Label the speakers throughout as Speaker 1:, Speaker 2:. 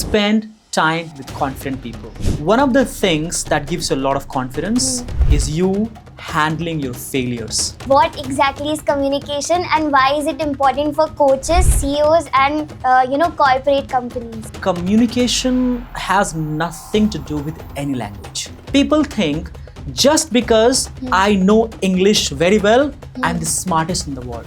Speaker 1: spend time with confident people. One of the things that gives you a lot of confidence is you handling your failures.
Speaker 2: What exactly is communication and why is it important for coaches, CEOs and corporate companies?
Speaker 1: Communication has nothing to do with any language. People think just because I know English very well, I'm the smartest in the world.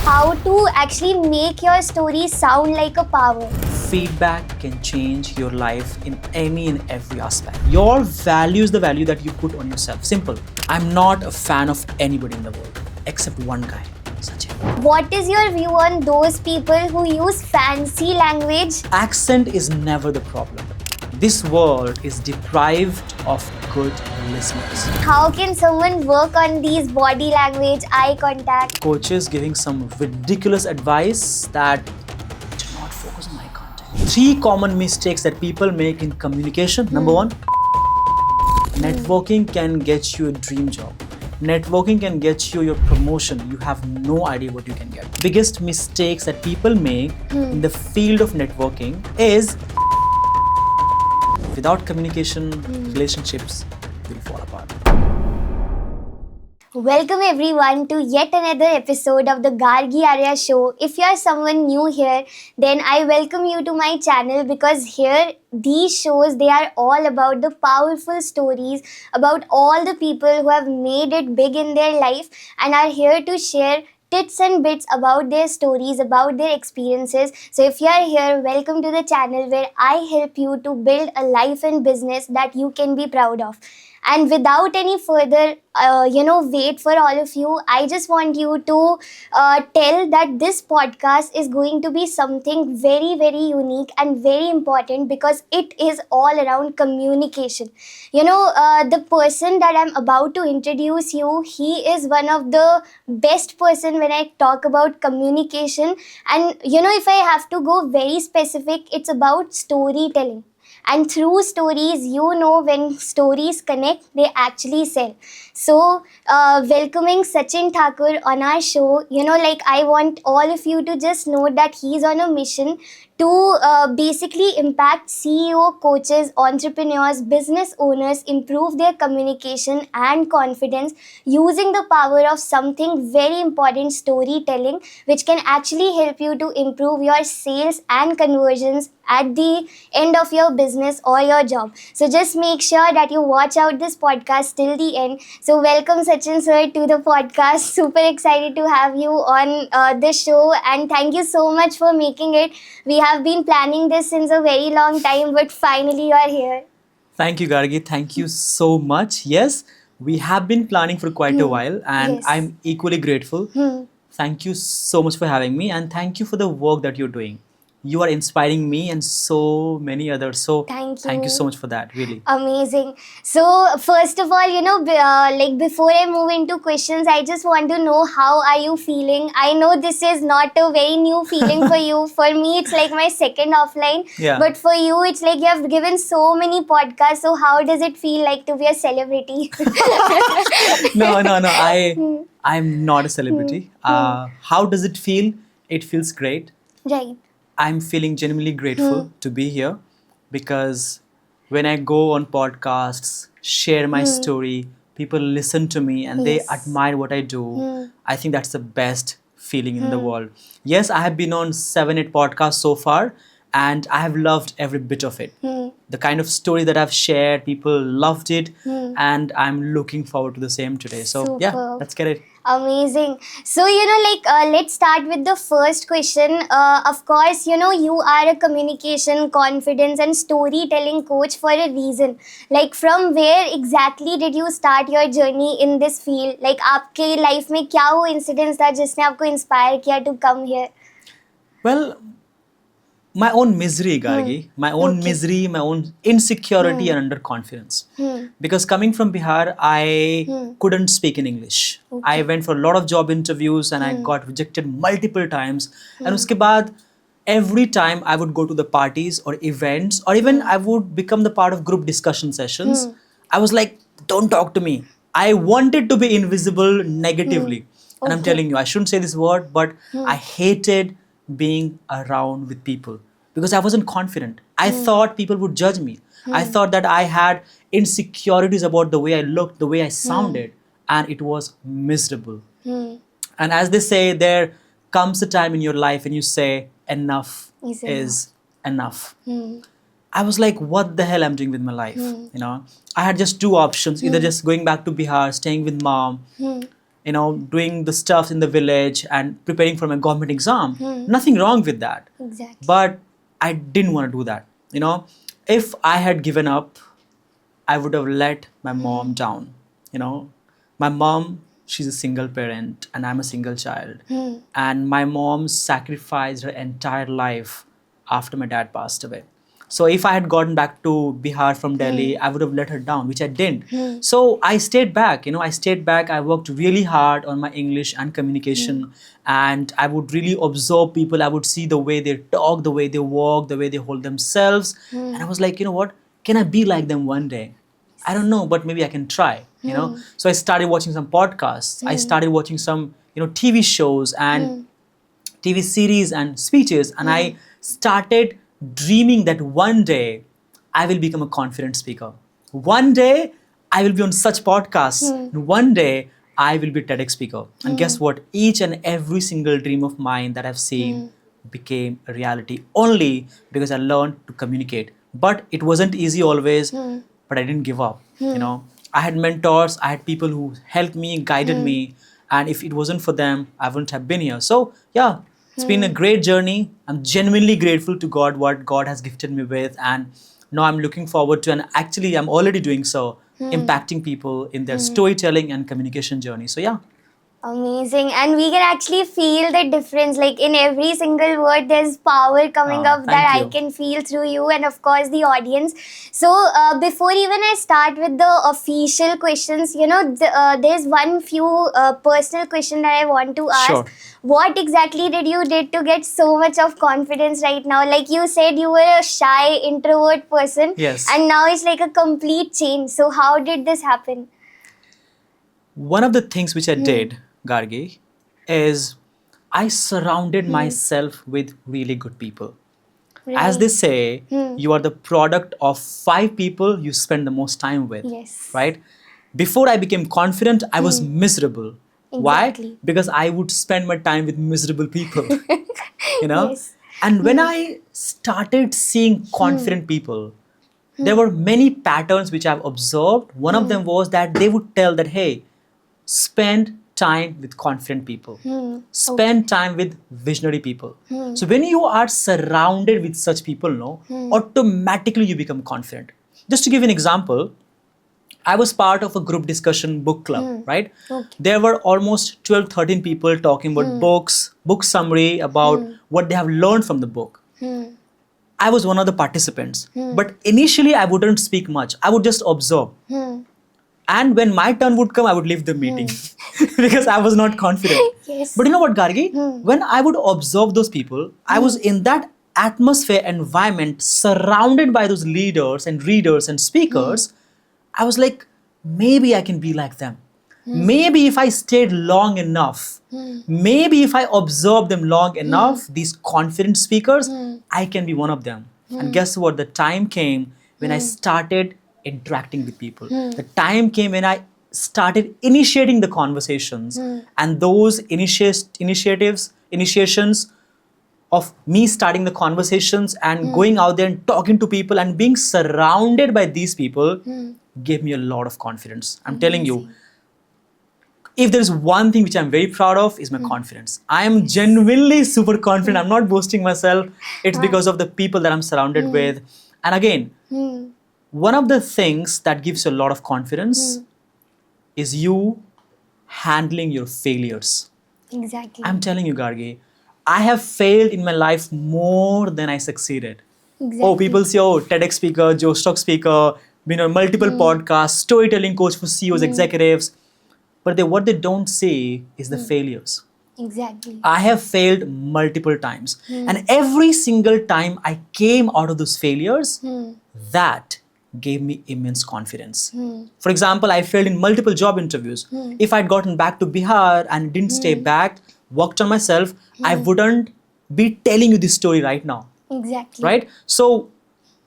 Speaker 2: How to actually make your story sound like a power.
Speaker 1: Feedback can change your life in any and every aspect. Your value is the value that you put on yourself. Simple. I'm not a fan of anybody in the world except one guy, Sachin.
Speaker 2: What is your view on those people who use fancy language?
Speaker 1: Accent is never the problem. This world is deprived of good listeners.
Speaker 2: How can someone work on these body language, eye contact?
Speaker 1: Coaches giving some ridiculous advice that do not focus on eye contact. 3 common mistakes that people make in communication. Number 1, networking can get you a dream job. Networking can get you your promotion. You have no idea what you can get. Biggest mistakes that people make in the field of networking is without communication, relationships will fall apart.
Speaker 2: Welcome everyone to yet another episode of the Gargi Arya Show. If you are someone new here, then I welcome you to my channel because here these shows, they are all about the powerful stories about all the people who have made it big in their life and are here to share tips and bits about their stories, about their experiences. So if you are here, welcome to the channel where I help you to build a life and business that you can be proud of. And without any further, wait for all of you, I just want you to tell that this podcast is going to be something very, very unique and very important because it is all around communication. The person that I'm about to introduce you, he is one of the best person when I talk about communication. And, if I have to go very specific, it's about storytelling. And through stories, when stories connect, they actually sell. So, welcoming Sachin Thakur on our show, I want all of you to just know that he's on a mission to basically impact CEO, coaches, entrepreneurs, business owners, improve their communication and confidence using the power of something very important, storytelling, which can actually help you to improve your sales and conversions at the end of your business or your job. So just make sure that you watch out this podcast till the end. So welcome Sachin sir to the podcast. Super excited to have you on the show and thank you so much for making it. We have been planning this since a very long time, but finally you are here.
Speaker 1: Thank you, Gargi. Thank you so much. Yes, we have been planning for quite a while and
Speaker 2: Yes.
Speaker 1: I'm equally grateful. Thank you so much for having me and thank you for the work that you're doing. You are inspiring me and so many others. So
Speaker 2: Thank you.
Speaker 1: so much for that, really.
Speaker 2: Amazing. So first of all, before I move into questions, I just want to know how are you feeling? I know this is not a very new feeling for you. For me, it's like my second offline.
Speaker 1: Yeah.
Speaker 2: But for you, it's like you have given so many podcasts. So how does it feel like to be a celebrity?
Speaker 1: No. I'm not a celebrity. How does it feel? It feels great.
Speaker 2: Right.
Speaker 1: I'm feeling genuinely grateful to be here because when I go on podcasts, share my story, people listen to me and they
Speaker 2: Yes.
Speaker 1: admire what I do. I think that's the best feeling in the world. Yes, I have been on 7-8 podcasts so far and I have loved every bit of it. The kind of story that I've shared, people loved it and I'm looking forward to the same today. So yeah,
Speaker 2: Superb.
Speaker 1: let's get it.
Speaker 2: Amazing. So, let's start with the first question. Of course, you are a communication, confidence and storytelling coach for a reason. Like, from where exactly did you start your journey in this field? Like, आपके life में क्या वो incidents था जिसने आपको inspire किया to come here?
Speaker 1: Well, my own misery, Gargi, my own
Speaker 2: Okay.
Speaker 1: misery, my own insecurity and underconfidence. Because coming from Bihar, I couldn't speak in English. I went for a lot of job interviews and I got rejected multiple times. And uske baad, every time I would go to the parties or events or even I would become the part of group discussion sessions, I was like, don't talk to me. I wanted to be invisible negatively. And I'm
Speaker 2: Okay.
Speaker 1: telling you, I shouldn't say this word, but I hated being around with people. because I wasn't confident. I thought people would judge me. I thought that I had insecurities about the way I looked, the way I sounded, and it was miserable. And as they say, there comes a time in your life when you say, enough is enough. I was like, what the hell I'm doing with my life? You know, I had just two options, either just going back to Bihar, staying with mom, you know, doing the stuff in the village and preparing for my government exam. Nothing wrong with that.
Speaker 2: Exactly.
Speaker 1: But I didn't want to do that. You know, if I had given up, I would have let my mom down. You know, my mom, she's a single parent and I'm a single child. And my mom sacrificed her entire life after my dad passed away. So if I had gotten back to Bihar from Delhi, I would have let her down, which I didn't. So I stayed back, you know, I worked really hard on my English and communication. And I would really observe people. I would see the way they talk, the way they walk, the way they hold themselves. And I was like, you know what? Can I be like them one day? I don't know, but maybe I can try, you know? So I started watching some podcasts. I started watching some, you know, TV shows and TV series and speeches. And I started dreaming that one day I will become a confident speaker. One day I will be on such podcasts. And one day I will be a TEDx speaker. And guess what? Each and every single dream of mine that I've seen became a reality only because I learned to communicate. But it wasn't easy always, but I didn't give up. You know, I had mentors, I had people who helped me, guided me. And if it wasn't for them, I wouldn't have been here. So yeah, it's been a great journey. I'm genuinely grateful to God, what God has gifted me with. And now I'm looking forward to, and actually I'm already doing so, impacting people in their storytelling and communication journey. So yeah.
Speaker 2: Amazing. And we can actually feel the difference. Like in every single word, there's power coming up that I can feel through you and of course the audience. So before even I start with the official questions, you know, there's one few personal question that I want to ask.
Speaker 1: Sure.
Speaker 2: What exactly did you did to get so much of confidence right now? Like you said, you were a shy introvert person.
Speaker 1: Yes.
Speaker 2: And now it's like a complete change. So how did this happen?
Speaker 1: One of the things which I did, Gargi, is I surrounded myself with really good people. As they say, you are the product of 5 people you spend the most time with.
Speaker 2: Yes.
Speaker 1: Right? Before I became confident, I was miserable.
Speaker 2: Exactly.
Speaker 1: Why? Because I would spend my time with miserable people. You know?
Speaker 2: Yes.
Speaker 1: And when I started seeing confident people, there were many patterns which I've observed. One of them was that they would tell that, hey, spend time with confident people. Spend time with visionary people. So when you are surrounded with such people, no, automatically you become confident. Just to give an example, I was part of a group discussion book club, right?
Speaker 2: Okay.
Speaker 1: There were almost 12, 13 people talking about books, book summary, about what they have learned from the book. I was one of the participants. But initially, I wouldn't speak much. I would just observe. And when my turn would come, I would leave the meeting because I was not confident.
Speaker 2: Yes.
Speaker 1: But you know what, Gargi? When I would observe those people, I was in that atmosphere, environment, surrounded by those leaders and readers and speakers. I was like, maybe I can be like them. Maybe if I stayed long enough, maybe if I observed them long enough, these confident speakers, I can be one of them. And guess what? The time came when I started interacting with people. The time came when I started initiating the conversations. And those initiations of me starting the conversations and going out there and talking to people and being surrounded by these people gave me a lot of confidence. I'm telling you, if there's one thing which I'm very proud of is my confidence. I am genuinely super confident. I'm not boasting myself. It's because of the people that I'm surrounded with. And again, one of the things that gives you a lot of confidence is you handling your failures.
Speaker 2: Exactly.
Speaker 1: I'm telling you, Gargi, I have failed in my life more than I succeeded.
Speaker 2: Exactly.
Speaker 1: Oh, people say, oh, TEDx speaker, Joe Stock speaker, been on multiple podcasts, storytelling coach for CEOs, executives. But what they don't see is the failures.
Speaker 2: Exactly.
Speaker 1: I have failed multiple times. And every single time I came out of those failures, that gave me immense confidence. For example, I failed in multiple job interviews. If I'd gotten back to Bihar and didn't stay back, worked on myself, I wouldn't be telling you this story right now.
Speaker 2: Exactly.
Speaker 1: right? So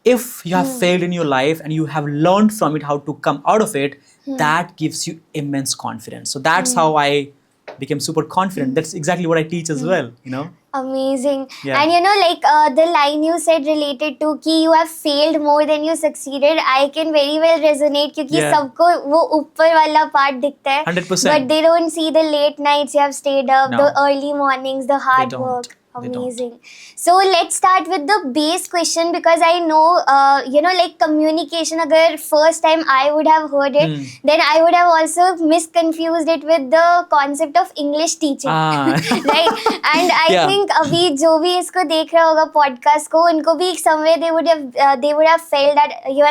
Speaker 1: if you have failed in your life and you have learned from it how to come out of it, that gives you immense confidence. So that's how I became super confident. That's exactly what I teach as well, you know.
Speaker 2: Amazing.
Speaker 1: Yeah.
Speaker 2: And you know, like the line you said related to कि you have failed more than you succeeded, I can very well resonate क्योंकि
Speaker 1: Yeah.
Speaker 2: सबको वो ऊपर वाला part दिखता है.
Speaker 1: 100%.
Speaker 2: But they don't see the late nights you have stayed up,
Speaker 1: No.
Speaker 2: the early mornings, the hard
Speaker 1: don't.
Speaker 2: work.
Speaker 1: They don't.
Speaker 2: Amazing. So let's start with the base question because I know, you know, like communication, agar first time I would have heard it, then I would have also misconfused it with the concept of English teaching. Right? And I
Speaker 1: Yeah.
Speaker 2: think अभी जो भी इसको देख रहा होगा podcast को, उनको भी somewhere they would have felt that you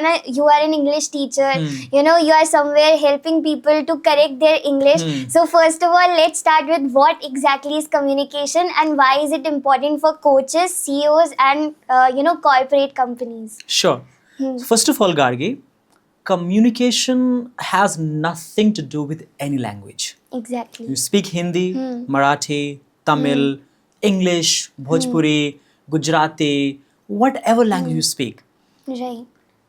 Speaker 2: are an English teacher, you know, you are somewhere helping people to correct their English. So first of all, let's start with what exactly is communication and why is it important for coaches, CEOs, and you know, corporate companies.
Speaker 1: Sure. So first of all, Gargi, communication has nothing to do with any language.
Speaker 2: Exactly.
Speaker 1: You speak Hindi, Marathi, Tamil, English, Bhojpuri, Gujarati, whatever language you speak.
Speaker 2: Right.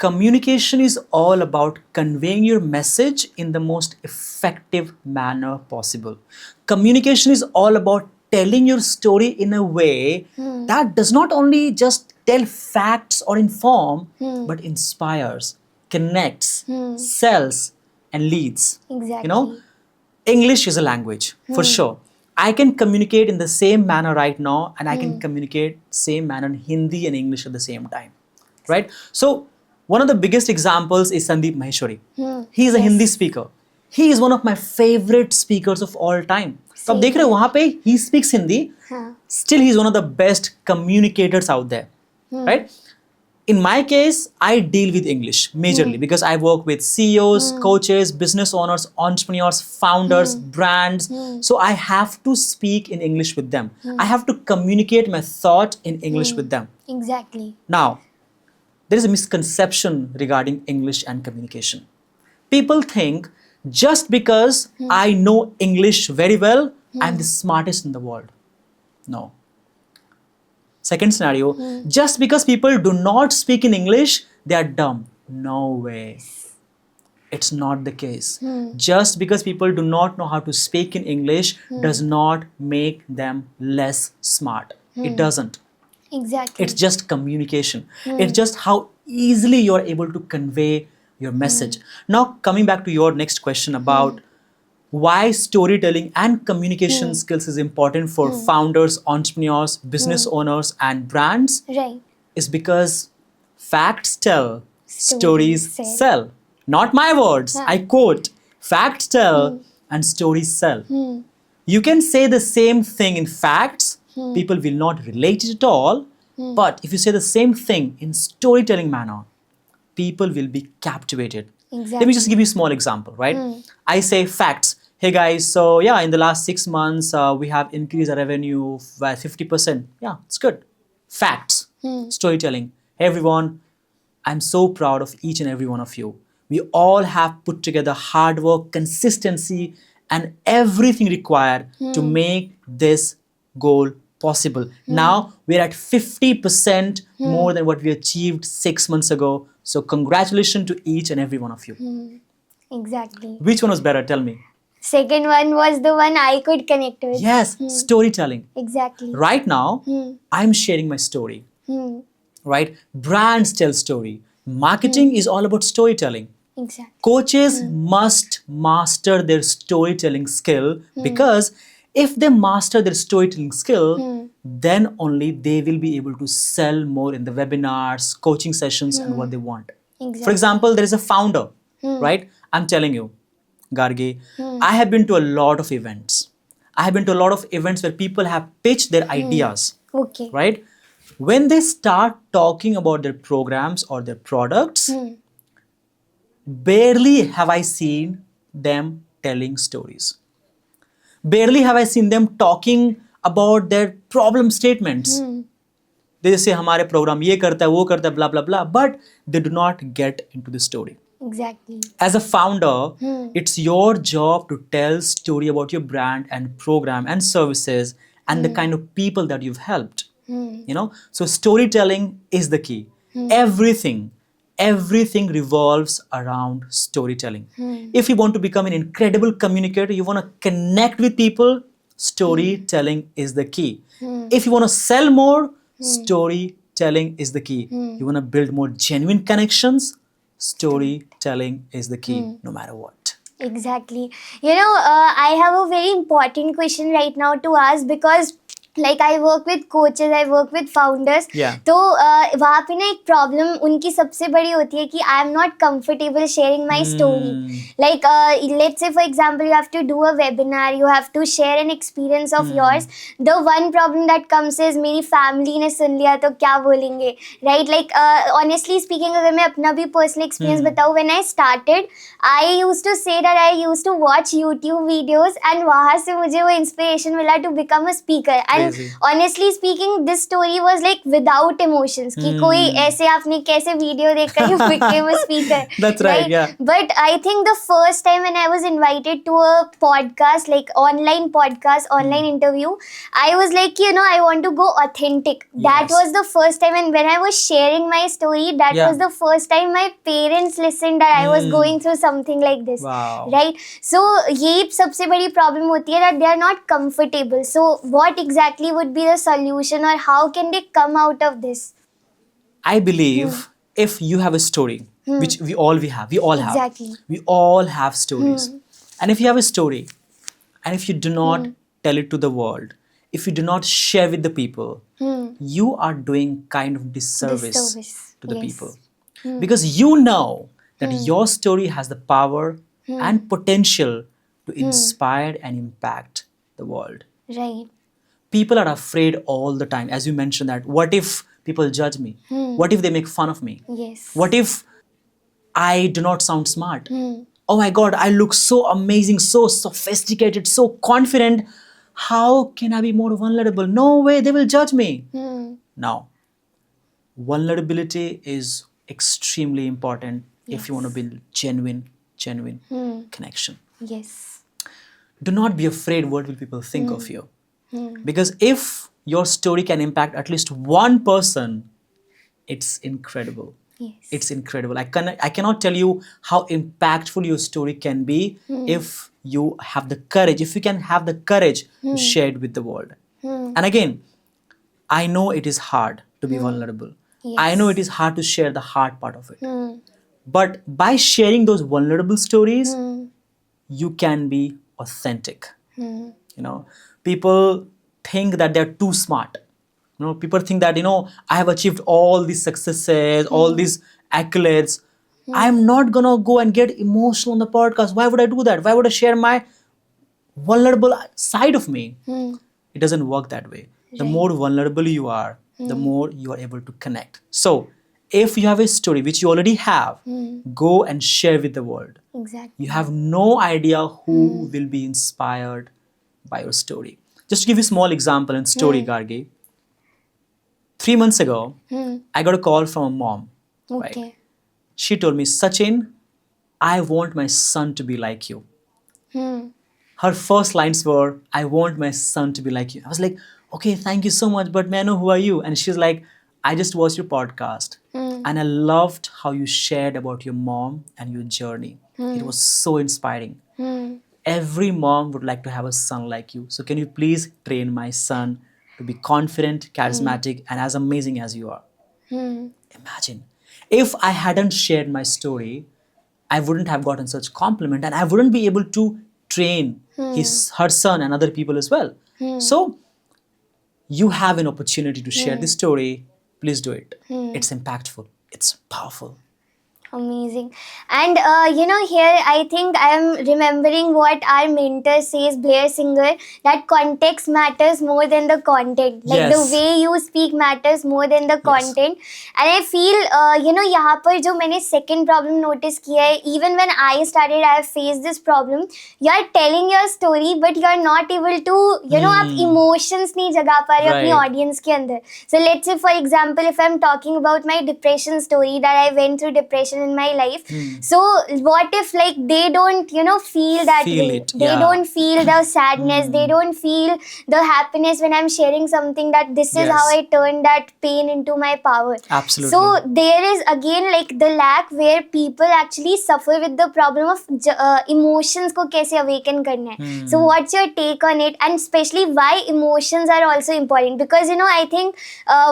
Speaker 1: Communication is all about conveying your message in the most effective manner possible. Communication is all about telling your story in a way that does not only just tell facts or inform, but inspires, connects, sells, and leads.
Speaker 2: Exactly.
Speaker 1: You know, English is a language for sure. I can communicate in the same manner right now, and I can communicate same manner in Hindi and English at the same time, right? So one of the biggest examples is Sandeep Maheshwari. He is a Hindi speaker. He is one of my favorite speakers of all time. तो आप देख रहे हो वहाँ पे he speaks Hindi. Still, he is one of the best communicators out there, right? In my case, I deal with English majorly because I work with CEOs, coaches, business owners, entrepreneurs, founders, brands. So I have to speak in English with them. I have to communicate my thought in English with them.
Speaker 2: Exactly.
Speaker 1: Now, there is a misconception regarding English and communication. People think just because I know English very well, I'm the smartest in the world. No. Second scenario, just because people do not speak in English, they are dumb. No way. It's not the case. Just because people do not know how to speak in English does not make them less smart. It doesn't.
Speaker 2: Exactly.
Speaker 1: It's just communication. It's just how easily you're able to convey your message. Now, coming back to your next question about why storytelling and communication skills is important for founders, entrepreneurs, business owners, and brands
Speaker 2: Right.
Speaker 1: is because facts tell, stories
Speaker 2: Stories
Speaker 1: sell. Not my words. I quote, facts tell and stories sell. You can say the same thing in facts, people will not relate it at all. But if you say the same thing in storytelling manner, people will be captivated.
Speaker 2: Exactly.
Speaker 1: Let me just give you a small example, right? I say facts. Hey guys, so yeah, in the last 6 months, we have increased our revenue by 50%. Yeah, it's good. Facts, storytelling. Hey everyone, I'm so proud of each and every one of you. We all have put together hard work, consistency, and everything required to make this goal possible. Now we're at 50% more than what we achieved 6 months ago. So congratulations to each and every one of you.
Speaker 2: Exactly.
Speaker 1: Which one was better? Tell me.
Speaker 2: Second one was the one I could connect with.
Speaker 1: Yes, storytelling.
Speaker 2: Exactly.
Speaker 1: Right now, I'm sharing my story. Right? Brands tell story. Marketing is all about storytelling.
Speaker 2: Exactly.
Speaker 1: Coaches must master their storytelling skill because if they master their storytelling skill, then only they will be able to sell more in the webinars, coaching sessions, and what they want.
Speaker 2: Exactly.
Speaker 1: For example, there is a founder, right? I'm telling you, Gargi, I have been to a lot of events. I have been to a lot of events where people have pitched their ideas,
Speaker 2: Okay.
Speaker 1: right? When they start talking about their programs or their products, barely have I seen them telling stories. Barely have I seen them talking about their problem statements. They just say, हमारे program ये करता है, वो करता है, blah, blah, blah, but they do not get into the story.
Speaker 2: Exactly.
Speaker 1: As a founder, it's your job to tell story about your brand and program and services and the kind of people that you've helped. You know, so storytelling is the key. Everything revolves around storytelling. If you want to become an incredible communicator, you want to connect with people, storytelling is the key. If you want to sell more, storytelling is the key. You want to build more genuine connections, storytelling is the key, no matter what.
Speaker 2: Exactly. You know, I have a very important question right now to ask because like I work with coaches, I work with founders.
Speaker 1: Yeah.
Speaker 2: तो वहाँ पे ना एक problem उनकी सबसे बड़ी होती है कि I am not comfortable sharing my story. Like let's say for example you have to do a webinar, you have to share an experience of yours. The one problem that comes is मेरी family ने सुन लिया तो क्या बोलेंगे, right? Like honestly speaking अगर मैं अपना भी पर्सनल एक्सपीरियंस बताऊँ, when I started I used to say that I used to watch YouTube videos and वहाँ से मुझे वो इंस्पिरेशन मिला to become a speaker. And honestly speaking, this story was like without emotions. कि कोई ऐसे आपने कैसे वीडियो देखकर you became a speaker.
Speaker 1: That's right, yeah.
Speaker 2: But I think the first time when I was invited to a podcast, like online podcast, online interview, I was like, you know, I want to go authentic. That was the first time, and when I was sharing my story, that was the first time my parents listened that I was going through something like this.
Speaker 1: Wow.
Speaker 2: Right? So ये सबसे बड़ी problem होती है that they are not comfortable. So what exactly would be the solution, or how can they come out of this?
Speaker 1: I believe if you have a story, which we all have,
Speaker 2: Exactly.
Speaker 1: we all have stories. And if you have a story, and if you do not tell it to the world, if you do not share with the people, you are doing kind of disservice to the people. Because you know that your story has the power and potential to inspire and impact the world.
Speaker 2: Right.
Speaker 1: People are afraid all the time, as you mentioned, that what if people judge me? What if they make fun of me?
Speaker 2: Yes.
Speaker 1: What if I do not sound smart? Oh my God, I look so amazing, so sophisticated, so confident. How can I be more vulnerable? No way, they will judge me. Now, vulnerability is extremely important if you want to build genuine connection.
Speaker 2: Yes.
Speaker 1: Do not be afraid what will people think of you. Because if your story can impact at least one person, it's incredible.
Speaker 2: Yes.
Speaker 1: It's incredible. I cannot tell you how impactful your story can be if you have the courage, if you can have the courage to share it with the world. And again, I know it is hard to be vulnerable.
Speaker 2: Yes.
Speaker 1: I know it is hard to share the hard part of it. But by sharing those vulnerable stories, you can be authentic. You know, people think that they're too smart. You know, people think that, you know, I have achieved all these successes, all these accolades. I'm not gonna go and get emotional on the podcast. Why would I do that? Why would I share my vulnerable side of me? It doesn't work that way. The more vulnerable you are, the more you are able to connect. So, if you have a story which you already have, go and share with the world.
Speaker 2: Exactly.
Speaker 1: You have no idea who will be inspired by your story. Just to give you a small example and story, Gargi. 3 months ago, I got a call from a mom.
Speaker 2: Okay.
Speaker 1: Right? She told me, Sachin, I want my son to be like you. Her first lines were, I want my son to be like you. I was like, okay, thank you so much, but may I know who are you? And she's like, I just watched your podcast and I loved how you shared about your mom and your journey. It was so inspiring. Every mom would like to have a son like you. So can you please train my son to be confident, charismatic, and as amazing as you are? Imagine. If I hadn't shared my story, I wouldn't have gotten such compliment and I wouldn't be able to train her son and other people as well. So you have an opportunity to share this story. Please do it. It's impactful. It's powerful.
Speaker 2: Amazing. And you know, here I think I am remembering what our mentor says, Blair Singer, that context matters more than the content. Like the way you speak matters more than the content. And I feel, you know, यहाँ पर जो मैंने second problem notice किया है, even when I started, I have faced this problem. You are telling your story, but you are not able to, you know, आप emotions नहीं जगा पा रहे अपनी audience के अंदर. So let's say, for example, if I'm talking about my depression story, that I went through depression situation in my life. So what if like they don't, feel that
Speaker 1: Feel
Speaker 2: way?
Speaker 1: it,
Speaker 2: They
Speaker 1: yeah.
Speaker 2: don't feel the sadness. They don't feel the happiness when I'm sharing something that this is how
Speaker 1: Yes.
Speaker 2: I turn that pain into my power.
Speaker 1: Absolutely.
Speaker 2: So there is again like the lack where people actually suffer with the problem of emotions ko kaise awaken karna hai. So what's your take on it, and especially why emotions are also important? Because I think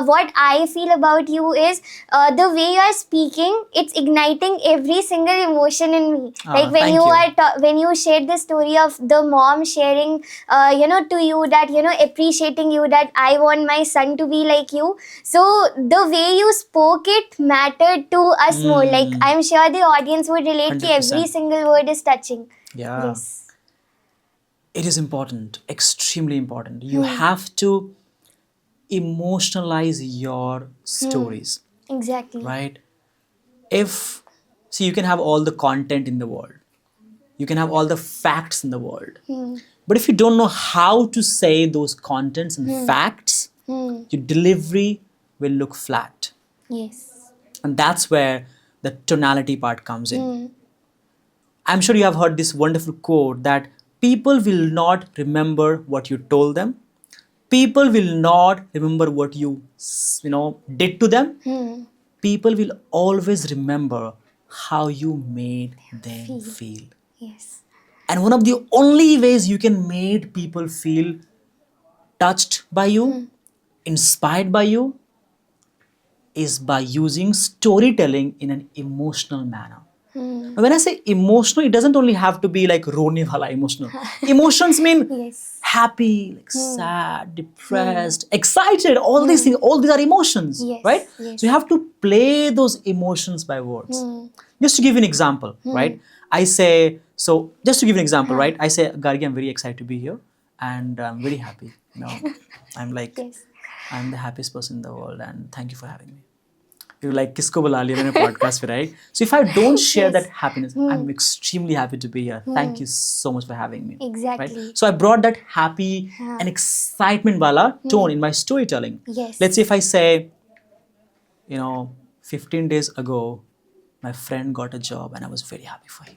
Speaker 2: what I feel about you is the way you are speaking, it's igniting every single emotion in me. Like when
Speaker 1: thank
Speaker 2: you
Speaker 1: you.
Speaker 2: are when you shared the story of the mom sharing to you that appreciating you, that I want my son to be like you. So the way you spoke it mattered to us more. Like I'm sure the audience would relate to every
Speaker 1: 100%.
Speaker 2: single word is touching.
Speaker 1: Yeah.
Speaker 2: Yes.
Speaker 1: It is important, extremely important. You have to emotionalize your stories,
Speaker 2: Exactly.
Speaker 1: right? See, you can have all the content in the world, you can have all the facts in the world, but if you don't know how to say those contents and facts, your delivery will look flat.
Speaker 2: Yes.
Speaker 1: And that's where the tonality part comes in. I'm sure you have heard this wonderful quote that people will not remember what you told them. People will not remember what you did to them. People will always remember how you made them feel.
Speaker 2: Yes.
Speaker 1: And one of the only ways you can make people feel touched by you, inspired by you, is by using storytelling in an emotional manner. Now, when I say emotional, it doesn't only have to be like rone wala emotional. Emotions mean
Speaker 2: Yes.
Speaker 1: happy, like sad, depressed, excited, all these things, all these are emotions,
Speaker 2: Yes,
Speaker 1: right?
Speaker 2: yes.
Speaker 1: So you have to play those emotions by words. Just to give you an example, right? I say, so just to give you an example, right? I say, Gargi, I'm very excited to be here and I'm very happy. I'm like,
Speaker 2: Yes.
Speaker 1: I'm the happiest person in the world and thank you for having me. You're like, किसको बुला लिया मैंने podcast पे, right? So if I don't share that happiness, I'm extremely happy to be here. Thank you so much for having me.
Speaker 2: Exactly.
Speaker 1: Right? So I brought that happy and excitement wala tone in my storytelling.
Speaker 2: Yes.
Speaker 1: Let's say if I say, 15 days ago, my friend got a job and I was very happy for him.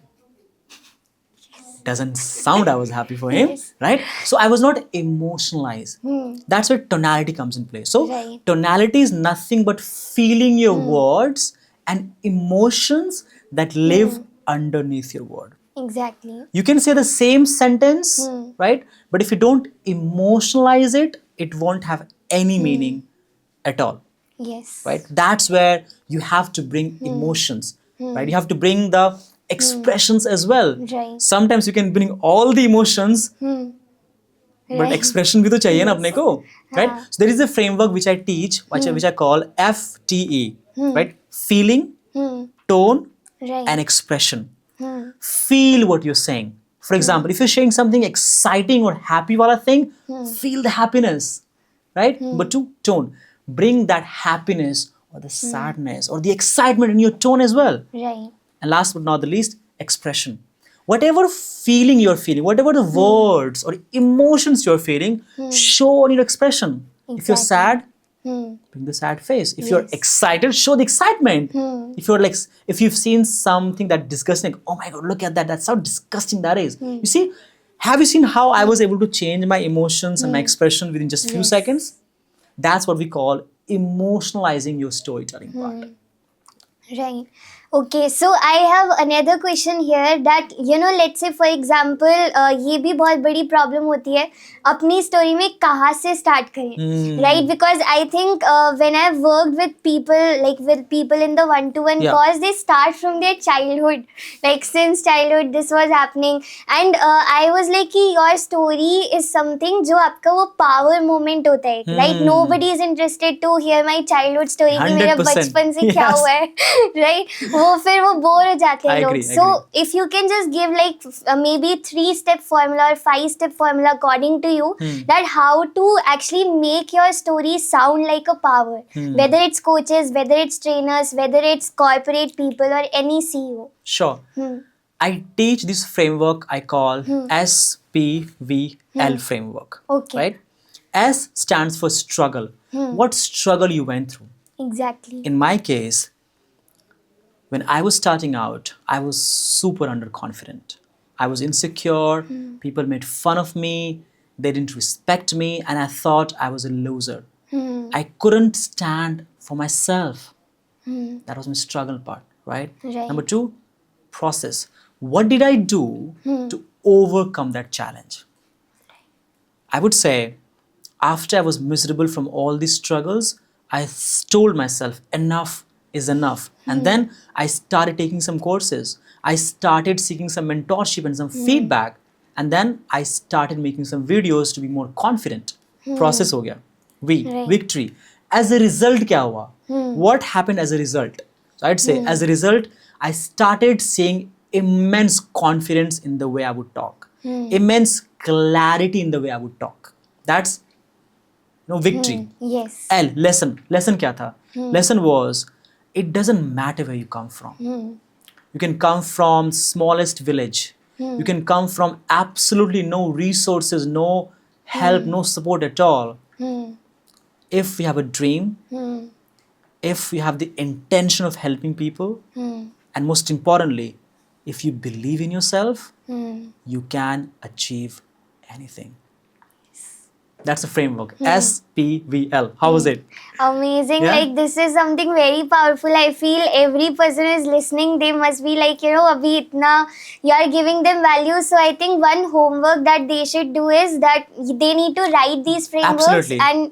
Speaker 1: Doesn't sound I was happy for him,
Speaker 2: Yes.
Speaker 1: right? So I was not emotionalized. That's where tonality comes in play. So
Speaker 2: Right.
Speaker 1: tonality is nothing but feeling your words and emotions that live underneath your word.
Speaker 2: Exactly.
Speaker 1: You can say the same sentence, right? But if you don't emotionalize it, it won't have any meaning at all.
Speaker 2: Yes.
Speaker 1: Right? That's where you have to bring emotions, right? You have to bring the expressions as well.
Speaker 2: Right.
Speaker 1: Sometimes you can bring all the emotions, but
Speaker 2: Right.
Speaker 1: expression bhi to chahiye na
Speaker 2: Yes.
Speaker 1: apne ko, right? So there is a framework which I teach, which I call FTE, right? Feeling, tone,
Speaker 2: Right.
Speaker 1: and expression. Feel what you're saying. For example, if you're sharing something exciting or happy wala thing, feel the happiness, right? But to tone, bring that happiness or the sadness or the excitement in your tone as well.
Speaker 2: Right.
Speaker 1: And last but not the least, expression. Whatever feeling you're feeling, whatever the words or emotions you're feeling, show on your expression. If you're
Speaker 2: Exactly.
Speaker 1: sad, bring the sad face. If you're excited, show the excitement. If you're like, if you've seen something that disgusting, like, oh my god, look at that, that's how disgusting that is. You see, have you seen how I was able to change my emotions and my expression within just few seconds? That's what we call emotionalizing your storytelling part.
Speaker 2: Right. Okay, so I have another question here that let's say for example ये भी बहुत बड़ी problem होती है अपनी story में कहाँ से स्टार्ट करें, right? Because I think when I've worked with people, like with people in the one-to-one calls, they start from their childhood, like since childhood this was happening, and I was like कि your story is something जो आपका वो power moment होता है, right? Nobody is interested to hear my childhood story कि मेरा
Speaker 1: 100%.
Speaker 2: बचपन से क्या
Speaker 1: Yes.
Speaker 2: हुआ है, right? वो फिर वो बोर हो जाते हैं
Speaker 1: I
Speaker 2: लोग.
Speaker 1: agree, I
Speaker 2: So
Speaker 1: agree.
Speaker 2: if you can just give like maybe 3-step formula or 5-step formula according to you, that how to actually make your story sound like a power, whether it's coaches, whether it's trainers, whether it's corporate people or any CEO.
Speaker 1: Sure. I teach this framework I call SPVL framework.
Speaker 2: Okay.
Speaker 1: Right? S stands for struggle. What struggle you went through?
Speaker 2: Exactly.
Speaker 1: In my case, When I was starting out, I was super underconfident. I was insecure. People made fun of me. They didn't respect me, and I thought I was a loser. I couldn't stand for myself. That was my struggle part, right?
Speaker 2: Right.
Speaker 1: Number two, process. What did I do to overcome that challenge? I would say, after I was miserable from all these struggles, I told myself enough is enough. And then I started taking some courses. I started seeking some mentorship and some feedback. And then I started making some videos to be more confident. Process ho gaya.
Speaker 2: Right.
Speaker 1: Victory. As a result, kya hua? What happened as a result? So I'd say, as a result, I started seeing immense confidence in the way I would talk, immense clarity in the way I would talk. That's victory.
Speaker 2: Yes.
Speaker 1: L, lesson. Lesson kya tha? Lesson was, it doesn't matter where you come from. You can come from smallest village. You can come from absolutely no resources, no help, no support at all. If you have a dream, if you have the intention of helping people, and most importantly, if you believe in yourself, you can achieve anything. That's a framework. SPVL. How was it?
Speaker 2: Amazing.
Speaker 1: Yeah?
Speaker 2: Like, this is something very powerful. I feel every person is listening, they must be like, abhi itna, you are giving them value. So I think one homework that they should do is that they need to write these frameworks.
Speaker 1: Absolutely.
Speaker 2: And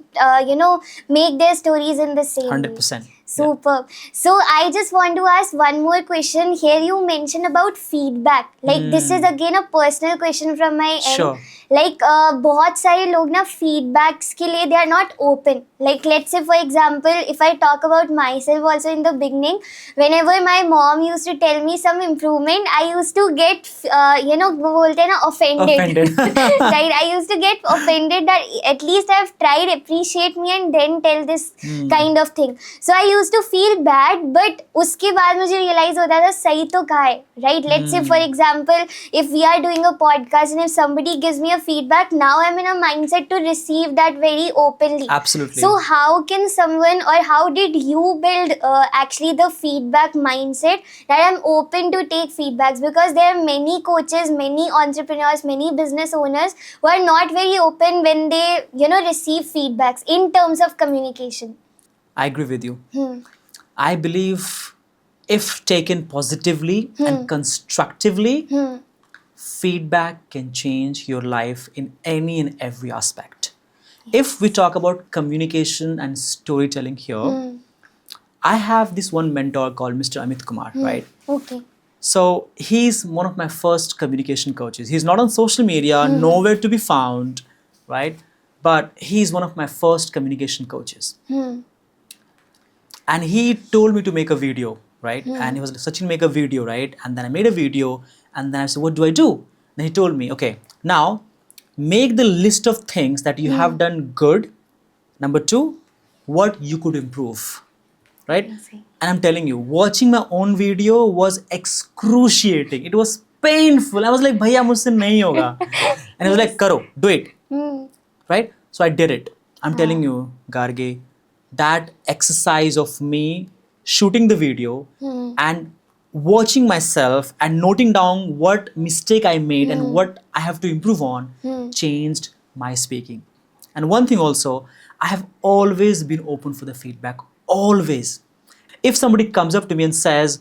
Speaker 2: make their stories in the same way.
Speaker 1: 100%.
Speaker 2: Superb. So I just want to ask one more question. Here you mentioned about feedback. Like, this is again a personal question from my end.
Speaker 1: Sure.
Speaker 2: Like, बहुत सारे लोग ना feedbacks के लिए they are not open. Like, let's say for example, if I talk about myself also in the beginning, whenever my mom used to tell me some improvement, I used to get, वो बोलते हैं ना, offended. Right? I used to get offended that at least I've tried, appreciate me and then tell this kind of thing. So I used to feel bad, but उसके बाद मुझे realize होता था सही तो कहा है, right? Let's say for example, if we are doing a podcast and if somebody gives me a feedback, now I'm in a mindset to receive that very openly.
Speaker 1: Absolutely.
Speaker 2: So how can someone, or how did you build actually the feedback mindset that I'm open to take feedbacks? Because there are many coaches, many entrepreneurs, many business owners who are not very open when they, receive feedbacks in terms of communication.
Speaker 1: I agree with you. I believe if taken positively and constructively, feedback can change your life in any and every aspect. If we talk about communication and storytelling here, I have this one mentor called Mr. Amit Kumar, right?
Speaker 2: Okay.
Speaker 1: So he's one of my first communication coaches. He's not on social media, nowhere to be found, right? But he's one of my first communication coaches. And he told me to make a video, right? And he was like, Sachin, make a video, right? And then I made a video, and then I said, what do I do? Then he told me, okay, now make the list of things that you have done good. Number two, what you could improve, right?
Speaker 2: Amazing.
Speaker 1: And I'm telling you, watching my own video was excruciating. It was painful. I was like, bhaiya, mujhse nahi hoga. And he was like, karo, do it, right? So I did it. I'm telling you, Gargi, that exercise of me shooting the video and watching myself and noting down what mistake I made and what I have to improve on changed my speaking. And one thing also, I have always been open for the feedback. Always. If somebody comes up to me and says,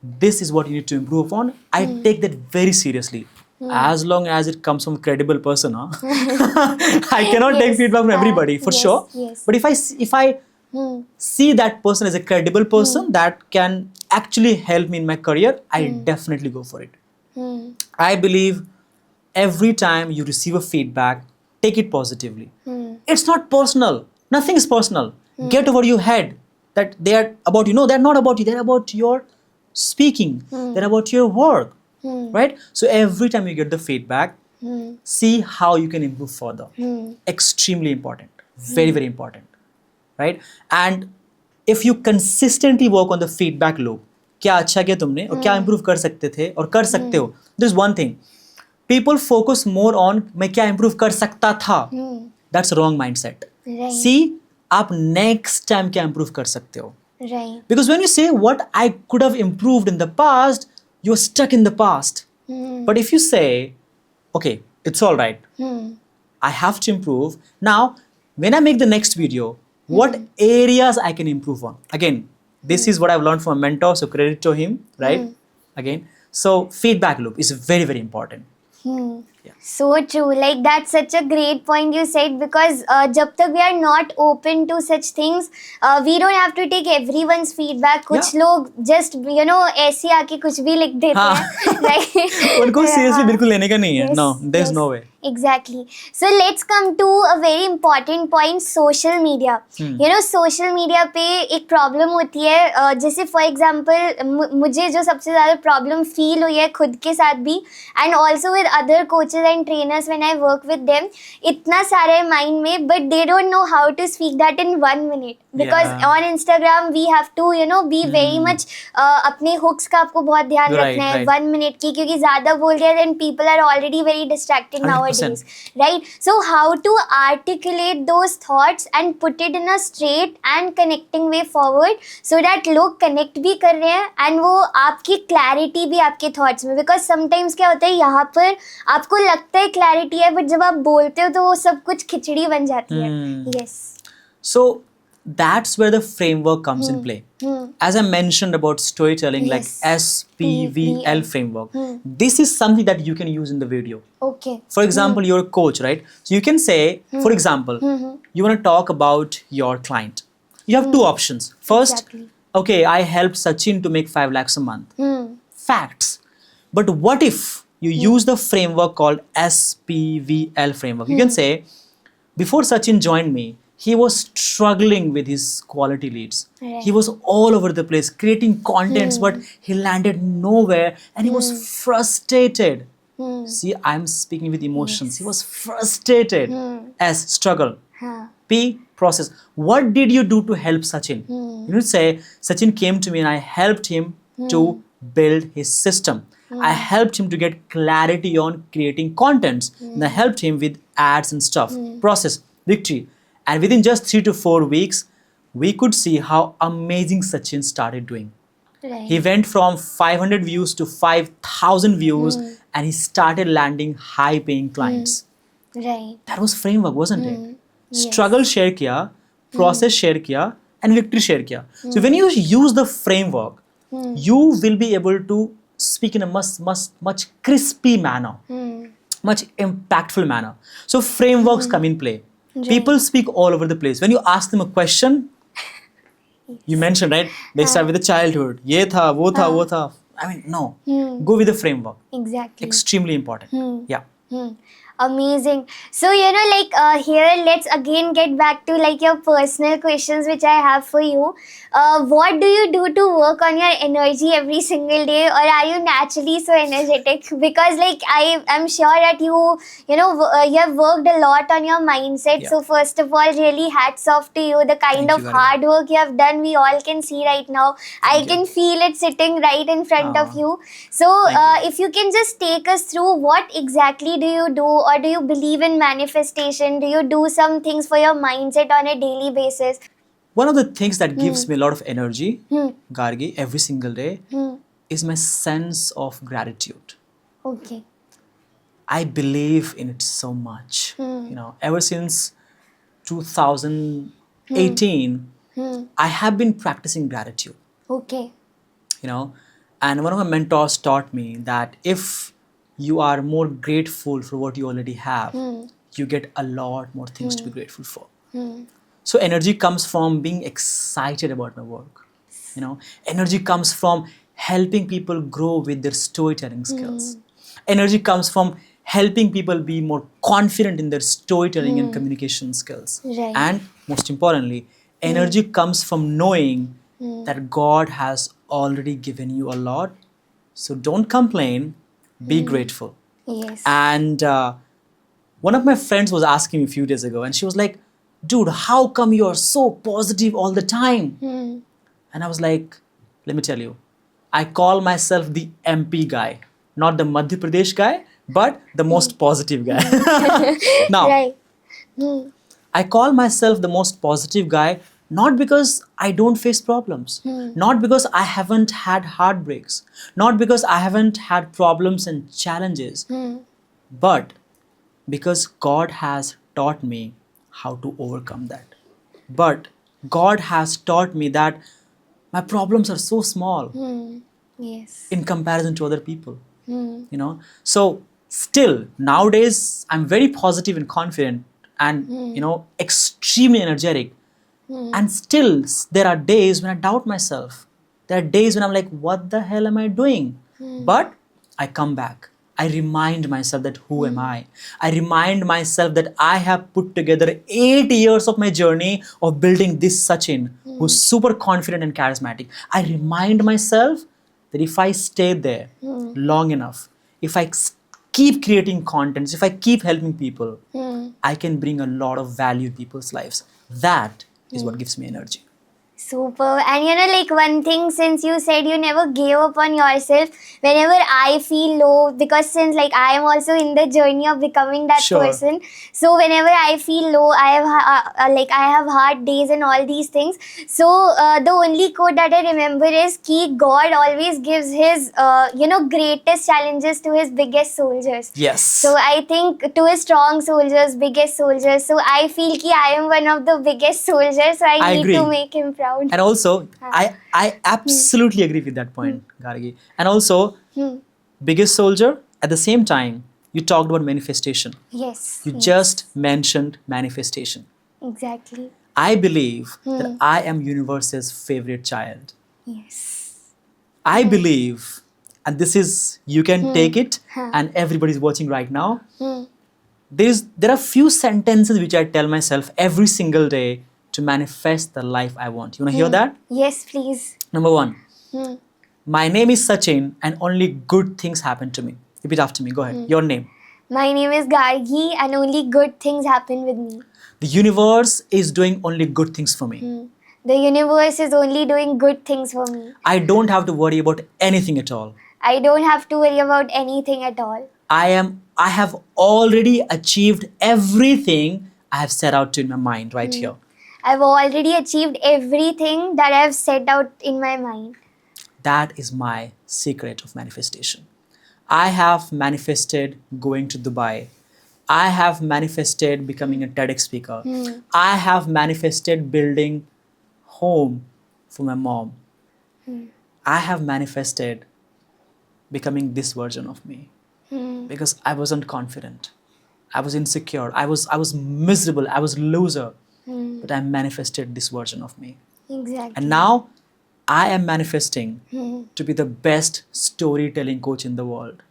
Speaker 1: this is what you need to improve on, I take that very seriously. As long as it comes from a credible person. I cannot take feedback from everybody, for sure.
Speaker 2: Yes.
Speaker 1: But if I see that person as a credible person that can actually help me in my career, I definitely go for it. I believe every time you receive a feedback, take it positively. It's not personal. Nothing is personal. Get over your head that they are about you. No, they're not about you. They're about your speaking. They're about your work. Right? So every time you get the feedback, see how you can improve further. Extremely important. Very, very important. Right? And if you consistently work on the feedback loop, क्या अच्छा किया तुमने और क्या improve कर सकते थे और कर सकते हो. There's one thing. People focus more on मैं क्या improve कर सकता था. That's a wrong mindset.
Speaker 2: Right.
Speaker 1: See, आप next time क्या improve कर सकते हो.
Speaker 2: Right.
Speaker 1: Because when you say what I could have improved in the past, you're stuck in the past. But if you say, okay, it's all right, I have to improve. Now, when I make the next video, what areas I can improve on? Again, this is what I've learned from a mentor, so credit to him, right? Again, so feedback loop is very, very important.
Speaker 2: So true. Like that's such a great point you said, because जब तक we are not open to such things, we don't have to take everyone's feedback. कुछ लोग just ऐसे आके कुछ भी लिख देते हैं. Right?
Speaker 1: उनको seriously बिल्कुल लेने का नहीं है.
Speaker 2: Yes,
Speaker 1: No, there's
Speaker 2: yes.
Speaker 1: no way.
Speaker 2: Exactly. So let's come to a very important point, social media. Social media पे एक problem होती है, जैसे for example मुझे जो सबसे ज़्यादा problem feel हुई है खुद के साथ भी, and also with other coaches and trainers when I work with them, इतना सारा है mind में, but they don't know how to speak that in 1 minute. Because on Instagram we have to be very much अपने hooks का आपको बहुत ध्यान रखना है 1 minute की, क्योंकि ज़्यादा बोल दिया then people are already very distracted nowadays, right? So how to articulate those thoughts and put it in a straight and connecting way forward so that लोग connect भी कर रहे हैं and वो आपकी clarity भी आपके thoughts में, because sometimes क्या होता है यहाँ पर आपको लगता है clarity है but जब आप बोलते हो तो वो सब कुछ खिचड़ी बन जाती है. Yes.
Speaker 1: So that's where the framework comes in play. As I mentioned about storytelling, like SPVL framework, this is something that you can use in the video.
Speaker 2: Okay.
Speaker 1: For example, you're a coach, right? So you can say, for example, you want to talk about your client. You have two options. First,
Speaker 2: Exactly.
Speaker 1: okay, I helped Sachin to make 5 lakhs a month. Facts. But what if you use the framework called SPVL framework? You can say, before Sachin joined me, he was struggling with his quality leads.
Speaker 2: Right.
Speaker 1: He was all over the place creating contents, but he landed nowhere and he was frustrated. See, I'm speaking with emotions. He was frustrated. S, struggle. P, process. What did you do to help Sachin? You would say, Sachin came to me and I helped him to build his system. I helped him to get clarity on creating contents. And I helped him with ads and stuff. Process, victory. And within just 3 to 4 weeks, we could see how amazing Sachin started doing.
Speaker 2: Right.
Speaker 1: He went from 500 views to 5,000 views and he started landing high-paying clients.
Speaker 2: Right.
Speaker 1: That was framework, wasn't it? Struggle share kiya, process share kiya, and victory share kiya. So when you use the framework, you will be able to speak in a much crispy manner, much impactful manner. So frameworks come in play. People speak all over the place. When you ask them a question, you mentioned, right? They start with the childhood. Ye tha, wo tha, wo tha. I mean, no. Go with the framework.
Speaker 2: Exactly.
Speaker 1: Extremely important. Yeah.
Speaker 2: Amazing. So here let's again get back to your personal questions which I have for you. What do you do to work on your energy every single day, or are you naturally so energetic? Because I'm sure that you have worked a lot on your mindset.
Speaker 1: Yeah.
Speaker 2: So first of all, really hats off to you. The kind
Speaker 1: Thank
Speaker 2: of
Speaker 1: you very
Speaker 2: hard work you have done, we all can see right now. I can feel it sitting right in front of you. So if you can just take us through, what exactly do you do, or do you believe in manifestation? Do you do some things for your mindset on a daily basis?
Speaker 1: One of the things that gives me a lot of energy, Gargi, every single day, is my sense of gratitude.
Speaker 2: Okay.
Speaker 1: I believe in it so much. Ever since 2018, I have been practicing gratitude.
Speaker 2: Okay.
Speaker 1: And one of my mentors taught me that if you are more grateful for what you already have, you get a lot more things to be grateful for. So energy comes from being excited about my work. Energy comes from helping people grow with their storytelling skills. Energy comes from helping people be more confident in their storytelling and communication skills.
Speaker 2: Right.
Speaker 1: And most importantly, energy comes from knowing that God has already given you a lot. So don't complain, be grateful.
Speaker 2: Yes.
Speaker 1: And one of my friends was asking me a few days ago, and she was like, dude, how come you are so positive all the time? And I was like, let me tell you, I call myself the MP guy, not the Madhya Pradesh guy, but the most positive guy. Now,
Speaker 2: Right.
Speaker 1: I call myself the most positive guy, Not because I don't face problems, not because I haven't had heartbreaks, not because I haven't had problems and challenges, but because God has taught me how to overcome that. But God has taught me that my problems are so small
Speaker 2: Yes.
Speaker 1: in comparison to other people. You know, so still nowadays I'm very positive and confident and extremely energetic. And still there are days when I doubt myself. There are days when I'm like, what the hell am I doing? But I come back. I remind myself that who am I? I remind myself that I have put together 8 years of my journey of building this Sachin who's super confident and charismatic. I remind myself that if I stay there long enough, if I keep creating contents, if I keep helping people, I can bring a lot of value in people's lives. That is what gives me energy.
Speaker 2: Super. And like one thing, since you said you never gave up on yourself, whenever I feel low, because since like I am also in the journey of becoming that
Speaker 1: Sure.
Speaker 2: person, so whenever I feel low, I have hard days and all these things. So the only quote that I remember is ki God always gives his greatest challenges to his biggest soldiers.
Speaker 1: Yes.
Speaker 2: So I think to his strong soldiers, biggest soldiers. So I feel ki I am one of the biggest soldiers. So I need
Speaker 1: agree.
Speaker 2: to make him proud.
Speaker 1: And also, I absolutely agree with that point, Gargi. And also, biggest soldier, at the same time, you talked about manifestation.
Speaker 2: Yes.
Speaker 1: You just mentioned manifestation.
Speaker 2: Exactly.
Speaker 1: I believe that I am universe's favorite child.
Speaker 2: Yes.
Speaker 1: I believe, and this is, you can take it, and everybody's watching right now. There are few sentences which I tell myself every single day to manifest the life I want. You want to hear that?
Speaker 2: Yes, please.
Speaker 1: Number 1. My name is Sachin and only good things happen to me. Repeat after me. Go ahead. Your name.
Speaker 2: My name is Gargi and only good things happen with me.
Speaker 1: The universe is doing only good things for me.
Speaker 2: The universe is only doing good things for me.
Speaker 1: I don't have to worry about anything at all.
Speaker 2: I don't have to worry about anything at all.
Speaker 1: I have already achieved everything I have set out to in my mind right here.
Speaker 2: I've already achieved everything that I've set out in my mind.
Speaker 1: That is my secret of manifestation. I have manifested going to Dubai. I have manifested becoming a TEDx speaker. I have manifested building home for my mom. I have manifested becoming this version of me because I wasn't confident. I was insecure. I was miserable. I was a loser. But I manifested this version of me.
Speaker 2: Exactly.
Speaker 1: And now I am manifesting to be the best storytelling coach in the world.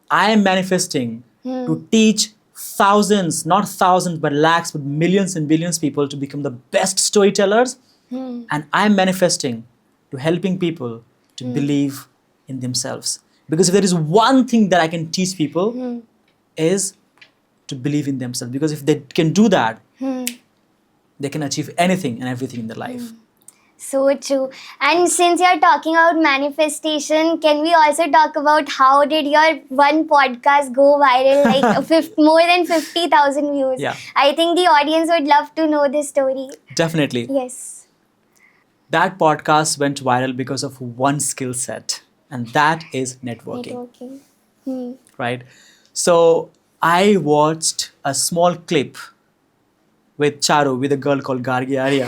Speaker 1: I am manifesting to teach thousands, not thousands, but lakhs, but millions and billions people to become the best storytellers. And I am manifesting to helping people to believe in themselves. Because if there is one thing that I can teach people is to believe in themselves. Because if they can do that, they can achieve anything and everything in their life.
Speaker 2: So true. And since you're talking about manifestation, can we also talk about how did your one podcast go viral, like more than 50,000 views?
Speaker 1: Yeah.
Speaker 2: I think the audience would love to know this story.
Speaker 1: Definitely.
Speaker 2: Yes.
Speaker 1: That podcast went viral because of one skill set, and that is networking.
Speaker 2: Networking.
Speaker 1: Right? So I watched a small clip with Charu, with a girl called Gargi Arya.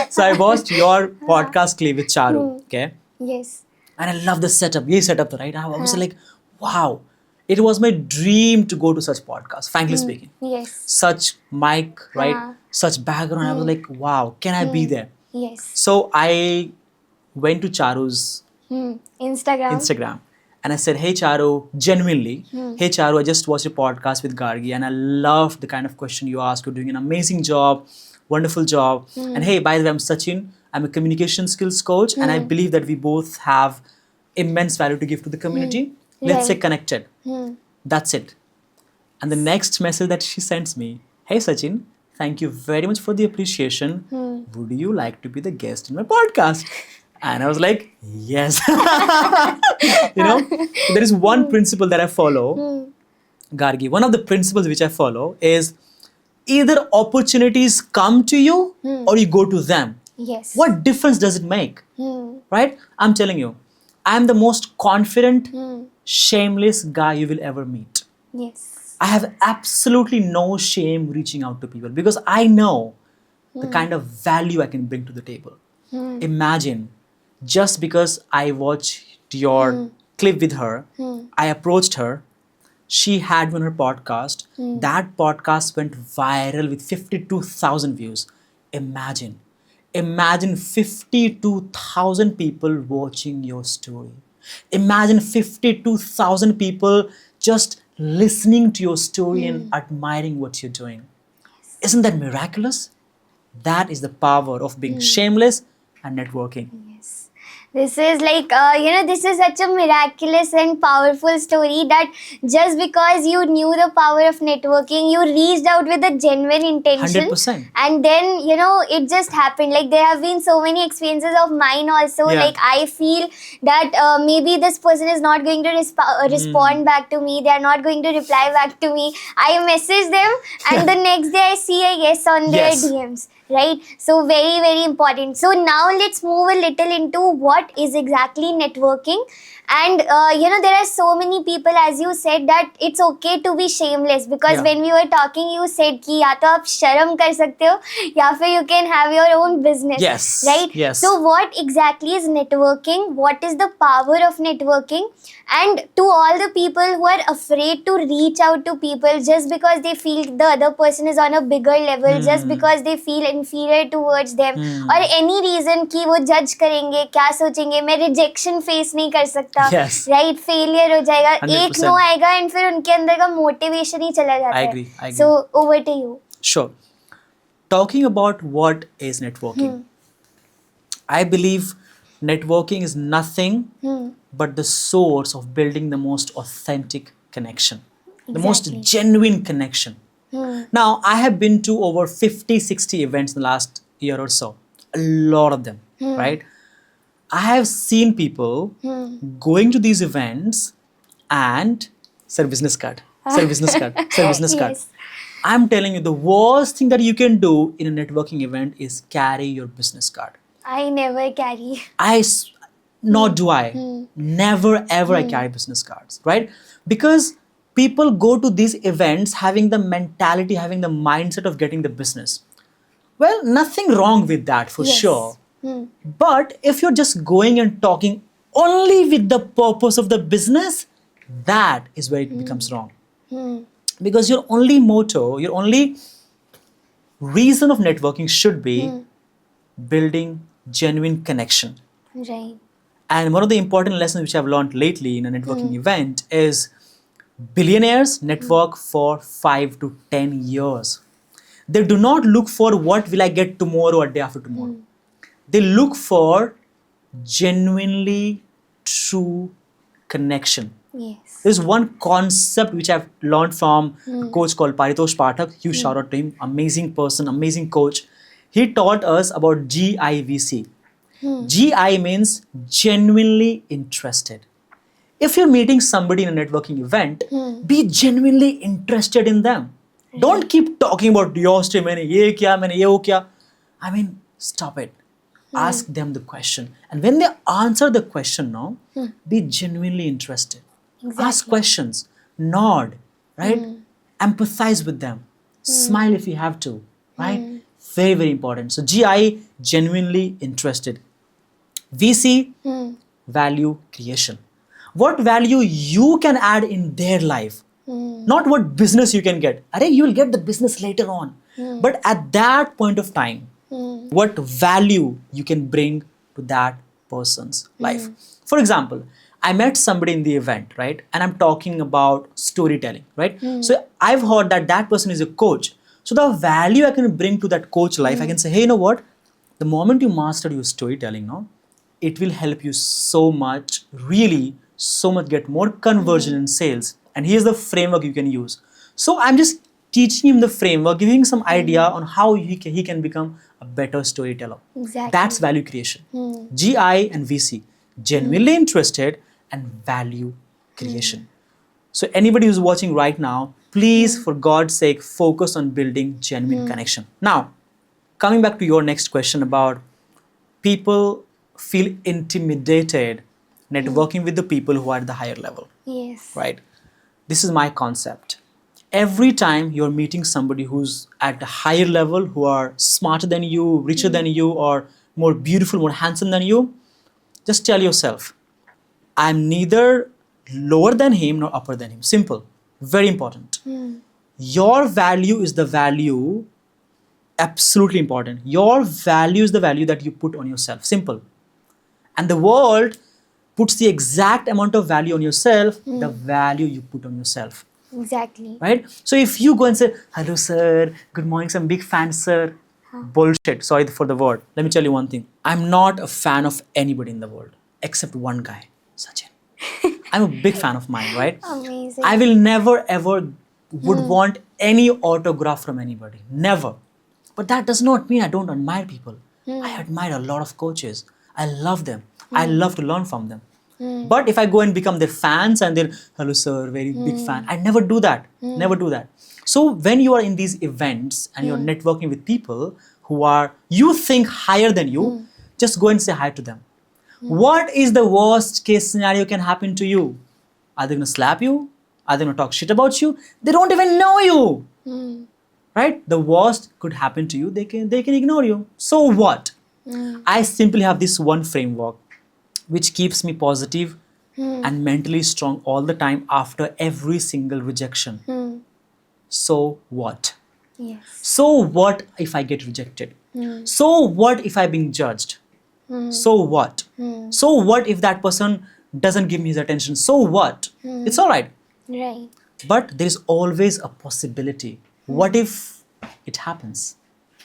Speaker 1: So I watched your podcast clip with Charu, okay?
Speaker 2: Yes.
Speaker 1: And I love the setup. You set up, right? I was like, wow. It was my dream to go to such podcast, frankly speaking.
Speaker 2: Yes.
Speaker 1: Such mic, right? Such background. I was like, wow, can I be there?
Speaker 2: Yes.
Speaker 1: So I went to Charu's
Speaker 2: Instagram.
Speaker 1: and I said, hey Charu, genuinely, hey Charu, I just watched your podcast with Gargi and I loved the kind of question you asked. You're doing an amazing job, wonderful job. And hey, by the way, I'm Sachin. I'm a communication skills coach and I believe that we both have immense value to give to the community. Let's stay connected. That's it. And the next message that she sends me, hey Sachin, thank you very much for the appreciation. Would you like to be the guest in my podcast? And I was like, yes. There is one principle that I follow, Gargi. One of the principles which I follow is Either opportunities come to you or you go to them.
Speaker 2: Yes.
Speaker 1: What difference does it make? Right? I'm telling you, I'm the most confident, shameless guy you will ever meet.
Speaker 2: Yes.
Speaker 1: I have absolutely no shame reaching out to people because I know the kind of value I can bring to the table. Imagine, just because I watched your clip with her, I approached her, she had me on her podcast. That podcast went viral with 52,000 views. Imagine. Imagine 52,000 people watching your story. Imagine 52,000 people just listening to your story and admiring what you're doing. Isn't that miraculous? That is the power of being shameless and networking.
Speaker 2: Yes. This is like, this is such a miraculous and powerful story that just because you knew the power of networking, you reached out with a genuine intention.
Speaker 1: 100%.
Speaker 2: And then, it just happened. Like, there have been so many experiences of mine also.
Speaker 1: Yeah.
Speaker 2: Like, I feel that maybe this person is not going to respond back to me. They are not going to reply back to me. I message them and the next day I see a yes on their
Speaker 1: Yes.
Speaker 2: DMs. Right? So very, very important. So now let's move a little into what is exactly networking. And, there are so many people, as you said, that it's okay to be shameless. Because
Speaker 1: Yeah.
Speaker 2: when we were talking, you said कि या तो आप शर्म कर सकते हो या फिर you can have your own business.
Speaker 1: Yes.
Speaker 2: Right?
Speaker 1: Yes.
Speaker 2: So what exactly is networking? What is the power of networking? And to all the people who are afraid to reach out to people just because they feel the other person is on a bigger level, just because they feel inferior towards them, or any reason कि वो judge करेंगे, क्या सोचेंगे, मैं rejection face नहीं कर सकता,
Speaker 1: Yes.
Speaker 2: right? Failure हो जाएगा,
Speaker 1: 100%.
Speaker 2: एक no आएगा and फिर उनके अंदर का motivation ही चला जाता
Speaker 1: I
Speaker 2: है.
Speaker 1: agree, I agree.
Speaker 2: So over to you.
Speaker 1: Sure. Talking about what is networking, I believe networking is nothing but the source of building the most authentic connection, the most
Speaker 2: Exactly.
Speaker 1: genuine connection. Now, I have been to over 50, 60 events in the last year or so, a lot of them, right? I have seen people going to these events and sir business card, sir business card, sir business card.
Speaker 2: Yes.
Speaker 1: I'm telling you, the worst thing that you can do in a networking event is carry your business card.
Speaker 2: I never carry.
Speaker 1: Nor do I. Never ever I carry business cards, right? Because people go to these events having the mentality, having the mindset of getting the business. Well, nothing wrong with that for
Speaker 2: Yes.
Speaker 1: sure. But if you're just going and talking only with the purpose of the business, that is where it becomes wrong. Because your only motto, your only reason of networking should be building genuine connection.
Speaker 2: Right.
Speaker 1: And one of the important lessons which I've learned lately in a networking event is billionaires network for 5 to 10 years. They do not look for what will I get tomorrow or day after tomorrow. They look for genuinely true connection.
Speaker 2: Yes.
Speaker 1: There's one concept which I've learned from a coach called Paritosh Pathak. Huge shout out to him. Amazing person, amazing coach. He taught us about GIVC. GI means genuinely interested. If you're meeting somebody in a networking event, be genuinely interested in them. Don't keep talking about your story, मैंने ये किया, मैंने ये वो किया. I mean, stop it. Ask them the question. And when they answer the question now, be genuinely interested. Ask questions. Nod, right? Empathize with them. Smile if you have to, right? Very, very important. So GI, genuinely interested. VC, value creation. What value you can add in their life. Not what business you can get. Arey, you will get the business later on. But at that point of time, what value you can bring to that person's life. For example, I met somebody in the event, right? And I'm talking about storytelling, right? So I've heard that that person is a coach. So the value I can bring to that coach life, I can say, hey, you know what? The moment you master your storytelling, no, it will help you so much, really so much, get more conversion in sales. And here's the framework you can use. So I'm just teaching him the framework, giving some idea on how he can become a better storyteller.
Speaker 2: Exactly.
Speaker 1: That's value creation. GI and VC, genuinely interested and value creation. So anybody who's watching right now, Please, for God's sake, focus on building genuine connection. Now, coming back to your next question about people feel intimidated networking with the people who are at the higher level,
Speaker 2: Yes.
Speaker 1: right? This is my concept. Every time you're meeting somebody who's at a higher level, who are smarter than you, richer than you, or more beautiful, more handsome than you, just tell yourself, I'm neither lower than him nor upper than him. Simple. Very important. Your value is the value, absolutely important. Your value is the value that you put on yourself. Simple. And the world puts the exact amount of value on yourself, the value you put on yourself.
Speaker 2: Exactly.
Speaker 1: Right? So if you go and say, hello sir, good morning, I'm a big fan sir. Bullshit, sorry for the word. Let me tell you one thing. I'm not a fan of anybody in the world except one guy, Sachin. I'm a big fan of mine, right?
Speaker 2: Amazing.
Speaker 1: I will never ever would want any autograph from anybody. Never. But that does not mean I don't admire people. I admire a lot of coaches. I love them. I love to learn from them. But if I go and become their fans and they're, hello sir, very big fan, I never do that. Never do that. So when you are in these events and you're networking with people who are, you think higher than you, just go and say hi to them. What is the worst case scenario can happen to you? Are they going to slap you? Are they going to talk shit about you? They don't even know you. Right? The worst could happen to you. They can ignore you. So what? I simply have this one framework which keeps me positive and mentally strong all the time after every single rejection. So what?
Speaker 2: Yes.
Speaker 1: So what if I get rejected? So what if I'm being judged? So what? So what if that person doesn't give me his attention? So what? It's all right.
Speaker 2: Right.
Speaker 1: But there is always a possibility. What if it happens?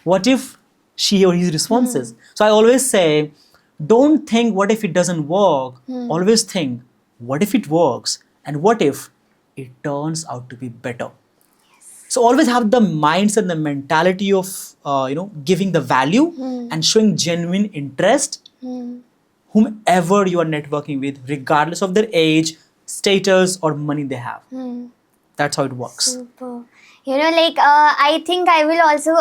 Speaker 1: What if she or he responses? So I always say, don't think what if it doesn't work. Always think, what if it works? And what if it turns out to be better? So always have the mindset, the mentality of giving the value and showing genuine interest, whomever you are networking with, regardless of their age, status, or money they have. That's how it works.
Speaker 2: Super. I think I would also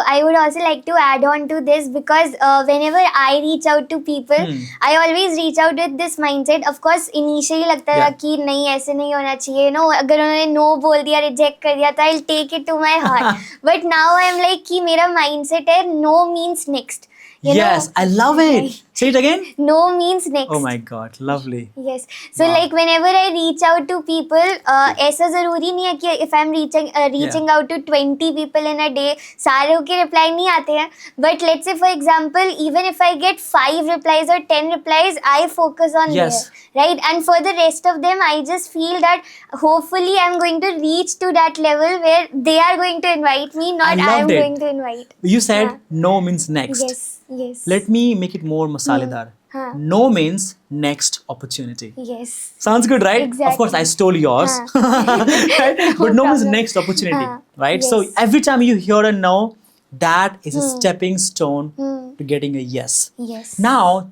Speaker 2: like to add on to this, because whenever I reach out to people, I always reach out with this mindset. Of course, initially लगता था कि नहीं ऐसे नहीं होना चाहिए, अगर उन्होंने no बोल दिया, reject कर दिया, तो I'll take it to my heart. But now I'm like कि मेरा mindset है no means next.
Speaker 1: Yes, I love it. Say it again.
Speaker 2: No means next.
Speaker 1: Oh my God, lovely.
Speaker 2: Yes. So whenever I reach out to people, ऐसा जरूरी नहीं है कि if I'm reaching out to 20 people in a day, सारों के reply नहीं आते हैं. But let's say for example, even if I get 5 replies or 10 replies, I focus on there, right? And for the rest of them, I just feel that hopefully I'm going to reach to that level where they are going to invite me, not I am going to invite.
Speaker 1: You said no means next.
Speaker 2: Yes. Yes.
Speaker 1: Let me make it more masaledar. No means next opportunity.
Speaker 2: Yes.
Speaker 1: Sounds good, right?
Speaker 2: Exactly.
Speaker 1: Of course, I stole yours. Right? But no means next opportunity, right?
Speaker 2: Yes.
Speaker 1: So every time you hear a no, that is a stepping stone to getting a yes.
Speaker 2: Yes.
Speaker 1: Now,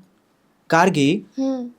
Speaker 1: Gargi,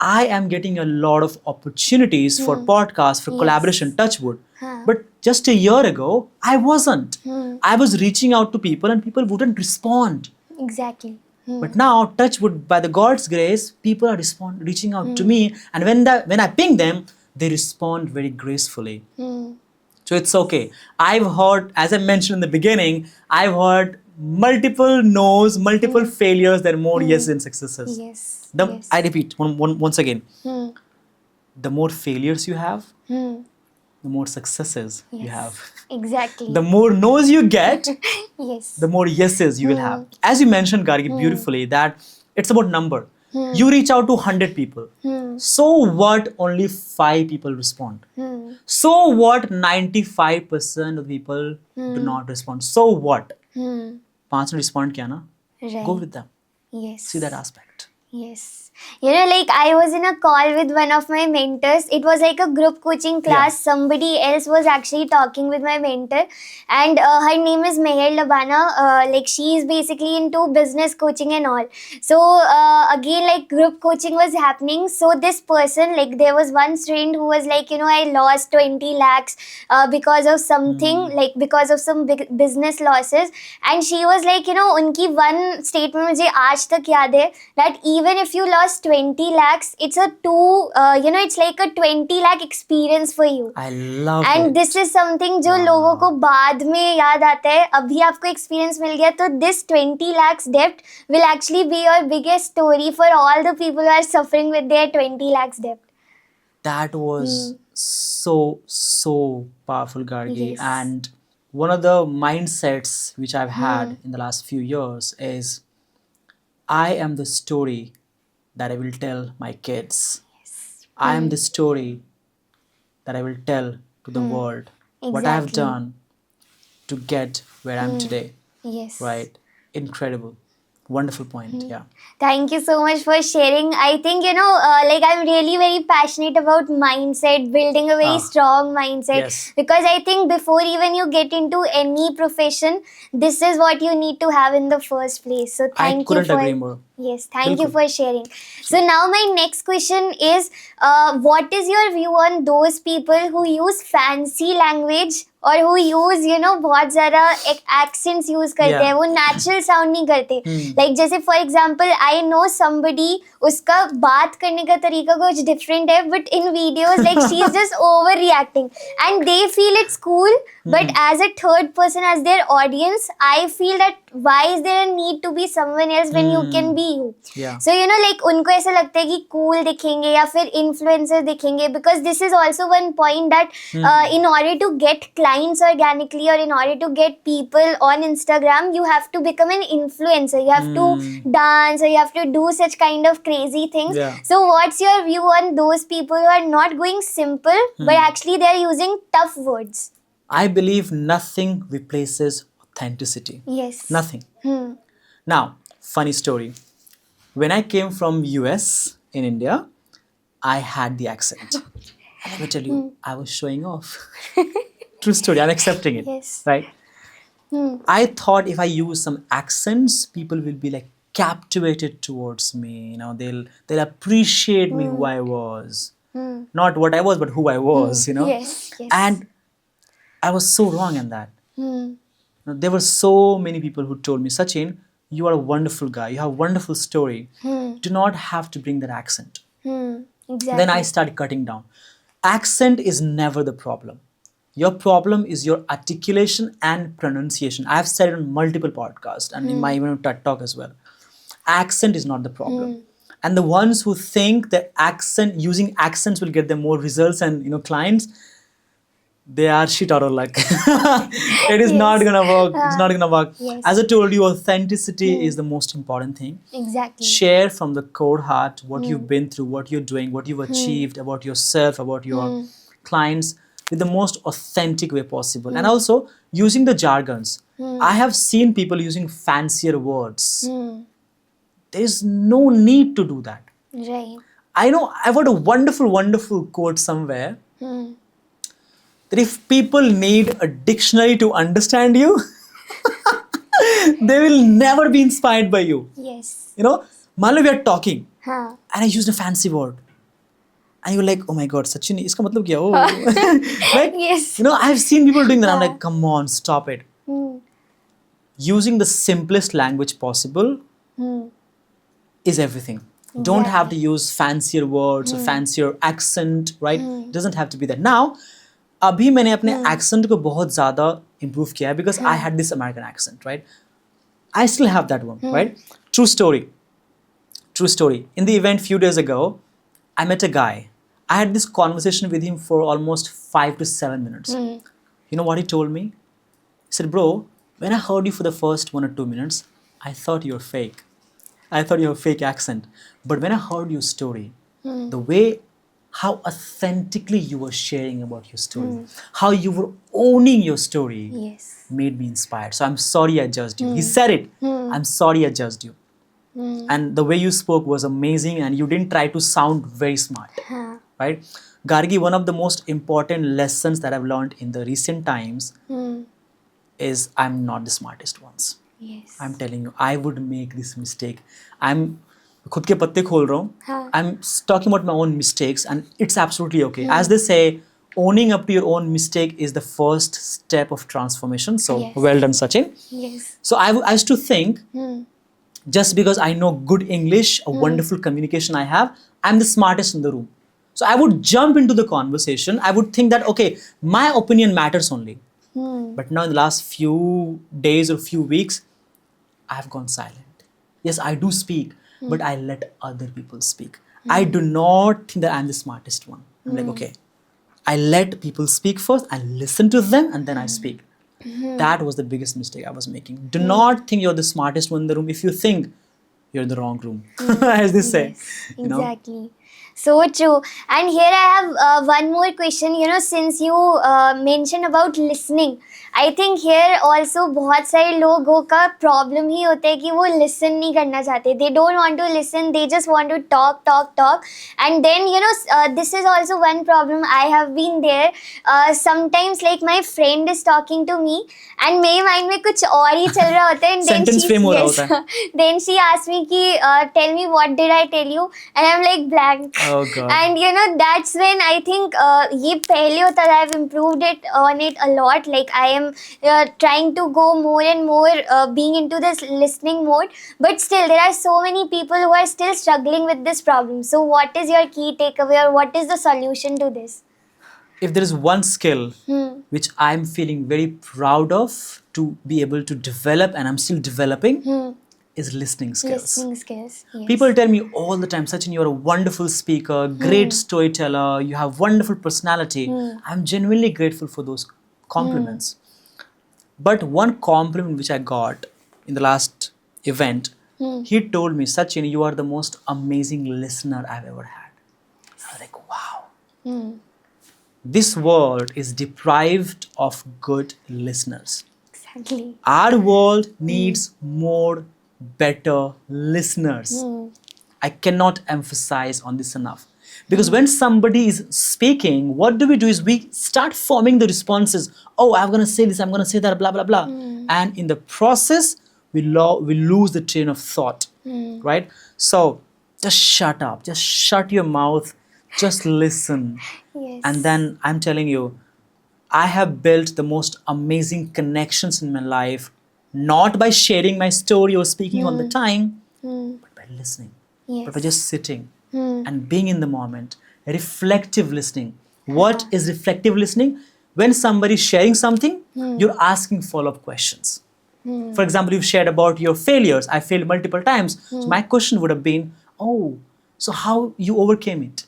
Speaker 1: I am getting a lot of opportunities for podcasts, for collaboration, Touchwood. But just a year ago, I wasn't. I was reaching out to people and people wouldn't respond.
Speaker 2: Exactly.
Speaker 1: But now, Touchwood, by the God's grace, people are reaching out to me, and when I ping them, they respond very gracefully. So it's okay. I've heard, as I mentioned in the beginning, I've heard multiple no's, multiple failures. There are more yeses and successes.
Speaker 2: Yes.
Speaker 1: Yes. I repeat once again. The more failures you have, the more successes you have.
Speaker 2: Exactly.
Speaker 1: The more no's you get,
Speaker 2: yes.
Speaker 1: the more yeses you will have. As you mentioned, Gargi, beautifully, that it's about number. You reach out to 100 people. So what? Only 5 people respond. So what? 95% of people do not respond. So what? 5 respond kiya na?
Speaker 2: Right.
Speaker 1: Go with them.
Speaker 2: Yes.
Speaker 1: See that aspect.
Speaker 2: Yes. You know, like I was in a call with one of my mentors. It was like a group coaching class. Somebody else was actually talking with my mentor, and her name is Meher Labana. Like she is basically into business coaching and all. So again, like group coaching was happening. So this person, like there was one student who was like, you know, I lost 20 lakhs because of something, like because of some big business losses. And she was like, you know, unki one statement मुझे आज तक याद है that even if you lost 20 lakhs, it's a it's like a 20 lakh experience for you.
Speaker 1: I love
Speaker 2: And
Speaker 1: it.
Speaker 2: this is something जो लोगों को बाद में याद आता है. अभी आपको experience मिल गया तो this 20 lakhs debt will actually be your biggest story for all the people who are suffering with their 20 lakhs debt.
Speaker 1: That was so powerful, Gargi.
Speaker 2: Yes.
Speaker 1: And one of the mindsets which I've had in the last few years is I am the story that I will tell my kids. I am the story that I will tell to the world what I have
Speaker 2: Exactly.
Speaker 1: done to get where I am today.
Speaker 2: Yes.
Speaker 1: Right? Incredible. Wonderful point. Yeah.
Speaker 2: Thank you so much for sharing. I think, you know, like I'm really very passionate about mindset, building a very strong mindset.
Speaker 1: Yes.
Speaker 2: Because I think before even you get into any profession, this is what you need to have in the first place. So thank you
Speaker 1: couldn't
Speaker 2: for
Speaker 1: agree more.
Speaker 2: Yes, thank you
Speaker 1: Bilkul.
Speaker 2: for sharing. So now my next question is, what is your view on those people who use fancy language और who use, you know, बहुत ज़्यादा accents use करते
Speaker 1: Yeah.
Speaker 2: हैं, वो natural sound नहीं करते. Like जैसे for example, I know somebody, उसका बात करने का तरीका कुछ different है, but in videos like she is just overreacting and they feel it's cool, but as a third person, as their audience, I feel that why is there a need to be someone else when you can be you?
Speaker 1: Yeah.
Speaker 2: So you know, like उनको ऐसा लगता है कि cool दिखेंगे या फिर influencer दिखेंगे, because this is also one point that in order to get clients organically or in order to get people on Instagram, you have to become an influencer. You have to dance or you have to do such kind of crazy things.
Speaker 1: Yeah.
Speaker 2: So what's your view on those people who are not going simple but actually they are using tough words?
Speaker 1: I believe nothing replaces authenticity.
Speaker 2: Yes.
Speaker 1: Nothing. Now, funny story. When I came from US in India, I had the accent. And let me tell you, I was showing off. True story. I'm accepting it.
Speaker 2: Yes.
Speaker 1: Right? I thought if I use some accents, people will be like captivated towards me. You know, they'll appreciate me who I was. Not what I was, but who I was, you know.
Speaker 2: Yes, yes.
Speaker 1: And I was so wrong in that. Now, there were so many people who told me, Sachin, you are a wonderful guy. You have a wonderful story. Do not have to bring that accent.
Speaker 2: Exactly.
Speaker 1: Then I started cutting down. Accent is never the problem. Your problem is your articulation and pronunciation. I've said it on multiple podcasts and in my even TED Talk as well. Accent is not the problem. And the ones who think that using accents will get them more results and, you know, clients, they are shit out of luck. It is not gonna work. It's not gonna work.
Speaker 2: Yes.
Speaker 1: As I told you, authenticity is the most important thing.
Speaker 2: Exactly.
Speaker 1: Share from the core heart what you've been through, what you're doing, what you've achieved, about yourself, about your clients, with the most authentic way possible. And also using the jargons. I have seen people using fancier words. There is no need to do that.
Speaker 2: Right.
Speaker 1: I know I've heard a wonderful quote somewhere that if people need a dictionary to understand you, they will never be inspired by you.
Speaker 2: Yes.
Speaker 1: You know, मान लो we are talking
Speaker 2: हाँ.
Speaker 1: and I used a fancy word. And you're like, oh my God, Sachin, इसका मतलब क्या? Oh. Like,
Speaker 2: Yes.
Speaker 1: you know, I've seen people doing that. I'm like, come on, stop it. Using the simplest language possible is everything. Don't have to use fancier words or fancier accent, right? It doesn't have to be that. Now, अभी मैंने अपने accent को बहुत ज़्यादा improve किया है because I had this American accent, right? I still have that one, right? True story. True story. In the event few days ago, I met a guy. I had this conversation with him for almost 5 to 7 minutes. You know what he told me? He said, bro, when I heard you for the first 1 or 2 minutes, I thought you were fake. I thought you have a fake accent. But when I heard your story, the way, how authentically you were sharing about your story, how you were owning your story,
Speaker 2: Yes.
Speaker 1: made me inspired. So I'm sorry I judged you. He said it. I'm sorry I judged you. And the way you spoke was amazing, and you didn't try to sound very smart. Right? Gargi, one of the most important lessons that I've learned in the recent times is I'm not the smartest ones.
Speaker 2: Yes.
Speaker 1: I'm telling you, I would make this mistake. I'm खुद के पत्ते खोल रहा हूँ. I'm talking about my own mistakes, and it's absolutely okay. As they say, owning up to your own mistake is the first step of transformation. So
Speaker 2: Yes.
Speaker 1: well done, Sachin.
Speaker 2: Yes.
Speaker 1: So I used to think, just because I know good English, a wonderful communication I have, I'm the smartest in the room. So I would jump into the conversation. I would think that, okay, my opinion matters only. But now in the last few days or few weeks, I've gone silent. Yes, I do speak, but I let other people speak. I do not think that I'm the smartest one. I'm like, okay, I let people speak first, I listen to them, and then I speak. That was the biggest mistake I was making. Do not think you're the smartest one in the room. If you think, you're in the wrong room, as they say.
Speaker 2: Yes,
Speaker 1: You know?
Speaker 2: exactly. So true. And here I have one more question. You know, since you mentioned about listening, I think here also बहुत सारे लोगों का problem ही होता है कि वो listen नहीं करना चाहते. They don't want to listen. They just want to talk. And then, you know, this is also one problem. I have been there. Sometimes like my friend is talking to me and मेरे mind में कुछ और ही चल रहा होता है. And then
Speaker 1: Sentence frame हो रहा होता है.
Speaker 2: then she asked me कि tell me what did I tell you, and I'm like blank.
Speaker 1: Oh God.
Speaker 2: And you know, that's when I think ये पहले होता था. I've improved on it a lot. Like I am trying to go more and more being into this listening mode, but still there are so many people who are still struggling with this problem. So what is your key takeaway, or what is the solution to this?
Speaker 1: If there is one skill which I'm feeling very proud of to be able to develop, and I'm still developing, is listening skills.
Speaker 2: Listening skills. Yes.
Speaker 1: People tell me all the time, Sachin, you're a wonderful speaker, great storyteller, you have wonderful personality. I'm genuinely grateful for those compliments. But one compliment which I got in the last event, he told me, Sachin, you are the most amazing listener I've ever had. I was like, wow. This world is deprived of good listeners.
Speaker 2: Exactly.
Speaker 1: Our world needs more better listeners. I cannot emphasize on this enough. Because when somebody is speaking, what do is we start forming the responses. Oh, I'm going to say this, I'm going to say that, blah, blah, blah. And in the process, we lose the train of thought, right? So just shut up, just shut your mouth, just listen.
Speaker 2: Yes.
Speaker 1: And then I'm telling you, I have built the most amazing connections in my life, not by sharing my story or speaking all the time, but by listening,
Speaker 2: Yes.
Speaker 1: but by just sitting and being in the moment. Reflective listening. What is reflective listening? When somebody is sharing something, you're asking follow-up questions. For example, you've shared about your failures. I failed multiple times. So my question would have been, oh, so how you overcame it?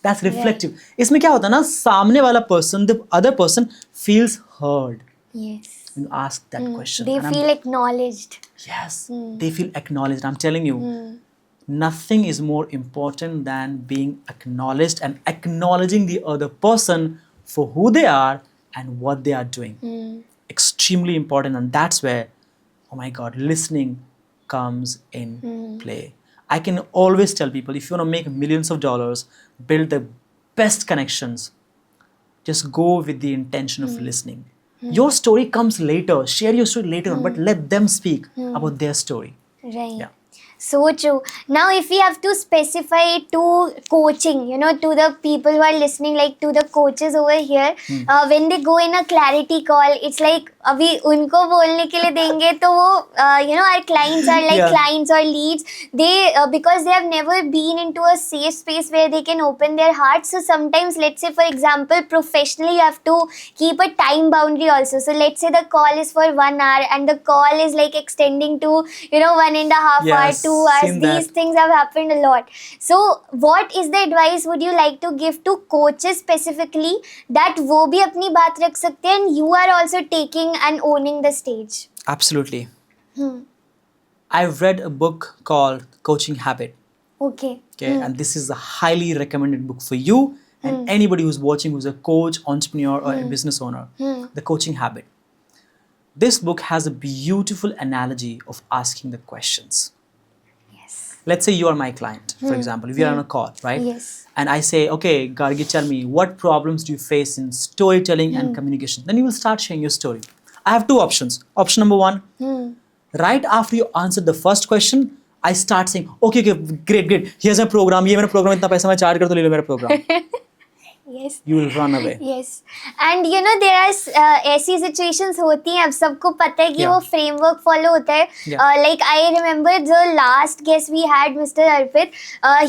Speaker 1: That's reflective. इसमें क्या होता है ना, सामने वाला person, the other person feels heard
Speaker 2: Yes.
Speaker 1: when you ask that question.
Speaker 2: They
Speaker 1: And
Speaker 2: feel acknowledged.
Speaker 1: yes, they feel acknowledged. I'm telling you, nothing is more important than being acknowledged and acknowledging the other person for who they are and what they are doing. Extremely important, and that's where, oh my God, listening comes in play. I can always tell people, if you want to make millions of dollars, build the best connections, just go with the intention of listening. Your story comes later. Share your story later on, but let them speak about their story.
Speaker 2: Right.
Speaker 1: Yeah.
Speaker 2: So true. Now, if we have to specify it to coaching, you know, to the people who are listening, like to the coaches over here, when they go in a clarity call, it's like, अभी उनको बोलने के लिए देंगे तो वो, you know, our clients are like clients or leads. They because they have never been into a safe space where they can open their hearts. So sometimes, let's say for example, professionally you have to keep a time boundary also. So let's say the call is for 1 hour and the call is like extending to, you know, 1.5 hours, 2 hours. These things have happened a lot. So what is the advice would you like to give to coaches specifically that वो भी अपनी बात रख सकते हैं and you are also taking and owning the stage?
Speaker 1: Absolutely. I've read a book called Coaching Habit.
Speaker 2: Okay.
Speaker 1: Okay, and this is a highly recommended book for you and anybody who's watching who's a coach, entrepreneur, or a business owner. The Coaching Habit. This book has a beautiful analogy of asking the questions.
Speaker 2: Yes.
Speaker 1: let's say you are my client, for example, if you are on a call, right?
Speaker 2: Yes.
Speaker 1: And I say, okay, Gargi, tell me, what problems do you face in storytelling and communication? Then you will start sharing your story. I have two options. Option number one, right after you answer the first question, I start saying, okay, great. Here's my program. ये मेरा program इतना पैसा मैं charge कर तो ले लो मेरा program.
Speaker 2: Yes.
Speaker 1: You will run away.
Speaker 2: Yes. And you know there are ऐसी situations होती हैं, अब सबको पता है कि
Speaker 1: Yeah.
Speaker 2: वो framework follow होता है.
Speaker 1: Yeah.
Speaker 2: Like I remember the last guest we had, Mr. Arpit,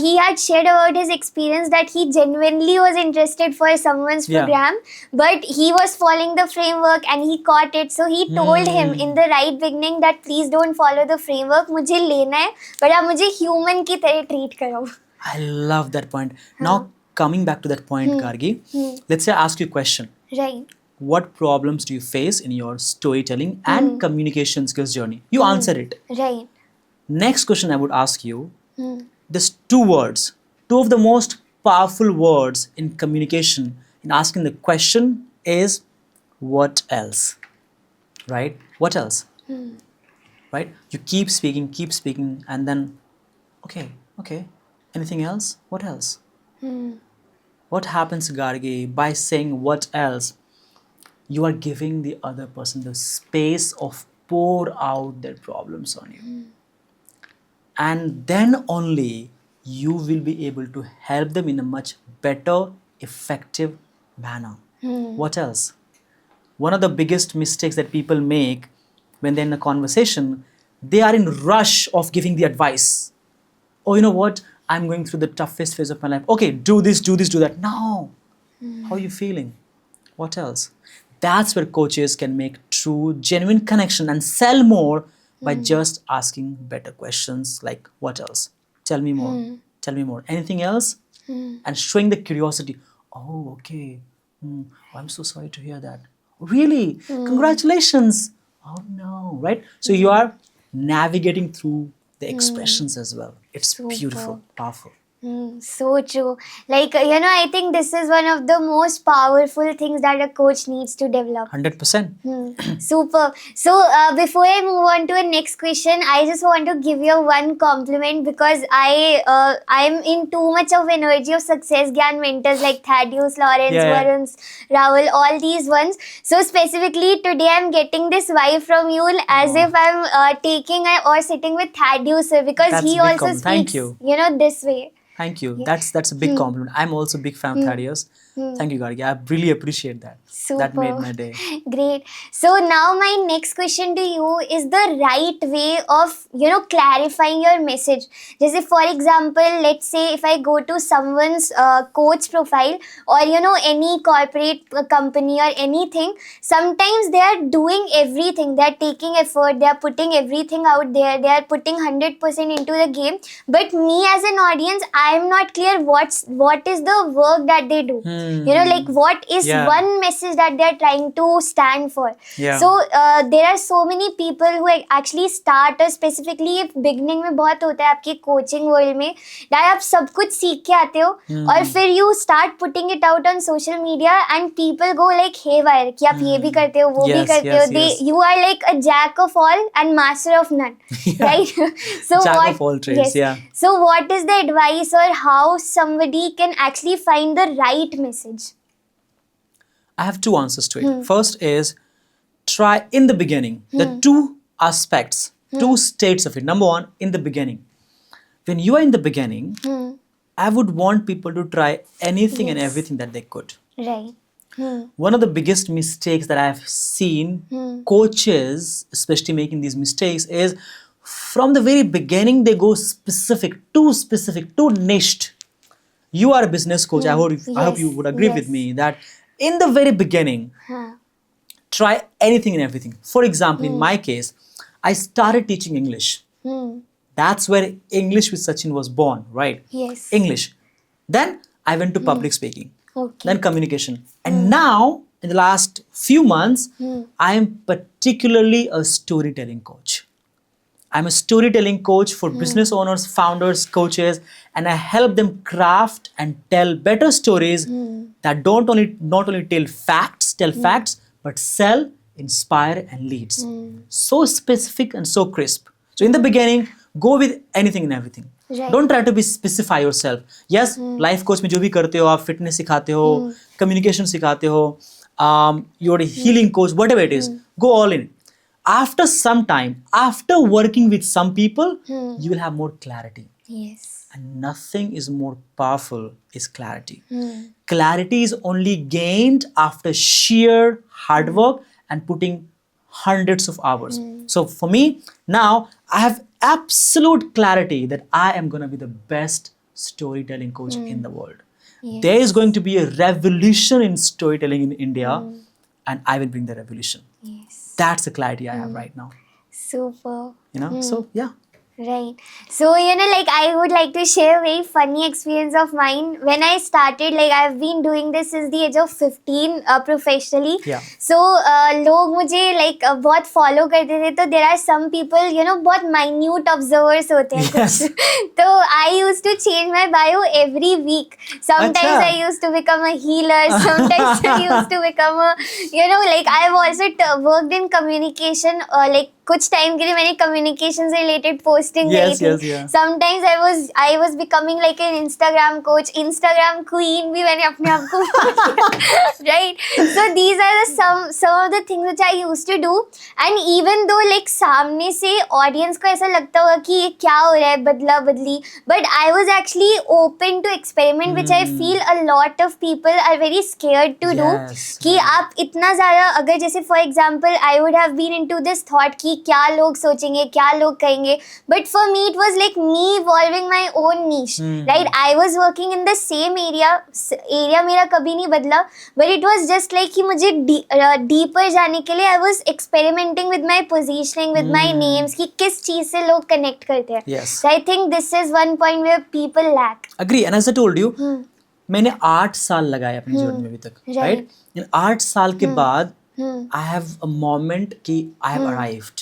Speaker 2: he had shared about his experience that he genuinely was interested for someone's
Speaker 1: Yeah.
Speaker 2: program, but he was following the framework and he caught it. So he told him in the right beginning that please don't follow the framework. मुझे लेना है, but आप मुझे human की तरह treat करो.
Speaker 1: I love that point. Now, coming back to that point, Gargi, let's say I ask you a question.
Speaker 2: Right.
Speaker 1: What problems do you face in your storytelling and communication skills journey? You answer it.
Speaker 2: Right.
Speaker 1: Next question I would ask you, there's two words, two of the most powerful words in communication in asking the question is what else? Right? What else? Right? You keep speaking, and then, okay, anything else? What else? What happens, Gargi, by saying what else? You are giving the other person the space of pour out their problems on you. And then only you will be able to help them in a much better, effective manner. What else? One of the biggest mistakes that people make when they're in a conversation, they are in rush of giving the advice. Oh, you know what? I'm going through the toughest phase of my life. Okay, do this, do that. No. How are you feeling? What else? That's where coaches can make true, genuine connection and sell more by just asking better questions like, what else? Tell me more. Tell me more. Anything else? And showing the curiosity. Oh, okay. I'm so sorry to hear that. Really? Congratulations. Oh, no. Right? So you are navigating through the expressions as well. It's beautiful, powerful.
Speaker 2: So true. Like, you know, I think this is one of the most powerful things that a coach needs to develop.
Speaker 1: 100%.
Speaker 2: Super. So, before I move on to the next question, I just want to give you one compliment because I'm in too much of energy of success Gyan mentors like Thaddeus, Lawrence,
Speaker 1: Yeah.
Speaker 2: Varun, Rahul, all these ones. So, specifically today, I'm getting this vibe from you as if I'm taking or sitting with Thaddeus sir because
Speaker 1: That's
Speaker 2: he
Speaker 1: a big
Speaker 2: also
Speaker 1: compliment.
Speaker 2: speaks,
Speaker 1: Thank you.
Speaker 2: this way.
Speaker 1: Thank you. That's a big compliment. I'm also a big fan of Thaddeus. Thank you, Gargi. I really appreciate that.
Speaker 2: Super.
Speaker 1: That made my day.
Speaker 2: Great. So now my next question to you is the right way of, clarifying your message. Just for example, let's say if I go to someone's coach profile or, any corporate company or anything, sometimes they are doing everything. They are taking effort. They are putting everything out there. They are putting 100% into the game. But me as an audience, I am not clear what is the work that they do. Like what is one message that they are trying to stand for.
Speaker 1: Yeah.
Speaker 2: So there are so many people who actually start specifically beginning में बहुत होता है आपकी coaching world में that आप सब कुछ सीख के आते हो और फिर you start putting it out on social media and people go like haywire कि आप ये भी करते हो वो भी करते हो. You are like a jack of all and master of none. Right? So
Speaker 1: jack of all trades. Yeah.
Speaker 2: So what is the advice or how somebody can actually find the right message?
Speaker 1: I have two answers to it. First is try in the beginning the two aspects, two states of it. Number one, in the beginning. When you are in the beginning, I would want people to try anything and everything that they could.
Speaker 2: Right.
Speaker 1: One of the biggest mistakes that I've seen coaches, especially making these mistakes, is from the very beginning they go too niched. You are a business coach. I hope you would agree with me that in the very beginning, try anything and everything. For example, in my case, I started teaching English. That's where English with Sachin was born, right?
Speaker 2: Yes.
Speaker 1: English. Then I went to public speaking.
Speaker 2: Okay.
Speaker 1: Then communication. And now, in the last few months, I am particularly a storytelling coach. I'm a storytelling coach for business owners, founders, coaches, and I help them craft and tell better stories that not only tell facts, but sell, inspire, and leads. So specific and so crisp. So in the beginning, go with anything and everything.
Speaker 2: Right.
Speaker 1: Don't try to be specify yourself. Yes, life coach में जो भी करते हो आप, fitness सिखाते हो, communication सिखाते हो, you're a healing coach, whatever it is, go all in. After some time, after working with some people, you will have more clarity.
Speaker 2: Yes.
Speaker 1: And nothing is more powerful is clarity. Clarity is only gained after sheer hard work and putting hundreds of hours. So for me, now I have absolute clarity that I am going to be the best storytelling coach in the world.
Speaker 2: Yes.
Speaker 1: There is going to be a revolution in storytelling in India, and I will bring the revolution.
Speaker 2: Yes.
Speaker 1: That's the clarity I have right now.
Speaker 2: Super.
Speaker 1: You know, so yeah.
Speaker 2: Right. So, like I would like to share a very funny experience of mine. When I started, like I've been doing this since the age of 15 professionally.
Speaker 1: Yeah.
Speaker 2: So, लोग मुझे like बहुत follow करते थे. तो there are some people, बहुत minute observers होते हैं
Speaker 1: Yes.
Speaker 2: कुछ. तो I used to change my bio every week. Sometimes
Speaker 1: अच्छा.
Speaker 2: I used to become a healer. Sometimes I used to become a, like I've also worked in communication. Like कुछ time के लिए मैंने communication से related posting करी
Speaker 1: Yes,
Speaker 2: थी.
Speaker 1: yes, yeah.
Speaker 2: Sometimes I was becoming like an Instagram coach, Instagram queen भी मैंने अपने आप को right. So these are the some of the things which I used to do, and even though like सामने से audience को ऐसा लगता होगा कि ये क्या हो रहा है बदला बदली, but I was actually open to experiment, which I feel a lot of people are very scared to do.
Speaker 1: Yes,
Speaker 2: कि आप इतना ज़्यादा अगर जैसे for example I would have been into this thought कि क्या लोग सोचेंगे क्या लोग कहेंगे, but for me it was like me evolving my own niche. Right, I was working in the same area मेरा कभी नहीं बदला, but it was just like कि मुझे deeper जाने के लिए I was experimenting with my positioning, with my names कि किस चीज़ से लोग connect करते हैं.
Speaker 1: Yes.
Speaker 2: So I think this is one point where people lack.
Speaker 1: Agree. And as I told you, मैंने 8 साल लगाए अपनी जर्नी में अभी तक. Right? इन 8 साल के बाद I have a moment कि I have arrived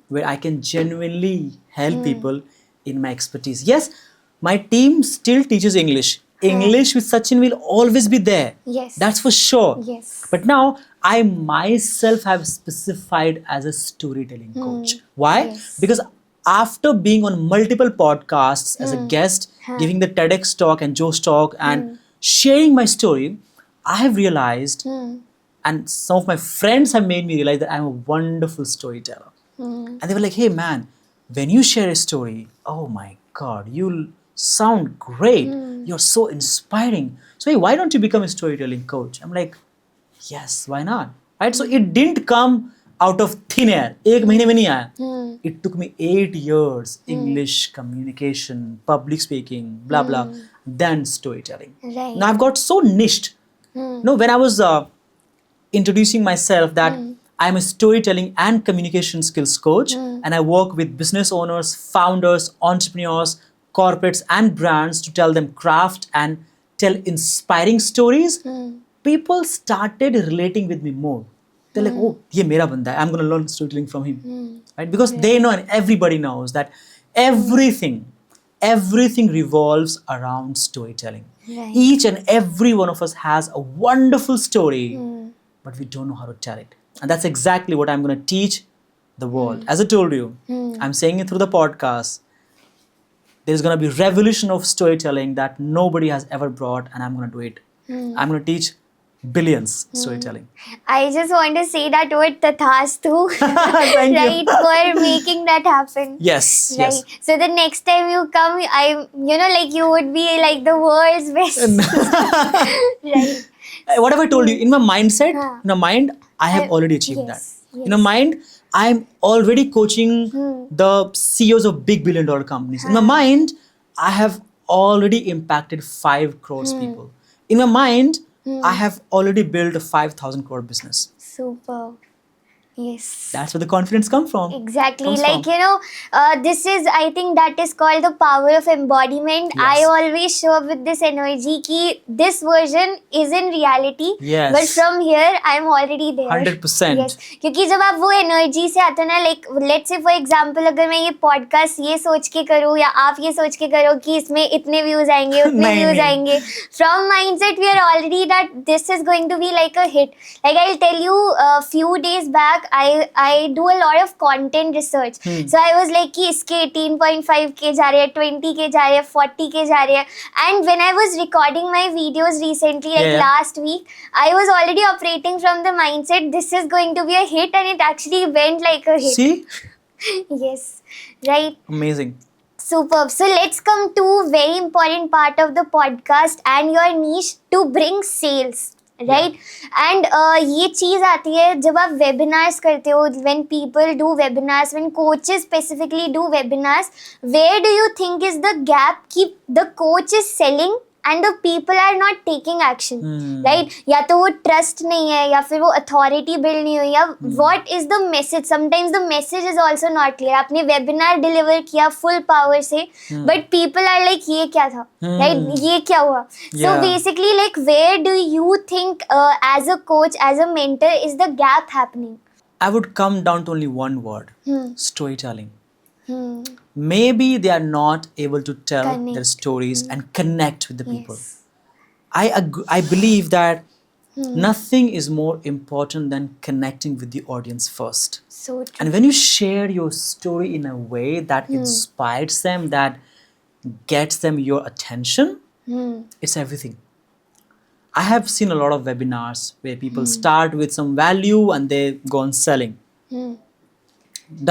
Speaker 1: where I can genuinely help people in my expertise. Yes, my team still teaches English. English with Sachin will always be there.
Speaker 2: Yes.
Speaker 1: That's for sure.
Speaker 2: Yes.
Speaker 1: But now I myself have specified as a storytelling coach. Why?
Speaker 2: Yes.
Speaker 1: Because after being on multiple podcasts as a guest, giving the TEDx talk and Joe's talk and sharing my story, I have realized, and some of my friends have made me realize that I'm a wonderful storyteller. And they were like, hey man, when you share a story, oh my God, you sound great. You're so inspiring. So hey, why don't you become a storytelling coach? I'm like, yes, why not? Right? So it didn't come out of thin air. एक महीने में नहीं आया. It took me 8 years, English, communication, public speaking, blah, blah, then storytelling.
Speaker 2: Right.
Speaker 1: Now I've got so niched. No, when I was introducing myself that I'm a storytelling and communication skills coach, and I work with business owners, founders, entrepreneurs, corporates, and brands to tell them craft and tell inspiring stories. People started relating with me more. They're like, oh, ye mera banda hai. I'm going to learn storytelling from him. Right? Because they know, and everybody knows that everything revolves around storytelling.
Speaker 2: Right.
Speaker 1: Each and every one of us has a wonderful story, but we don't know how to tell it. And that's exactly what I'm going to teach the world. As I told you, I'm saying it through the podcast. There's going to be a revolution of storytelling that nobody has ever brought, and I'm going to do it. I'm going to teach billions storytelling.
Speaker 2: I just want to say that word tathastu,
Speaker 1: Thank you.
Speaker 2: right, for making that happen.
Speaker 1: Yes,
Speaker 2: Right.
Speaker 1: yes.
Speaker 2: So the next time you come, like you would be like the world's best. Right.
Speaker 1: What have I told you? In my mindset,
Speaker 2: Huh.
Speaker 1: in my mind, I have already achieved
Speaker 2: yes,
Speaker 1: that. In my mind, I'm already coaching the CEOs of big billion-dollar companies. In my mind, I have already impacted 5 crores people. In my mind, I have already built a 5,000 crore business.
Speaker 2: Super. Yes.
Speaker 1: That's where the confidence comes from.
Speaker 2: Exactly.
Speaker 1: Comes
Speaker 2: Like,
Speaker 1: from.
Speaker 2: this is, I think that is called the power of embodiment.
Speaker 1: Yes.
Speaker 2: I always show up with this energy ki this version is in reality.
Speaker 1: Yes.
Speaker 2: But from here, I'm already there.
Speaker 1: 100%.
Speaker 2: Yes. क्योंकि जब आप वो energy से आते हो ना, like let's say for example अगर मैं ये पॉडकास्ट ये सोच के करूँ या आप ये सोच के करो कि इसमें इतने व्यूज आएंगे उतने
Speaker 1: नहीं,
Speaker 2: व्यूज
Speaker 1: नहीं.
Speaker 2: आएंगे, from mindset we are already that this is going to be like a hit. Like I'll tell you, a few days back I do a lot of content research. So I was like कि इसके 18.5K जा रहे हैं, 20K जा रहे हैं, 40K जा रहे हैं. And when I was recording my videos recently, like
Speaker 1: Yeah.
Speaker 2: last week, I was already operating from the mindset this is going to be a hit, and it actually went like a hit.
Speaker 1: See?
Speaker 2: Yes, right.
Speaker 1: Amazing.
Speaker 2: Superb. So let's come to very important part of the podcast and your niche, to bring sales. Right? And ये चीज़ आती है जब आप webinars करते हो, when people do webinars, when coaches specifically do webinars, where do you think is the gap कि the coach is selling and the people are not taking action, right? या तो वो trust नहीं है, या फिर वो authority build नहीं हुई, या what is the message? Sometimes the message is also not clear. आपने webinar deliver किया full power से, but people are like ये क्या था, right? ये क्या हुआ? So
Speaker 1: Yeah.
Speaker 2: basically, like, where do you think as a coach, as a mentor, is the gap happening?
Speaker 1: I would come down to only one word: storytelling. Maybe they are not able to tell
Speaker 2: Connect.
Speaker 1: their stories and connect with the people.
Speaker 2: Yes.
Speaker 1: I believe that nothing is more important than connecting with the audience first.
Speaker 2: So true.
Speaker 1: And when you share your story in a way that inspires them, that gets them your attention, it's everything. I have seen a lot of webinars where people start with some value and they go on selling.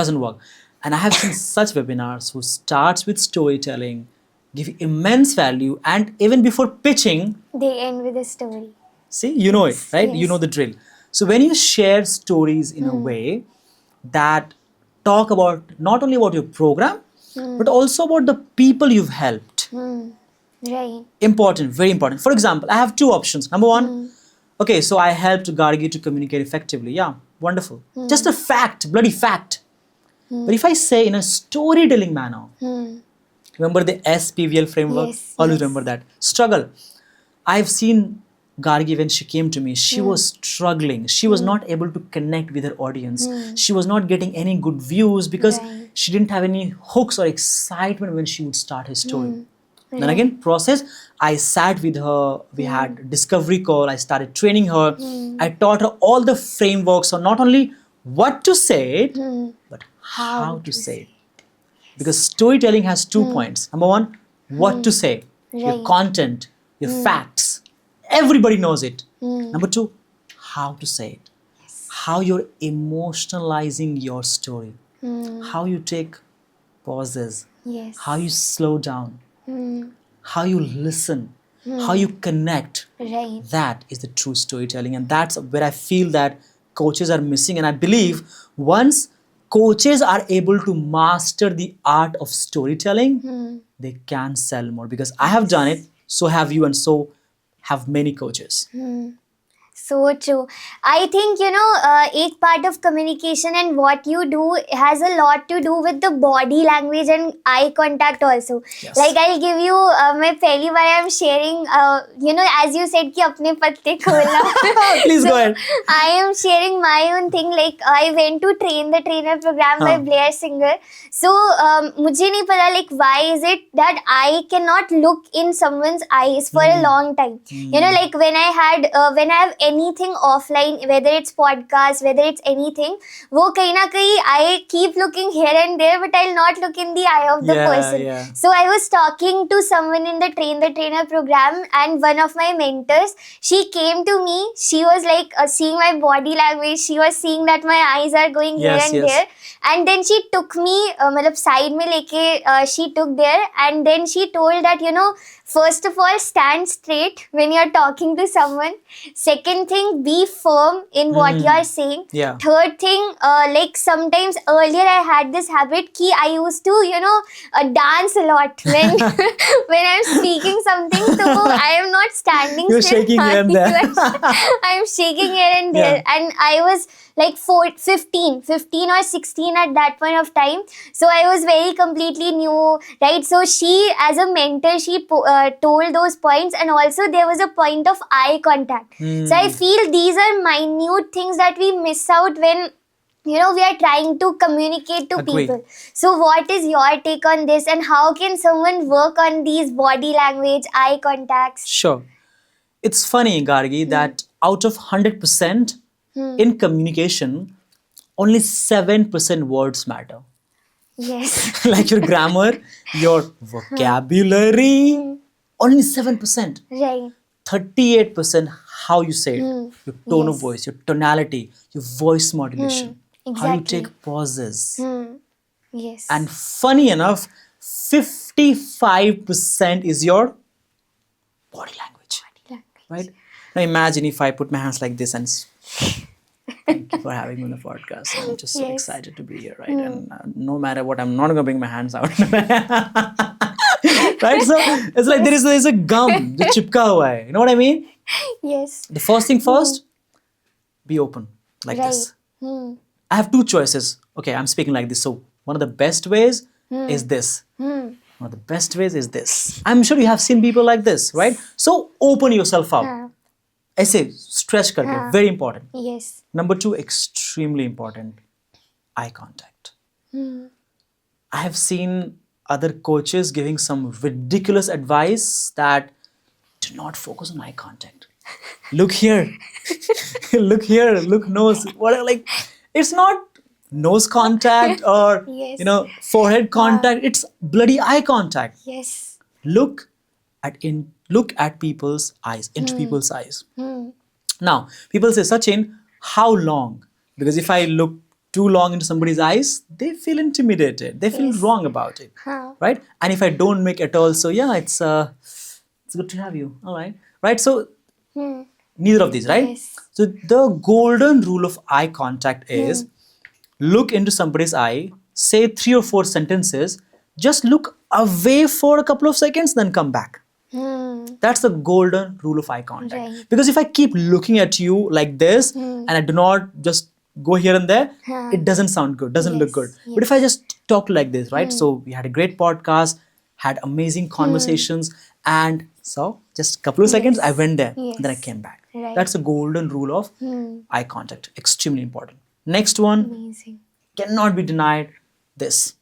Speaker 1: Doesn't work. And I have seen such webinars who starts with storytelling, give immense value, and even before pitching,
Speaker 2: They end with a story.
Speaker 1: see, you know it, right? You
Speaker 2: Yes.
Speaker 1: know the drill. So when you share stories in a way that talk about not only about your program, but also about the people you've helped.
Speaker 2: Right.
Speaker 1: Important, very important. For example, I have two options. Number one, okay, so I helped Gargi to communicate effectively. Yeah, wonderful. Just a fact, bloody fact. But if I say in a storytelling manner, remember the SPVL framework?
Speaker 2: Yes,
Speaker 1: Always
Speaker 2: yes.
Speaker 1: remember that. Struggle. I've seen Gargi when she came to me, she was struggling. She was not able to connect with her audience. She was not getting any good views because
Speaker 2: Right.
Speaker 1: she didn't have any hooks or excitement when she would start her story. Then again, process. I sat with her. We had a discovery call. I started training her. I taught her all the frameworks on not only what to say it, but how to say it. Because storytelling has 2 points. Number one, what to say, your
Speaker 2: Right.
Speaker 1: content, your facts. Everybody knows it. Number two, how to say it. How you're emotionalizing your story. How you take pauses.
Speaker 2: Yes.
Speaker 1: How you slow down. How you listen. How you connect.
Speaker 2: Right.
Speaker 1: That is the true storytelling, and that's where I feel that coaches are missing. And I believe once coaches are able to master the art of storytelling, they can sell more. Because I have done it, so have you, and so have many coaches.
Speaker 2: So true. I think, एक part of communication and what you do has a lot to do with the body language and eye contact also.
Speaker 1: Yes.
Speaker 2: Like, I'll give you, मैं पहली बार I'm sharing, as you said कि अपने पत्ते खोलना.
Speaker 1: Please go ahead.
Speaker 2: I am sharing my own thing. Like, I went to Train the Trainer program by Blair Singer. So, मुझे नहीं पता, like, why is it that I cannot look in someone's eyes for a long time? Like, when I have anything offline, whether it's podcast, whether it's anything, वो कहीं ना कहीं I keep looking here and there, but I'll not look in the eye of the
Speaker 1: Yeah,
Speaker 2: person.
Speaker 1: yeah.
Speaker 2: So I was talking to someone in the Train the Trainer program, and one of my mentors, she came to me. She was like seeing my body language. She was seeing that my eyes are going here
Speaker 1: Yes,
Speaker 2: and
Speaker 1: yes.
Speaker 2: there. And then she took me, मतलब side में लेके she took there, and then she told that, first of all, stand straight when you're talking to someone. Second thing, be firm in what you're saying.
Speaker 1: Yeah.
Speaker 2: Third thing, like sometimes earlier I had this habit कि I used to, dance a lot when when I'm speaking something. So I am not standing
Speaker 1: You're
Speaker 2: still.
Speaker 1: shaking here and there.
Speaker 2: I'm shaking here and there.
Speaker 1: Yeah.
Speaker 2: And I was like 15 or 16 at that point of time. So I was very completely new, right? So she, as a mentor, she told those points, and also there was a point of eye contact. So I feel these are minute things that we miss out when we are trying to communicate to
Speaker 1: Agree.
Speaker 2: people. So what is your take on this, and how can someone work on these body language, eye contacts?
Speaker 1: Sure. It's funny, Gargi, that out of 100% in communication, only 7% words matter.
Speaker 2: Yes.
Speaker 1: Like your grammar, your vocabulary, only 7%.
Speaker 2: Right.
Speaker 1: 38% how you say it, your tone of
Speaker 2: Yes.
Speaker 1: voice, your tonality, your voice modulation, how you
Speaker 2: Exactly.
Speaker 1: take pauses.
Speaker 2: Yes.
Speaker 1: And funny enough, 55% is your body language. Right? Now imagine if I put my hands like this and thank you for having me on the podcast. I'm just so
Speaker 2: Yes.
Speaker 1: excited to be here, right? And no matter what, I'm not gonna bring my hands out. Right? So it's like there is a gum, the chipka hua hai. You know what I mean?
Speaker 2: Yes.
Speaker 1: The first thing first, be open like
Speaker 2: Right.
Speaker 1: this. I have two choices. Okay, I'm speaking like this. So one of the best ways is this. One of the best ways is this. I'm sure you have seen people like this, right? So open yourself up. ऐसे stretch करके, very important.
Speaker 2: Yes.
Speaker 1: Number two, extremely important, eye contact. I have seen other coaches giving some ridiculous advice that do not focus on eye contact. Look here, look here, look nose. Whatever, like it's not nose contact or
Speaker 2: Yes.
Speaker 1: forehead contact. It's bloody eye contact.
Speaker 2: Yes.
Speaker 1: Look at people's eyes, into people's eyes. Now, people say, Sachin, how long? Because if I look too long into somebody's eyes, they feel intimidated. They feel wrong about it, right? And if I don't make at all, so yeah, it's good to have you. All right? So neither of these, right?
Speaker 2: Yes.
Speaker 1: So the golden rule of eye contact is look into somebody's eye, say 3 or 4 sentences, just look away for a couple of seconds, then come back. That's the golden rule of eye contact.
Speaker 2: Right.
Speaker 1: Because if I keep looking at you like this and I do not just go here and there, it doesn't sound good, doesn't look good. But if I just talk like this, right? So we had a great podcast, had amazing conversations, and so just a couple of seconds, I went there, then I came back.
Speaker 2: Right.
Speaker 1: That's the golden rule of eye contact. Extremely important. Next one,
Speaker 2: Amazing.
Speaker 1: cannot be denied, this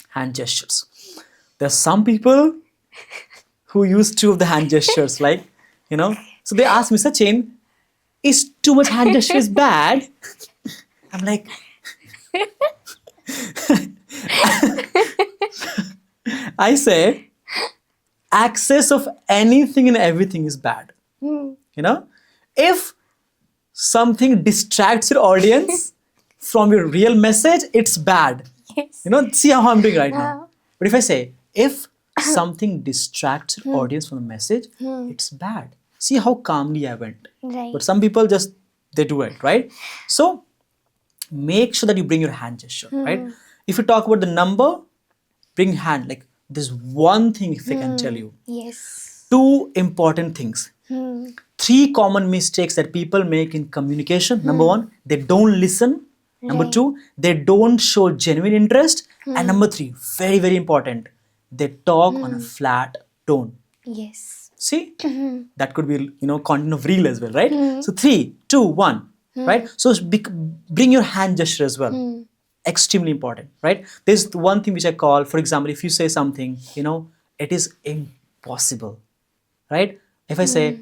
Speaker 1: hand gestures. There are some people who use 2 of the hand gestures, like, so they ask me, Sachin, is too much hand gestures bad? I'm like, I say, access of anything and everything is bad. If something distracts your audience from your real message, it's bad.
Speaker 2: Yes.
Speaker 1: See how I'm doing right now. But if I say, if something distracts your audience from the message, it's bad. See how calmly I went.
Speaker 2: Right.
Speaker 1: But some people they do it, right? So make sure that you bring your hand gesture, right? If you talk about the number, bring hand. Like there's one thing if I can tell you.
Speaker 2: Yes.
Speaker 1: 2 important things. 3 common mistakes that people make in communication. Number 1, they don't listen. Number 2, they don't show genuine interest. And number 3, very, very important, they talk on a flat tone.
Speaker 2: Yes.
Speaker 1: See, that could be, content of reel as well, right? So 3, 2, 1, right? So bring your hand gesture as well. Extremely important, right? There's one thing which I call, for example, if you say something, it is impossible, right? If I say,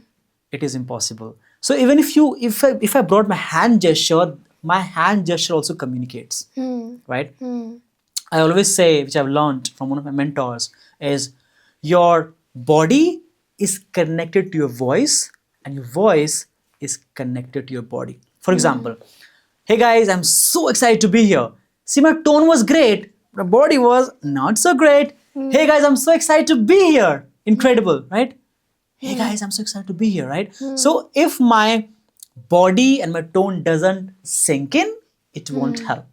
Speaker 1: it is impossible. So even if I brought my hand gesture also communicates, right? I always say, which I've learned from one of my mentors, is your body is connected to your voice and your voice is connected to your body. For example, hey guys, I'm so excited to be here. See, my tone was great, my body was not so great. Hey guys, I'm so excited to be here. Incredible, right? Hey guys, I'm so excited to be here, right? So if my body and my tone doesn't sink in, it won't help.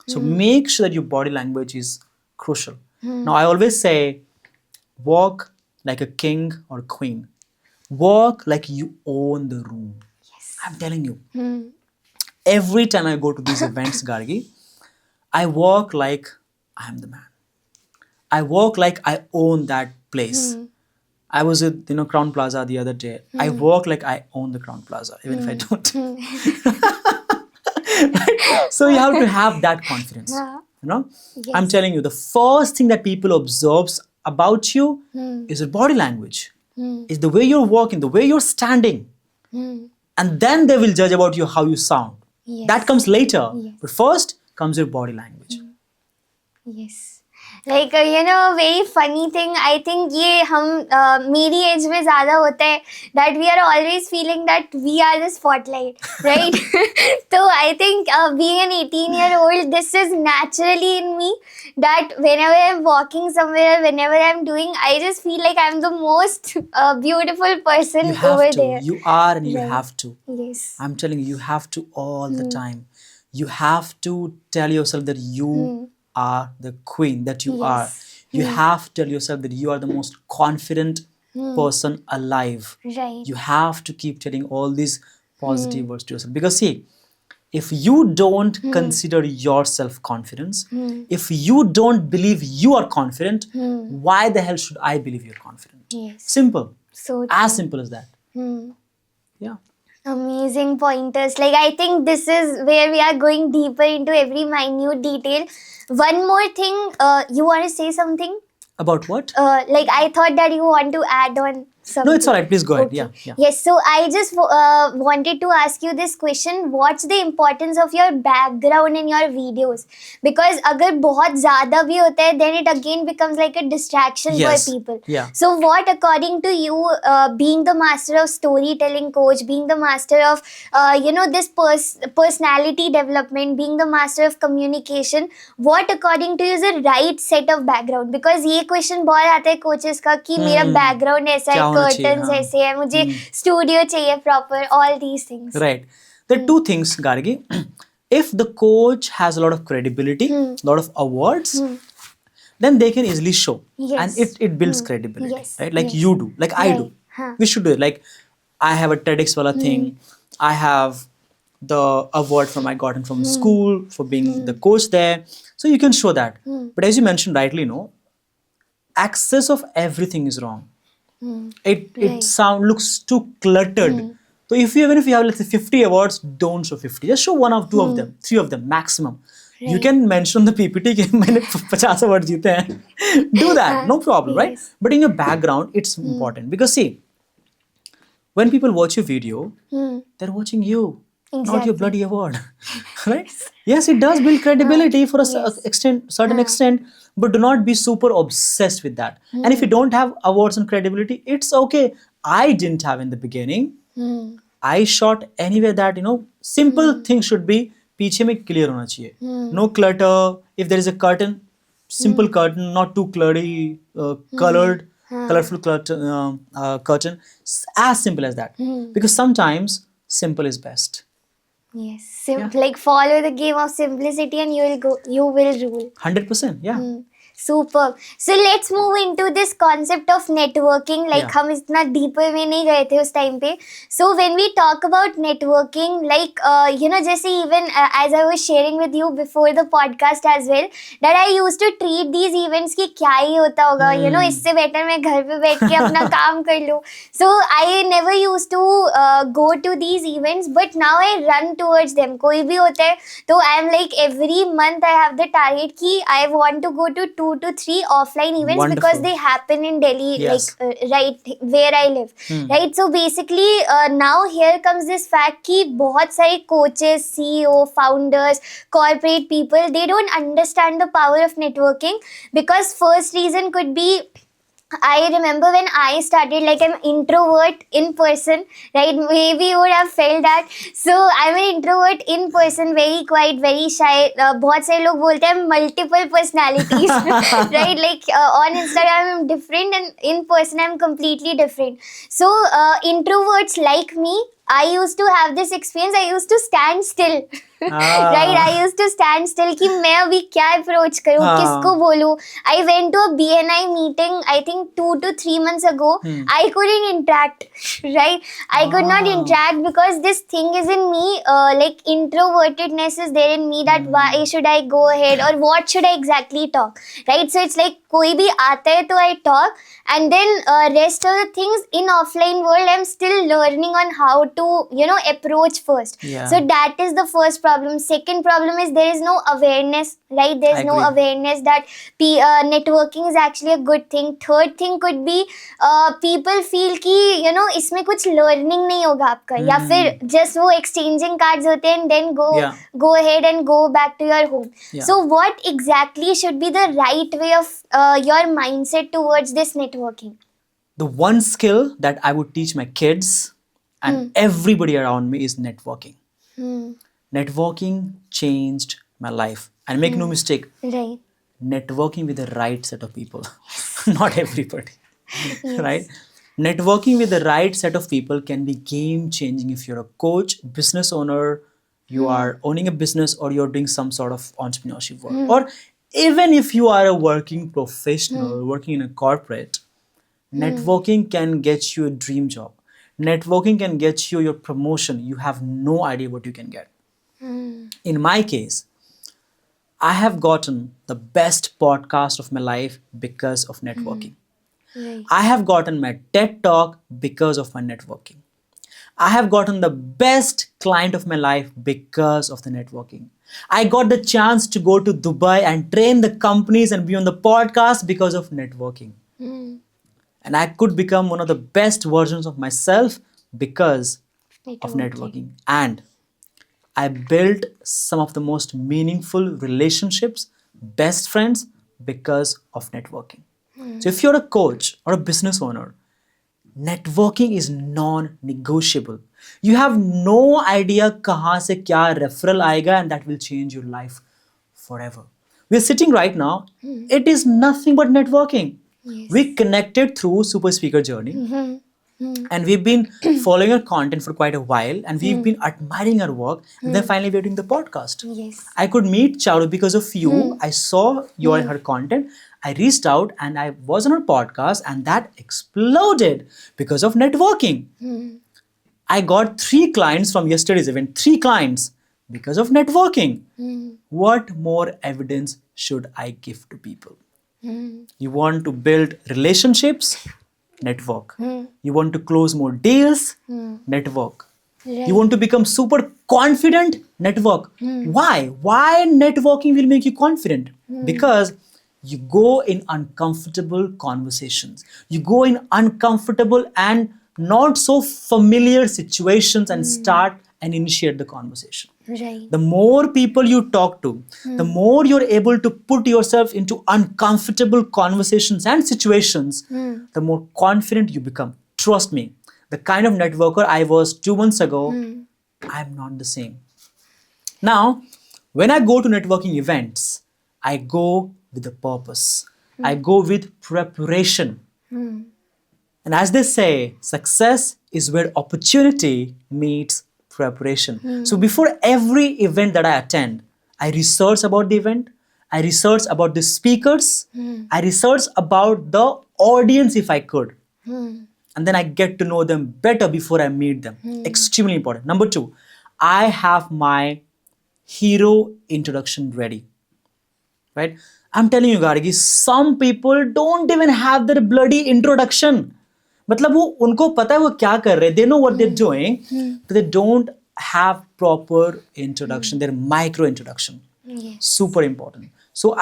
Speaker 1: So make sure that your body language is crucial. Now I always say, walk like a king or queen. Walk like you own the room. Yes. I'm telling you. Every time I go to these events, Gargi, I walk like I am the man. I walk like I own that place. I was at Crown Plaza the other day. I walk like I own the Crown Plaza, even if I don't. Right? So you have to have that confidence. Yes. I'm telling you, the first thing that people observe about you is your body language, is the way you're walking, the way you're standing. And then they will judge about you how you sound.
Speaker 2: Yes.
Speaker 1: That comes later.
Speaker 2: Yes.
Speaker 1: But first comes your body language.
Speaker 2: Yes. Like you know, very funny thing. I think ये हम मेरी as में ज़्यादा होता है that we are always feeling that we are the spotlight, right? So I think being an 18-year-old, this is naturally in me that whenever I'm walking somewhere, whenever I'm doing, I just feel like I'm the most beautiful person
Speaker 1: You have
Speaker 2: over
Speaker 1: to.
Speaker 2: there.
Speaker 1: You are and you
Speaker 2: Right.
Speaker 1: have to.
Speaker 2: Yes.
Speaker 1: I'm telling you, you have to all the time. You have to tell yourself that you are the queen, that you
Speaker 2: Yes.
Speaker 1: are. You have to tell yourself that you are the most confident person alive.
Speaker 2: Right.
Speaker 1: You have to keep telling all these positive words to yourself. Because see, if you don't consider your self-confidence, if you don't believe you are confident, why the hell should I believe you're confident?
Speaker 2: Yes.
Speaker 1: Simple.
Speaker 2: So
Speaker 1: As simple as that. Yeah.
Speaker 2: amazing pointers. Like I think this is where we are going deeper into every minute detail. One more thing, you want to say something?
Speaker 1: About what?
Speaker 2: Like I thought that you want to add on something.
Speaker 1: No, it's all right. Please go ahead.
Speaker 2: Okay.
Speaker 1: Yeah.
Speaker 2: Yes, so I just wanted to ask you this question. What's the importance of your background in your videos? Because अगर बहुत ज़्यादा भी होता है, then it again becomes like a distraction
Speaker 1: Yes.
Speaker 2: for people.
Speaker 1: Yeah.
Speaker 2: So what, according to you, being the master of storytelling coach, being the master of this personality development, being the master of communication, what according to you is the right set of background? Because ये question बहुत आता है coaches का कि मेरा background ऐसा है,
Speaker 1: क्या होना चाहिए,
Speaker 2: curtains
Speaker 1: हाँ.
Speaker 2: ऐसे है, मुझे studio चाहिए proper, all these things.
Speaker 1: Right. There are two things, Gargi. If the coach has a lot of credibility, a lot of awards, then they can easily show.
Speaker 2: Yes.
Speaker 1: And it builds credibility.
Speaker 2: Yes.
Speaker 1: Right? Like
Speaker 2: Yes.
Speaker 1: you do. Like I
Speaker 2: Right.
Speaker 1: do.
Speaker 2: Huh.
Speaker 1: We should do it. Like I have a TEDx wala thing. I have the award from I gotten from school for being the coach there. So you can show that. But as you mentioned rightly, access of everything is wrong. It
Speaker 2: Right.
Speaker 1: looks too cluttered. So even if you have let's say 50 awards, don't show 50. Just show one or two of them, three of them maximum. You can mention the PPT कि मैंने 50 awards जीते हैं. Do that, no problem, right?
Speaker 2: Yes.
Speaker 1: But in your background, it's important because see, when people watch your video, they're watching you, not your
Speaker 2: Exactly.
Speaker 1: bloody award, right? Yes, it does build credibility for a certain extent, but do not be super obsessed with that. And if you don't have awards and credibility, it's okay. I didn't have in the beginning. I shot anywhere that simple thing should be पीछे में clear होना चाहिए. No clutter. If there is a curtain, simple curtain, not too cluttery, colorful curtain. As simple as that. Because sometimes simple is best.
Speaker 2: Yes. Like follow the game of simplicity and you will rule.
Speaker 1: 100%. Yeah.
Speaker 2: Superb. So let's move into this concept of networking. Like
Speaker 1: Yeah.
Speaker 2: हम इतना deeper में नहीं गए थे उस time पे. So when we talk about networking, like जैसे even as I was sharing with you before the podcast as well, that I used to treat these events कि क्या ही होता होगा, इससे better मैं घर पे बैठ के अपना काम कर लूँ. So I never used to go to these events, but now I run towards them. कोई भी होता है तो I am like every month I have the target कि I want to go to 2 to 3 offline events.
Speaker 1: Wonderful.
Speaker 2: Because they happen in Delhi,
Speaker 1: Yes.
Speaker 2: like right where I live, right? So basically now here comes this fact कि बहुत सारे coaches, CEO, founders, corporate people, they don't understand the power of networking. Because first reason could be, I remember when I started, like I'm introvert in person, right? Maybe you would have felt that. So I'm an introvert in person, very quiet, very shy. बहुत सारे लोग बोलते हैं multiple personalities, right? Like on Instagram I'm different and in person I'm completely different. So introverts like me, I used to have this experience. I used to stand still. Right, I used to stand still कि मैं अभी क्या approach करूँ, किसको बोलूँ. I went to a BNI meeting, I think 2 to 3 months ago. I couldn't interact, right? I could not interact because this thing is in me, like introvertedness is there in me, that why should I go ahead or what should I exactly talk, right? So it's like कोई भी आता है तो I talk, and then rest of the things in offline world I'm still learning on how to approach first.
Speaker 1: Yeah.
Speaker 2: So that is the first problem. Second problem is there is no awareness, right? There's
Speaker 1: I
Speaker 2: no
Speaker 1: agree.
Speaker 2: awareness that networking is actually a good thing. Third thing could be people feel कि इसमें कुछ learning नहीं होगा आपका, या फिर just वो exchanging cards होते हैं and then go ahead and go back to your home.
Speaker 1: Yeah.
Speaker 2: So what exactly should be the right way of your mindset towards this networking?
Speaker 1: The one skill that I would teach my kids and everybody around me is networking. Networking changed my life. And make no mistake,
Speaker 2: Right.
Speaker 1: networking with the right set of people, not everybody, right? Networking with the right set of people can be game changing if you're a coach, business owner, you are owning a business, or you're doing some sort of entrepreneurship work, or even if you are a working professional working in a corporate. Networking can get you a dream job. Networking can get you your promotion. You have no idea what you can get. In my case, I have gotten the best podcast of my life because of networking.
Speaker 2: Right.
Speaker 1: I have gotten my TED Talk because of my networking. I have gotten the best client of my life because of the networking. I got the chance to go to Dubai and train the companies and be on the podcast because of networking. And I could become one of the best versions of myself because of networking. And I built some of the most meaningful relationships, best friends, because of networking. So if you're a coach or a business owner, networking is non-negotiable. You have no idea kahan se kya referral aayega, and that will change your life forever. We're sitting right now. It is nothing but networking.
Speaker 2: Yes.
Speaker 1: We connected through Super Speaker Journey. And we've been following your content for quite a while, and we've been admiring our work, and then finally we're doing the podcast.
Speaker 2: Yes.
Speaker 1: I could meet Charu because of you. I saw your her content. I reached out and I was on her podcast, and that exploded because of networking. I got 3 clients from yesterday's event, 3 clients because of networking. What more evidence should I give to people? You want to build relationships? Network. You want to close more deals? Network.
Speaker 2: Right.
Speaker 1: You want to become super confident? Network. Why? Why networking will make you confident? Because you go in uncomfortable conversations. You go in uncomfortable and not so familiar situations and start and initiate the conversation.
Speaker 2: Right.
Speaker 1: The more people you talk to, the more you're able to put yourself into uncomfortable conversations and situations, the more confident you become. Trust me, the kind of networker I was 2 months ago, I'm not the same. Now, when I go to networking events, I go with a purpose. I go with preparation. And as they say, success is where opportunity meets preparation. So before every event that I attend, I research about the event, I research about the speakers, I research about the audience if I could. And then I get to know them better before I meet them. Extremely important. Number 2, I have my hero introduction ready. Right? I'm telling you, Gargi, some people don't even have their bloody introduction. मतलब वो उनको पता है वो क्या कर रहे हैं, they know what they're doing, but they don't have proper introduction, their micro introduction.
Speaker 2: Yes.
Speaker 1: Super important. So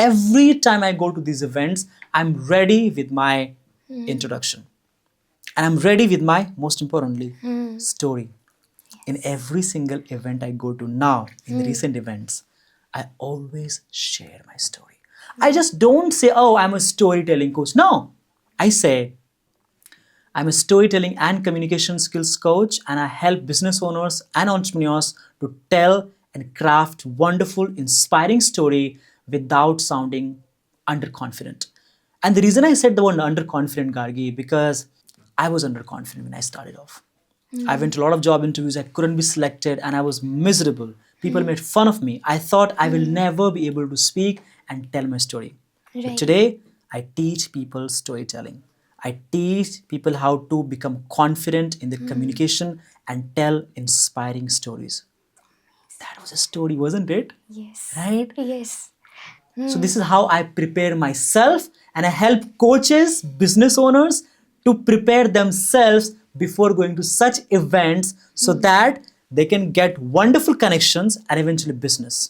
Speaker 1: every time I go to these events, I'm ready with my introduction. And I'm ready with my, most importantly, story. In every single event I go to now, in the recent events, I always share my story. I just don't say, oh, I'm a storytelling coach. No, I say, I'm a storytelling and communication skills coach, and I help business owners and entrepreneurs to tell and craft wonderful, inspiring story without sounding underconfident. And the reason I said the word underconfident, Gargi, because I was underconfident when I started off. I went to a lot of job interviews, I couldn't be selected, and I was miserable. People made fun of me. I thought I will never be able to speak and tell my story. But
Speaker 2: Right.
Speaker 1: today, I teach people storytelling. I teach people how to become confident in their communication and tell inspiring stories. That was a story, wasn't it?
Speaker 2: Yes.
Speaker 1: Right?
Speaker 2: Yes.
Speaker 1: So this is how I prepare myself, and I help coaches, business owners to prepare themselves before going to such events so that they can get wonderful connections and eventually business.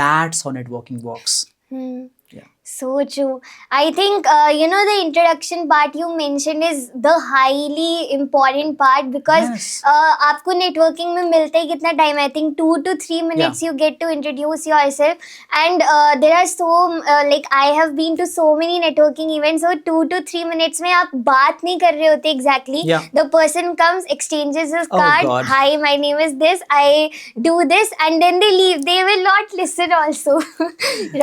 Speaker 1: That's how networking works. Yeah.
Speaker 2: So true. I think, the introduction part you mentioned is the highly important part because
Speaker 1: Yes.
Speaker 2: आपको networking में मिलता ही कितना time? I think 2 to 3 minutes
Speaker 1: Yeah.
Speaker 2: you get to introduce yourself. And there are like I have been to so many networking events, so 2 to 3 minutes में आप बात नहीं कर रहे होते exactly.
Speaker 1: Yeah.
Speaker 2: The person comes, exchanges his
Speaker 1: Oh,
Speaker 2: card.
Speaker 1: God.
Speaker 2: Hi, my name is this. I do this, and then they leave. They will not listen also,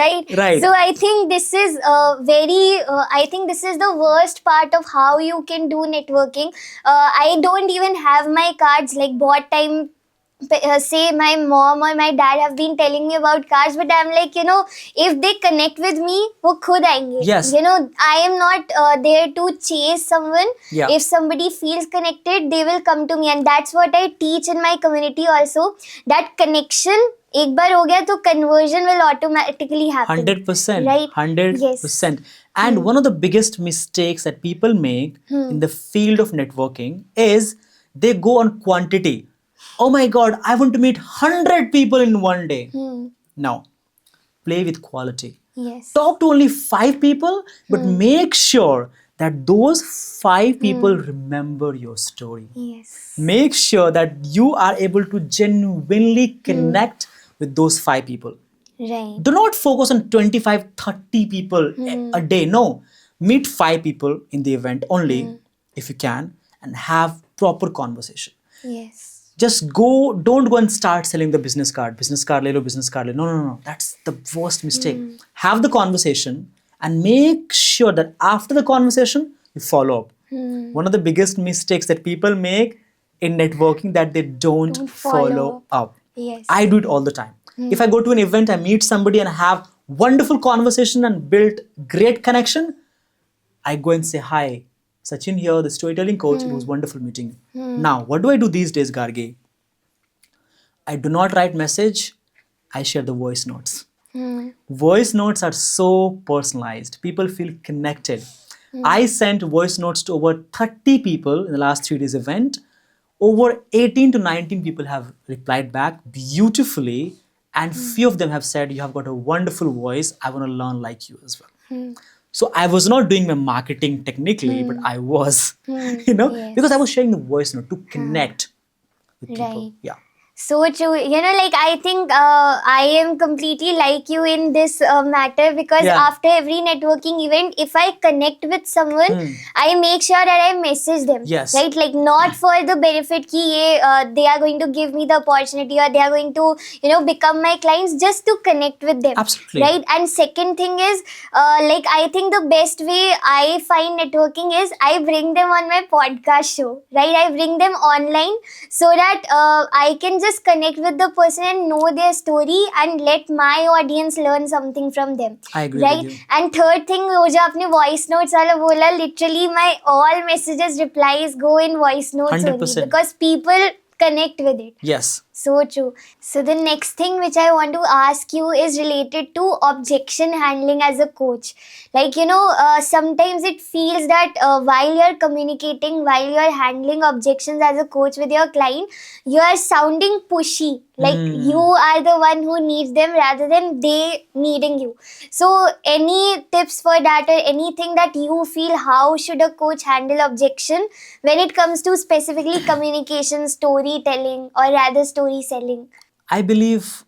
Speaker 2: right?
Speaker 1: Right.
Speaker 2: So I think this is I think this is the worst part of how you can do networking. I don't even have my cards. Like what time say my mom or my dad have been telling me about cards, but I'm like, if they connect with me, वो खुद आएंगे.
Speaker 1: Yes.
Speaker 2: I am not there to chase someone.
Speaker 1: Yeah.
Speaker 2: If somebody feels connected, they will come to me, and that's what I teach in my community also. That connection, एक बार हो गया तो conversion will automatically happen.
Speaker 1: 100%.
Speaker 2: Right?
Speaker 1: 100%. And one of the biggest mistakes that people make in the field of networking is they go on quantity. Oh my God, I want to meet 100 people in one day. No, play with quality.
Speaker 2: Yes.
Speaker 1: Talk to only 5 people, but make sure that those 5 people remember your story.
Speaker 2: Yes.
Speaker 1: Make sure that you are able to genuinely connect with those 5 people.
Speaker 2: Right.
Speaker 1: Do not focus on 25, 30 people a day. No, meet 5 people in the event only if you can and have proper conversation.
Speaker 2: Yes.
Speaker 1: Just don't go and start selling the business card. Business card, le lo, business card. Le. No. That's the worst mistake. Have the conversation and make sure that after the conversation, you follow up. One of the biggest mistakes that people make in networking that they don't follow up.
Speaker 2: Yes.
Speaker 1: I do it all the time. If I go to an event, I meet somebody and have wonderful conversation and build great connection, I go and say, hi, Sachin here, the storytelling coach. It was wonderful meeting you. Now, what do I do these days, Gargi? I do not write message. I share the voice notes. Voice notes are so personalized. People feel connected. I sent voice notes to over 30 people in the last 3 days event. Over 18 to 19 people have replied back beautifully, and few of them have said, you have got a wonderful voice. I want to learn like you as well. So I was not doing my marketing technically, but I was,
Speaker 2: Yes.
Speaker 1: because I was sharing the voice note to connect with people.
Speaker 2: Right.
Speaker 1: Yeah.
Speaker 2: So true. Like I think I am completely like you in this matter because
Speaker 1: Yeah.
Speaker 2: after every networking event, if I connect with someone, I make sure that I message them.
Speaker 1: Yes.
Speaker 2: Right? Like not for the benefit ki they are going to give me the opportunity or they are going to, become my clients, just to connect with them.
Speaker 1: Absolutely.
Speaker 2: Right? And second thing is, like I think the best way I find networking is I bring them on my podcast show. Right? I bring them online so that I can just connect with the person and know their story and let my audience learn something from them.
Speaker 1: I agree
Speaker 2: right?
Speaker 1: with you.
Speaker 2: And third thing, wo jo aapne voice notes wala bola, literally my all messages, replies go in voice notes
Speaker 1: 100%.
Speaker 2: only because people connect with it.
Speaker 1: Yes.
Speaker 2: So true. So the next thing which I want to ask you is related to objection handling as a coach. Like, sometimes it feels that while you're communicating, while you're handling objections as a coach with your client, you are sounding pushy. Like you are the one who needs them rather than they needing you. So any tips for that or anything that you feel, how should a coach handle objection when it comes to specifically communication, storytelling, or rather story selling?
Speaker 1: I believe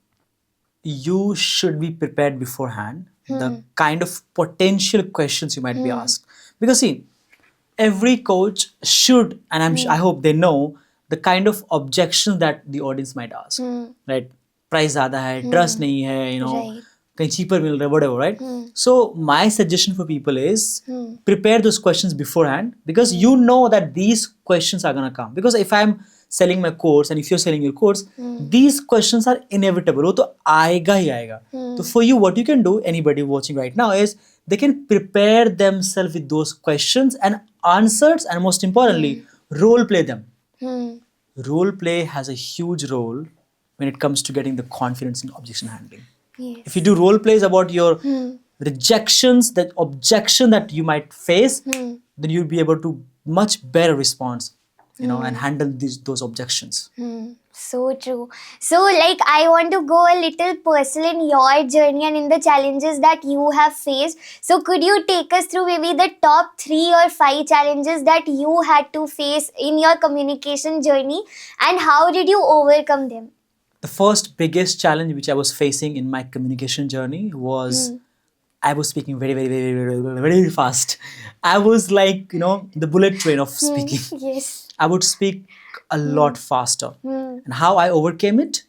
Speaker 1: you should be prepared beforehand the kind of potential questions you might be asked. Because see, every coach should, and I hope they know the kind of objections that the audience might ask. Right? Price ज़्यादा है, trust नहीं है,
Speaker 2: Right.
Speaker 1: कहीं cheaper मिल रहा है, whatever, right? So my suggestion for people is prepare those questions beforehand, because you know that these questions are gonna come. Because if I'm selling my course and if you're selling your course, these questions are inevitable. वो तो आएगा ही आएगा. So for you, what you can do, anybody watching right now, is they can prepare themselves with those questions and answers, and most importantly, role play them. Role play has a huge role when it comes to getting the confidence in objection handling.
Speaker 2: Yes.
Speaker 1: If you do role plays about your rejections, that objection that you might face, then you'll be able to much better response, and handle those objections.
Speaker 2: So true. So, like, I want to go a little personal in your journey and in the challenges that you have faced. So, could you take us through maybe the top 3 or 5 challenges that you had to face in your communication journey, and how did you overcome them?
Speaker 1: The first biggest challenge which I was facing in my communication journey was I was speaking very, very, very, very, very, very fast. I was like, the bullet train of speaking.
Speaker 2: Yes.
Speaker 1: I would speak a lot faster.
Speaker 2: Hmm.
Speaker 1: And how I overcame it?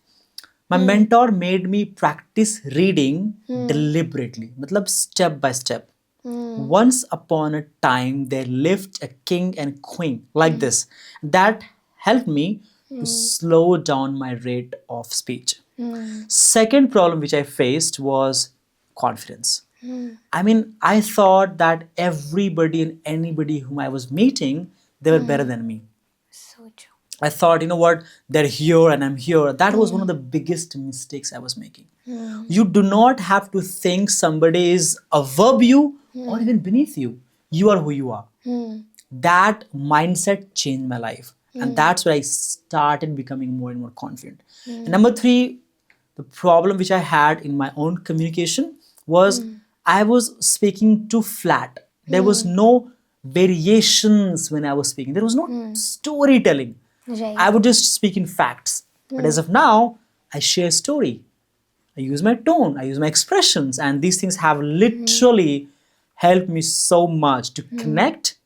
Speaker 1: My mentor made me practice reading deliberately, matlab step by step. Once upon a time, there lived a king and queen like this. That helped me to slow down my rate of speech. Second problem which I faced was confidence. I mean, I thought that everybody and anybody whom I was meeting, they were better than me.
Speaker 2: So true.
Speaker 1: I thought, you know what, they're here and I'm here. That was one of the biggest mistakes I was making. You do not have to think somebody is above you or even beneath you. You are who you are. That mindset changed my life. And that's where I started becoming more and more confident. And number 3, the problem which I had in my own communication was I was speaking too flat. There was no variations when I was speaking. There was no storytelling.
Speaker 2: Right.
Speaker 1: I would just speak in facts. But as of now, I share story. I use my tone, I use my expressions, and these things have literally helped me so much to connect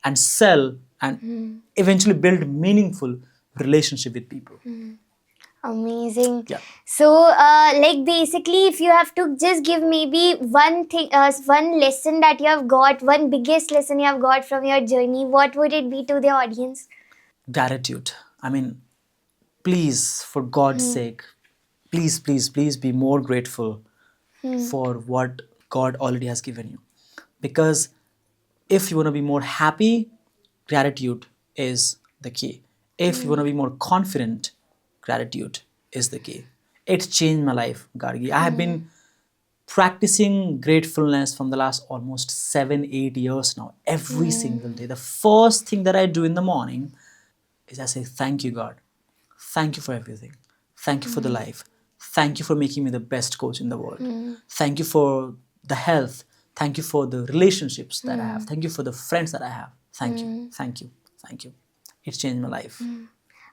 Speaker 1: and sell and eventually build meaningful relationship with people.
Speaker 2: Amazing.
Speaker 1: Yeah.
Speaker 2: So, like, basically, if you have to just give maybe one thing, one lesson that you have got, one biggest lesson you have got from your journey, what would it be to the audience?
Speaker 1: Gratitude. I mean, please, for God's sake, please, please, please be more grateful for what God already has given you. Because if you want to be more happy, gratitude is the key. If you want to be more confident, gratitude is the key. It changed my life, Gargi. I have been practicing gratefulness from the last almost 7-8 years now, every single day. The first thing that I do in the morning is I say, thank you, God. Thank you for everything. Thank you for the life. Thank you for making me the best coach in the world. Thank you for the health. Thank you for the relationships that I have. Thank you for the friends that I have. Thank you. Thank you. Thank you. It's changed my life.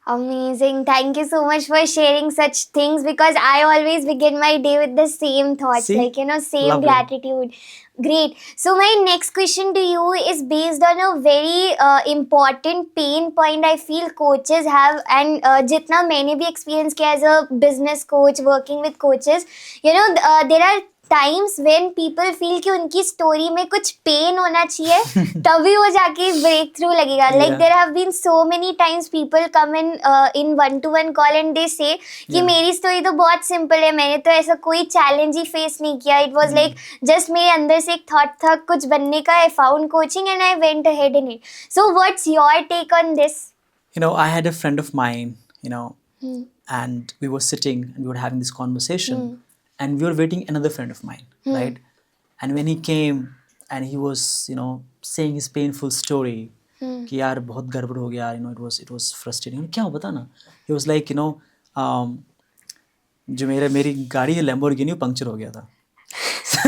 Speaker 2: Amazing. Thank you so much for sharing such things, because I always begin my day with the same thoughts,
Speaker 1: See?
Speaker 2: like, same
Speaker 1: Lovely.
Speaker 2: gratitude. Great. So, my next question to you is based on a very important pain point I feel coaches have, and jitna maine bhi experience kiya as a business coach, working with coaches, there are times when people feel कि उनकी story में कुछ pen होना चाहिए तभी वो जाके breakthrough लगेगा. Like there have been so many times people come in 1-to-1 call and they say कि मेरी स्टोरी तो बहुत सिंपल है, मैंने तो ऐसा कोई चैलेंज ही फेस नहीं किया. इट वाज लाइक जस्ट मेरे अंदर से एक थॉट था कुछ बनने का. I found coaching and I went ahead in it. So what's your take on this?
Speaker 1: I had a friend of mine, and we were sitting and we were having this conversation. And we were waiting another friend of mine, right? And when he came and he was, saying his painful story, कि यार बहुत गड़बड़ हो गया, it was frustrating. क्या हो बता ना? He was like, जो मेरी गाड़ी है Lamborghini पंक्चर हो गया था. So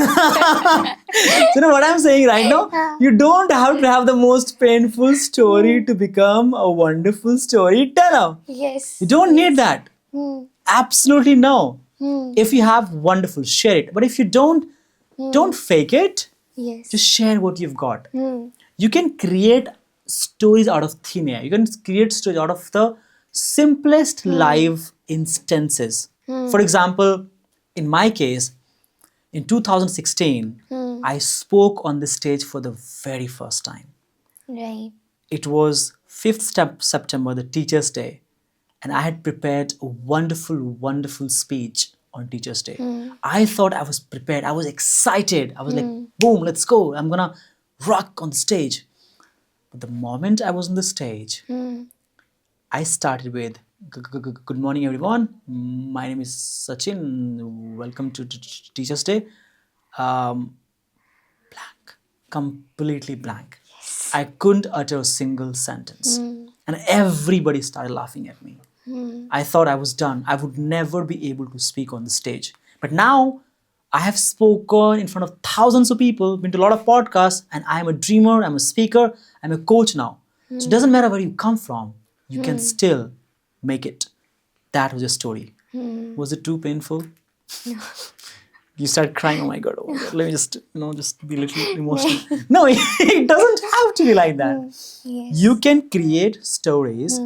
Speaker 1: you know what I'm saying right now? You don't have to have the most painful story to become a wonderful storyteller.
Speaker 2: Yes.
Speaker 1: You don't need that. Absolutely no. If you have, wonderful, share it. But if you don't fake it.
Speaker 2: Yes.
Speaker 1: Just share what you've got. You can create stories out of thin air. You can create stories out of the simplest live instances. For example, in my case, in 2016, I spoke on the stage for the very first time.
Speaker 2: Right.
Speaker 1: It was 5th September, the Teacher's Day. And I had prepared a wonderful, wonderful speech on Teacher's Day. I thought I was prepared. I was excited. I was like, boom, let's go. I'm going to rock on the stage. But the moment I was on the stage, I started with, good morning, everyone. My name is Sachin. Welcome to Teacher's Day. Blank. Completely blank. Yes. I couldn't utter a single sentence. And everybody started laughing at me. I thought I was done. I would never be able to speak on the stage. But now I have spoken in front of thousands of people, been to a lot of podcasts, and I'm a dreamer, I'm a speaker, I'm a coach now. So it doesn't matter where you come from, you can still make it. That was your story. Was it too painful? You start crying, oh my God, let me just, just be a little emotional. No, it doesn't have to be like that.
Speaker 2: Yes.
Speaker 1: You can create stories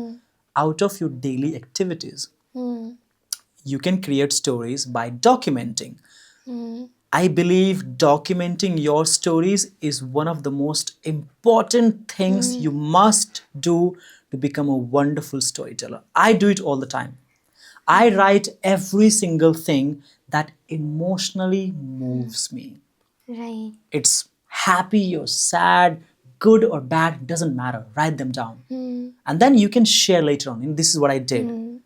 Speaker 1: out of your daily activities. You can create stories by documenting. I believe documenting your stories is one of the most important things you must do to become a wonderful storyteller. I do it all the time. I write every single thing that emotionally moves me.
Speaker 2: Right.
Speaker 1: It's happy or sad, good or bad, doesn't matter. Write them down. And then you can share later on. And this is what I did.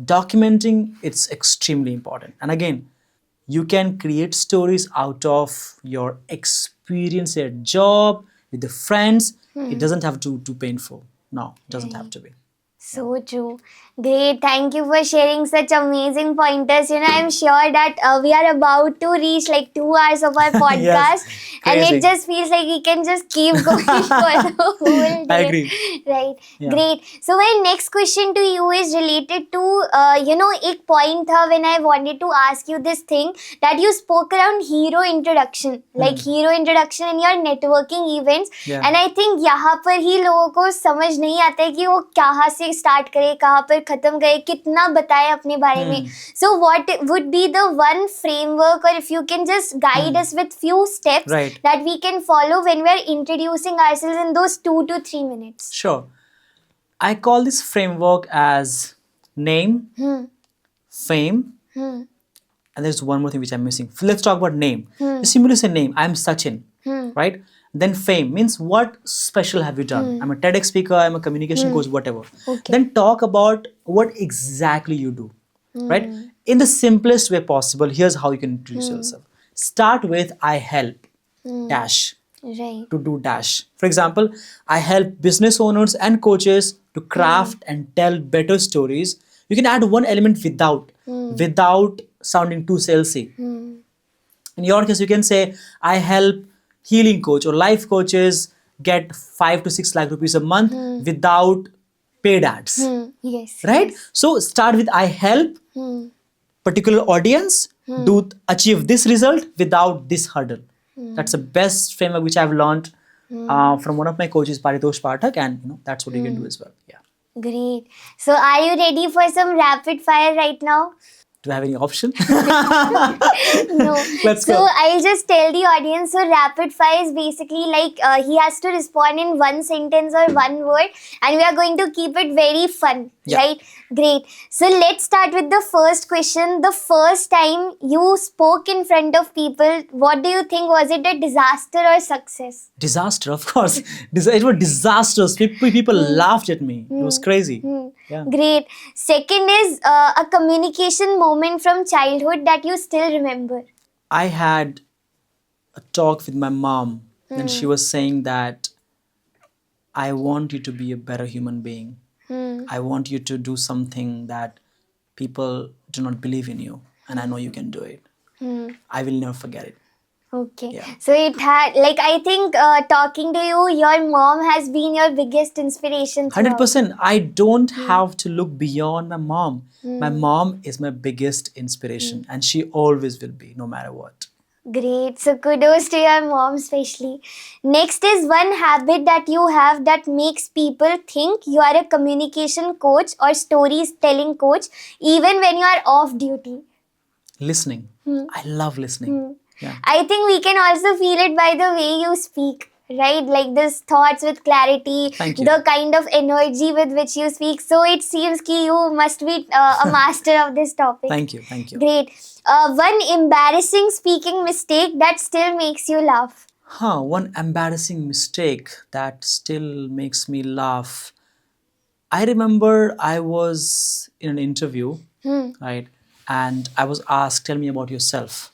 Speaker 1: Documenting, it's extremely important. And again, you can create stories out of your experience at job, with the friends. It doesn't have to be too painful. No, it doesn't have to be.
Speaker 2: So true. Great. Thank you for sharing such amazing pointers. I'm sure that we are about to reach like 2 hours of our podcast.
Speaker 1: Yes,
Speaker 2: and
Speaker 1: crazy.
Speaker 2: it just feels like we can just keep going for the whole day.
Speaker 1: I agree.
Speaker 2: Right.
Speaker 1: Yeah.
Speaker 2: Great. So my next question to you is related to, एक point था when I wanted to ask you this thing that you spoke around hero introduction, like hero introduction in your networking events.
Speaker 1: Yeah.
Speaker 2: And I think यहाँ पर ही लोगों को समझ नहीं आता है कि वो कहाँ से स्टार्ट करे, कहाँ पर खत्म करे, कितना बताए अपने बारे में. So what would be the one framework, or if you can just guide us with few steps
Speaker 1: Right.
Speaker 2: that we can follow when we are introducing ourselves in those 2 to 3 minutes?
Speaker 1: Sure. I call this framework as name, fame, and there's one more thing which I'm missing. Let's talk about name. Just simply say name. I'm Sachin, right? Then fame means what special have you done? I'm a TEDx speaker, I'm a communication coach, whatever.
Speaker 2: Okay.
Speaker 1: Then talk about what exactly you do, right? In the simplest way possible, here's how you can introduce yourself. Start with I help, dash,
Speaker 2: Right.
Speaker 1: to do dash. For example, I help business owners and coaches to craft and tell better stories. You can add one element without sounding too salesy. In your case, you can say, I help healing coach or life coaches get 5 to 6 lakh rupees a month without paid ads.
Speaker 2: Yes.
Speaker 1: Right? So start with I help particular audience do achieve this result without this hurdle. That's the best framework which I've learned from one of my coaches, Paritosh Pathak, and that's what you can do as well. Yeah.
Speaker 2: Great. So are you ready for some rapid fire right now?
Speaker 1: Do I have any option?
Speaker 2: No.
Speaker 1: Let's
Speaker 2: So
Speaker 1: go.
Speaker 2: I'll just tell the audience. So rapid fire is basically like he has to respond in one sentence or one word, and we are going to keep it very fun,
Speaker 1: Yeah.
Speaker 2: right? Great. So let's start with the first question. The first time you spoke in front of people, what do you think? Was it a disaster or success?
Speaker 1: Disaster, of course. It was disastrous. People laughed at me. It was crazy. Yeah.
Speaker 2: Great. Second is a communication moment from childhood that you still remember.
Speaker 1: I had a talk with my mom, and she was saying that I want you to be a better human being. I want you to do something that people do not believe in you, and I know you can do it. I will never forget it.
Speaker 2: Okay.
Speaker 1: Yeah.
Speaker 2: So it had, like, I think talking to you, your mom has been your biggest inspiration. throughout.
Speaker 1: 100%. I don't have to look beyond my mom. My mom is my biggest inspiration, and she always will be, no matter what.
Speaker 2: Great. So kudos to your mom especially. Next is one habit that you have that makes people think you are a communication coach or storytelling coach even when you are off duty.
Speaker 1: Listening. I love listening. Yeah.
Speaker 2: I think we can also feel it by the way you speak, right? Like this thoughts with clarity,
Speaker 1: Thank you.
Speaker 2: the kind of energy with which you speak. So it seems ki you must be a master of this topic.
Speaker 1: Thank you. Thank you.
Speaker 2: Great. One embarrassing speaking mistake that still makes you laugh.
Speaker 1: One embarrassing mistake that still makes me laugh. I remember I was in an interview, right? And I was asked, tell me about yourself.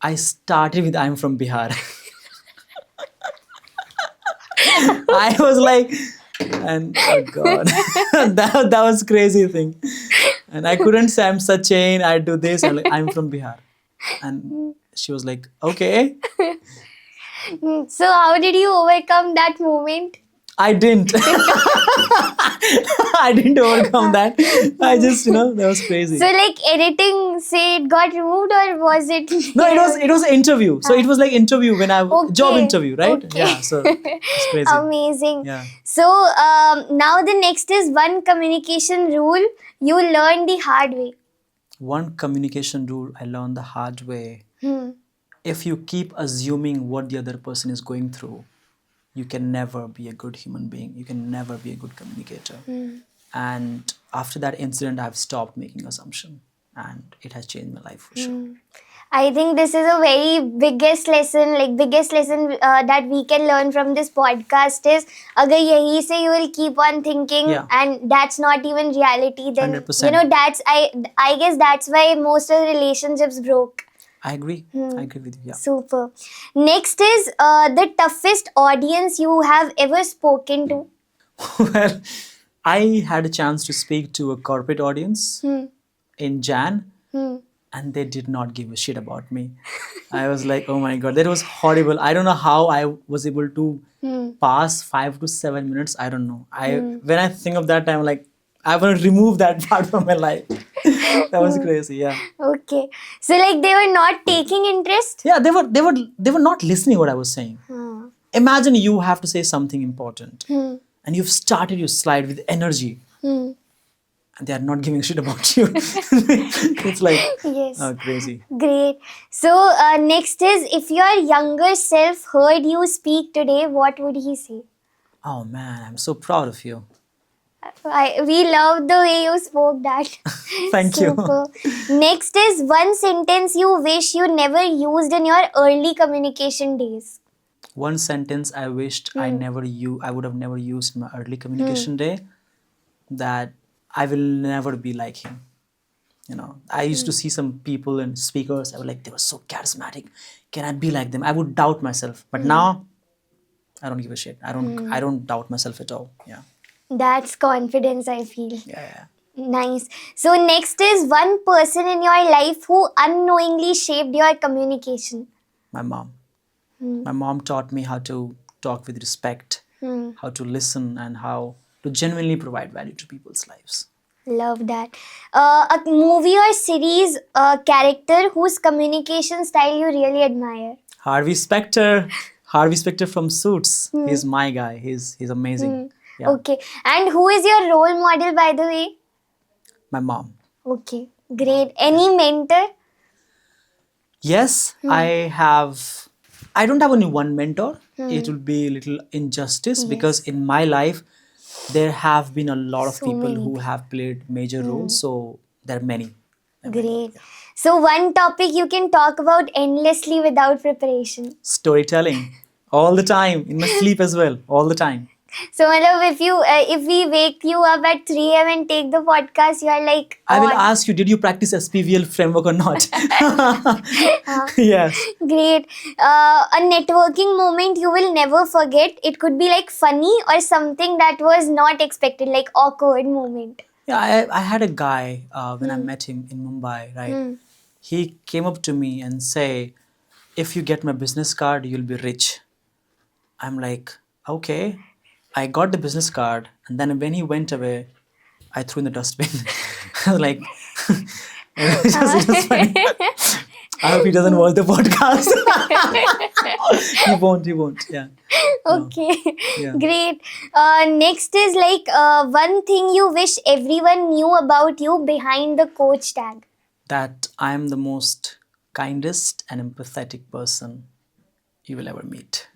Speaker 1: I started with, I'm from Bihar. I was like, And oh god, that was crazy thing. And I couldn't say I'm Sachin, I do this. I'm from Bihar. And she was like, okay.
Speaker 2: So how did you overcome that moment?
Speaker 1: I didn't. I didn't overcome that. I just, that was crazy.
Speaker 2: So like editing, say it got removed, or was it?
Speaker 1: No, it was an interview. So it was like interview when I job
Speaker 2: Okay.
Speaker 1: interview, right?
Speaker 2: Okay.
Speaker 1: Yeah. So it's crazy.
Speaker 2: Amazing.
Speaker 1: Yeah.
Speaker 2: So now the next is one communication rule you learned the hard way.
Speaker 1: One communication rule I learned the hard way. If you keep assuming what the other person is going through, you can never be a good human being. You can never be a good communicator. And after that incident, I've stopped making assumption, and it has changed my life for sure.
Speaker 2: I think this is a very biggest lesson that we can learn from this podcast is agar yahi se you will keep on thinking and that's not even reality, then
Speaker 1: 100%.
Speaker 2: that's I guess that's why most of the relationships broke.
Speaker 1: I agree. I agree with you. Yeah.
Speaker 2: Super. Next is the toughest audience you have ever spoken to.
Speaker 1: Well, I had a chance to speak to a corporate audience in Jan, and they did not give a shit about me. I was like, oh my god, that was horrible. I don't know how I was able to pass 5 to 7 minutes. I don't know. When I think of that time, like, I want to remove that part from my life. That was crazy. Yeah.
Speaker 2: Okay. So like they were not taking interest?
Speaker 1: Yeah, they were not listening what I was saying. Imagine you have to say something important, and you've started your slide with energy, and they are not giving a shit about you. It's like
Speaker 2: Yes.
Speaker 1: crazy.
Speaker 2: Great. So next is, if your younger self heard you speak today, what would he say?
Speaker 1: Oh man, I'm so proud of you.
Speaker 2: We love the way you spoke that.
Speaker 1: Thank you.
Speaker 2: Super. Next is one sentence you wish you never used in your early communication days.
Speaker 1: One sentence I wished I would have never used in my early communication day, that I will never be like him. I used to see some people and speakers, I was like, they were so charismatic. Can I be like them? I would doubt myself. But now, I don't give a shit. I don't doubt myself at all. Yeah.
Speaker 2: That's confidence, I feel.
Speaker 1: Yeah.
Speaker 2: Nice. So next is one person in your life who unknowingly shaped your communication.
Speaker 1: My mom. My mom taught me how to talk with respect, how to listen, and how to genuinely provide value to people's lives.
Speaker 2: Love that. A movie or series character whose communication style you really admire.
Speaker 1: Harvey Specter. Harvey Specter from Suits. He's my guy. He's amazing. Yeah.
Speaker 2: Okay. And who is your role model, by the way?
Speaker 1: My mom.
Speaker 2: Okay. Great. Any mentor?
Speaker 1: Yes, I don't have only one mentor. It will be a little injustice because in my life, there have been a lot of
Speaker 2: So
Speaker 1: people
Speaker 2: many
Speaker 1: who have played major roles. So there are many.
Speaker 2: Great. So one topic you can talk about endlessly without preparation.
Speaker 1: Storytelling. All the time. In my sleep as well. All the time.
Speaker 2: So, if we wake you up at 3 a.m. and take the podcast, you are like,
Speaker 1: I will
Speaker 2: on.
Speaker 1: ask you, did you practice SPVL framework or not? Yes.
Speaker 2: Great. A networking moment you will never forget. It could be like funny or something that was not expected, like awkward moment.
Speaker 1: Yeah, I had a guy when I met him in Mumbai, right? He came up to me and say, if you get my business card, you'll be rich. I'm like, okay. I got the business card, and then when he went away, I threw in the dustbin. I was like, it was funny. I hope he doesn't watch the podcast. He won't. Yeah.
Speaker 2: Okay.
Speaker 1: Yeah.
Speaker 2: Great. Next is like one thing you wish everyone knew about you behind the coach tag.
Speaker 1: That I am the most kindest and empathetic person you will ever meet.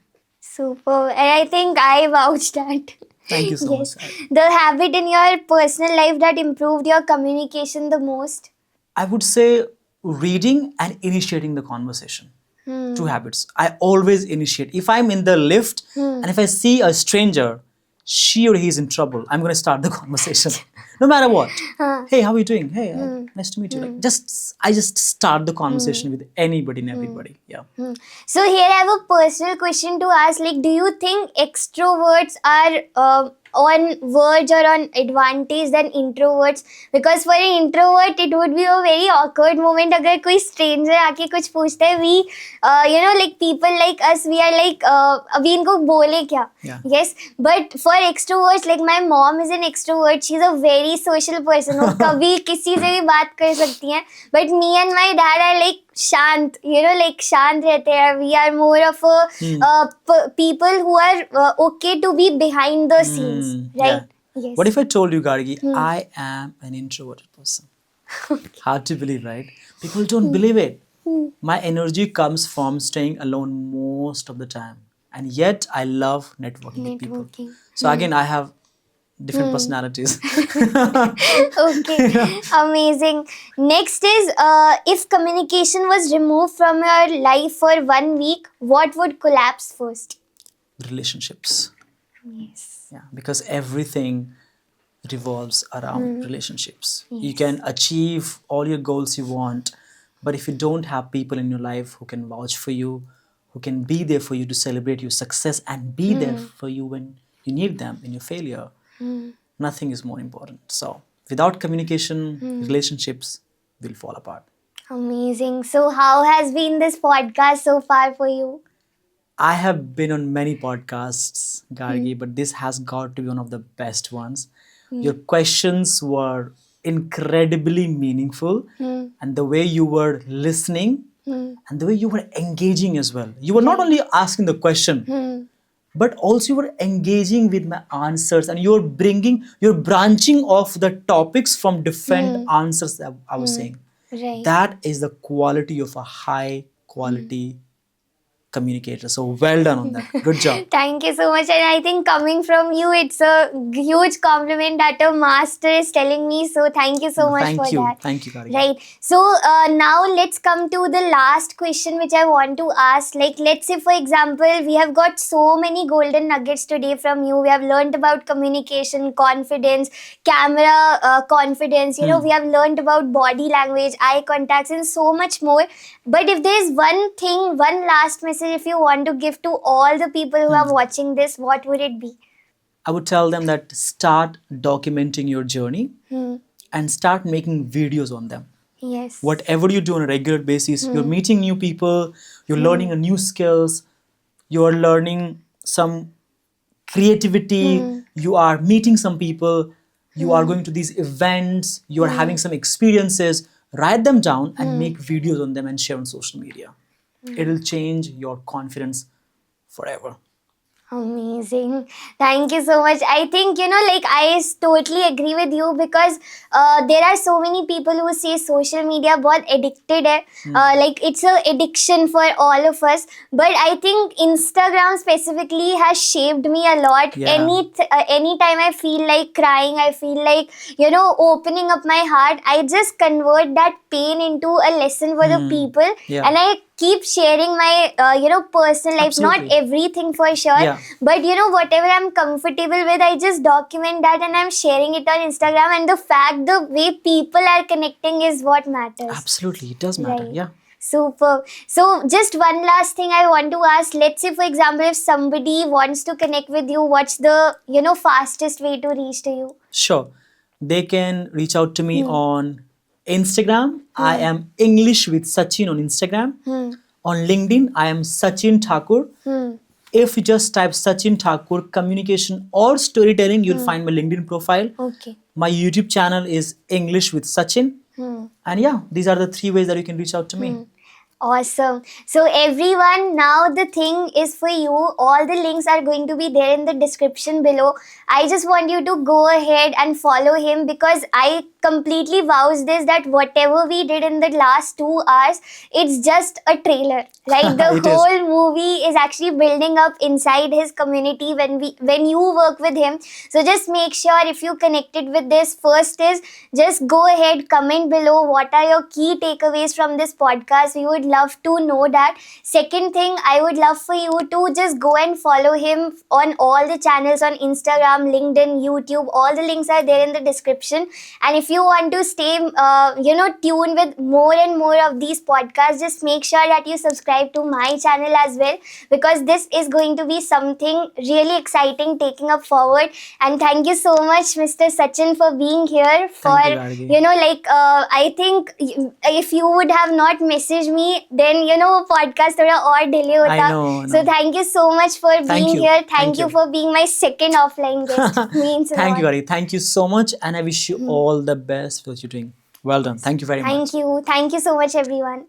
Speaker 2: Super. And I think I vouch that.
Speaker 1: Thank you so
Speaker 2: Yes.
Speaker 1: much.
Speaker 2: The habit in your personal life that improved your communication the most?
Speaker 1: I would say reading and initiating the conversation. Two habits. I always initiate. If I'm in the lift and if I see a stranger, she or he is in trouble, I'm going to start the conversation. No matter what. Hey, how are you doing? Hey, nice to meet you. Like, I just start the conversation with anybody and everybody. Yeah.
Speaker 2: So here I have a personal question to ask. Like, do you think extroverts are on verge or on advantage than introverts, because for an introvert it would be a very awkward moment अगर कोई stranger आके कुछ पूछता है, we like people like us, we are like अभी इनको बोले क्या.
Speaker 1: Yeah.
Speaker 2: Yes, but for extroverts, like my mom is an extrovert, she's a very social person, वो कभी किसी से भी बात कर सकती हैं, but me and my dad are like शांत, like शांत रहते हैं. We are more of a people who are okay to be behind the scenes, right?
Speaker 1: Yeah.
Speaker 2: Yes.
Speaker 1: What if I told you, Gargi, I am an introverted person? Hard to believe, right? People don't believe it. My energy comes from staying alone most of the time, and yet I love networking with people. So again, I have different personalities.
Speaker 2: Okay, amazing. Next is, if communication was removed from your life for 1 week, what would collapse first?
Speaker 1: Relationships.
Speaker 2: Yes.
Speaker 1: Yeah, because everything revolves around relationships. You can achieve all your goals you want, but if you don't have people in your life who can vouch for you, who can be there for you to celebrate your success and be there for you when you need them in your failure, nothing is more important. So without communication, relationships will fall apart.
Speaker 2: Amazing. So how has been this podcast so far for you?
Speaker 1: I have been on many podcasts, Gargi, but this has got to be one of the best ones. Your questions were incredibly meaningful, and the way you were listening and the way you were engaging as well. You were not only asking the question, but also you were engaging with my answers, and you're branching off the topics from different answers that I was saying.
Speaker 2: Right.
Speaker 1: That is the quality of a high quality communicator. So well done on that. Good job.
Speaker 2: Thank you so much. And I think coming from you, it's a huge compliment that a master is telling me. So thank you so much for that.
Speaker 1: Thank you, Gargi.
Speaker 2: Right. So now let's come to the last question which I want to ask. Like, let's say, for example, we have got so many golden nuggets today from you. We have learned about communication, confidence, camera confidence. We have learned about body language, eye contacts, and so much more. But if there is one thing, one last message, if you want to give to all the people who are watching this, what would it be?
Speaker 1: I would tell them that start documenting your journey and start making videos on them.
Speaker 2: Yes.
Speaker 1: Whatever you do on a regular basis, you're meeting new people, you're learning a new skills, you're learning some creativity, you are meeting some people, you are going to these events, you are having some experiences. Write them down and make videos on them and share on social media. It'll change your confidence forever.
Speaker 2: Amazing. Thank you so much. I think, I totally agree with you, because there are so many people who say social media बहुत addicted है. Like, it's a addiction for all of us. But I think Instagram specifically has shaped me a lot.
Speaker 1: Yeah.
Speaker 2: Anytime I feel like crying, I feel like, opening up my heart, I just convert that pain into a lesson for the people.
Speaker 1: Yeah.
Speaker 2: And I keep sharing my, personal life, not
Speaker 1: Absolutely.
Speaker 2: everything for sure.
Speaker 1: Yeah.
Speaker 2: But whatever I'm comfortable with, I just document that and I'm sharing it on Instagram. And the way people are connecting is what matters.
Speaker 1: Absolutely, it does matter.
Speaker 2: Right.
Speaker 1: Yeah.
Speaker 2: Super. So just one last thing I want to ask. Let's say, for example, if somebody wants to connect with you, what's the, fastest way to reach to you?
Speaker 1: Sure. They can reach out to me on Instagram. I am English with Sachin on Instagram. On LinkedIn, I am Sachin Thakur. If you just type Sachin Thakur, communication or storytelling, you'll find my LinkedIn profile.
Speaker 2: Okay.
Speaker 1: My YouTube channel is English with Sachin. And yeah, these are the 3 ways that you can reach out to me.
Speaker 2: Awesome. So everyone, now the thing is for you. All the links are going to be there in the description below. I just want you to go ahead and follow him, because I completely vouch this, that whatever we did in the last 2 hours, it's just a trailer, right? The
Speaker 1: It is.
Speaker 2: whole movie is actually building up inside his community when you work with him. So just make sure, if you connected with this, first is just go ahead, comment below what are your key takeaways from this podcast. We would love to know that. Second thing, I would love for you to just go and follow him on all the channels on Instagram, LinkedIn, YouTube. All the links are there in the description. And if you want to stay, tuned with more and more of these podcasts, just make sure that you subscribe to my channel as well, because this is going to be something really exciting taking up forward. And thank you so much, Mr. Sachin, for being here. For
Speaker 1: Thank you, Gargi.
Speaker 2: I think if you would have not messaged me, then podcast thoda और delay hota.
Speaker 1: I know.
Speaker 2: So thank you so much for being
Speaker 1: you.
Speaker 2: here.
Speaker 1: Thank
Speaker 2: Thank you
Speaker 1: you.
Speaker 2: for being my second offline guest. Means a
Speaker 1: Thank you,
Speaker 2: lot.
Speaker 1: Gargi. Thank you so much, and I wish you all the best for what you're doing. Well done. Thank you very much.
Speaker 2: Thank you. Thank you so much, everyone.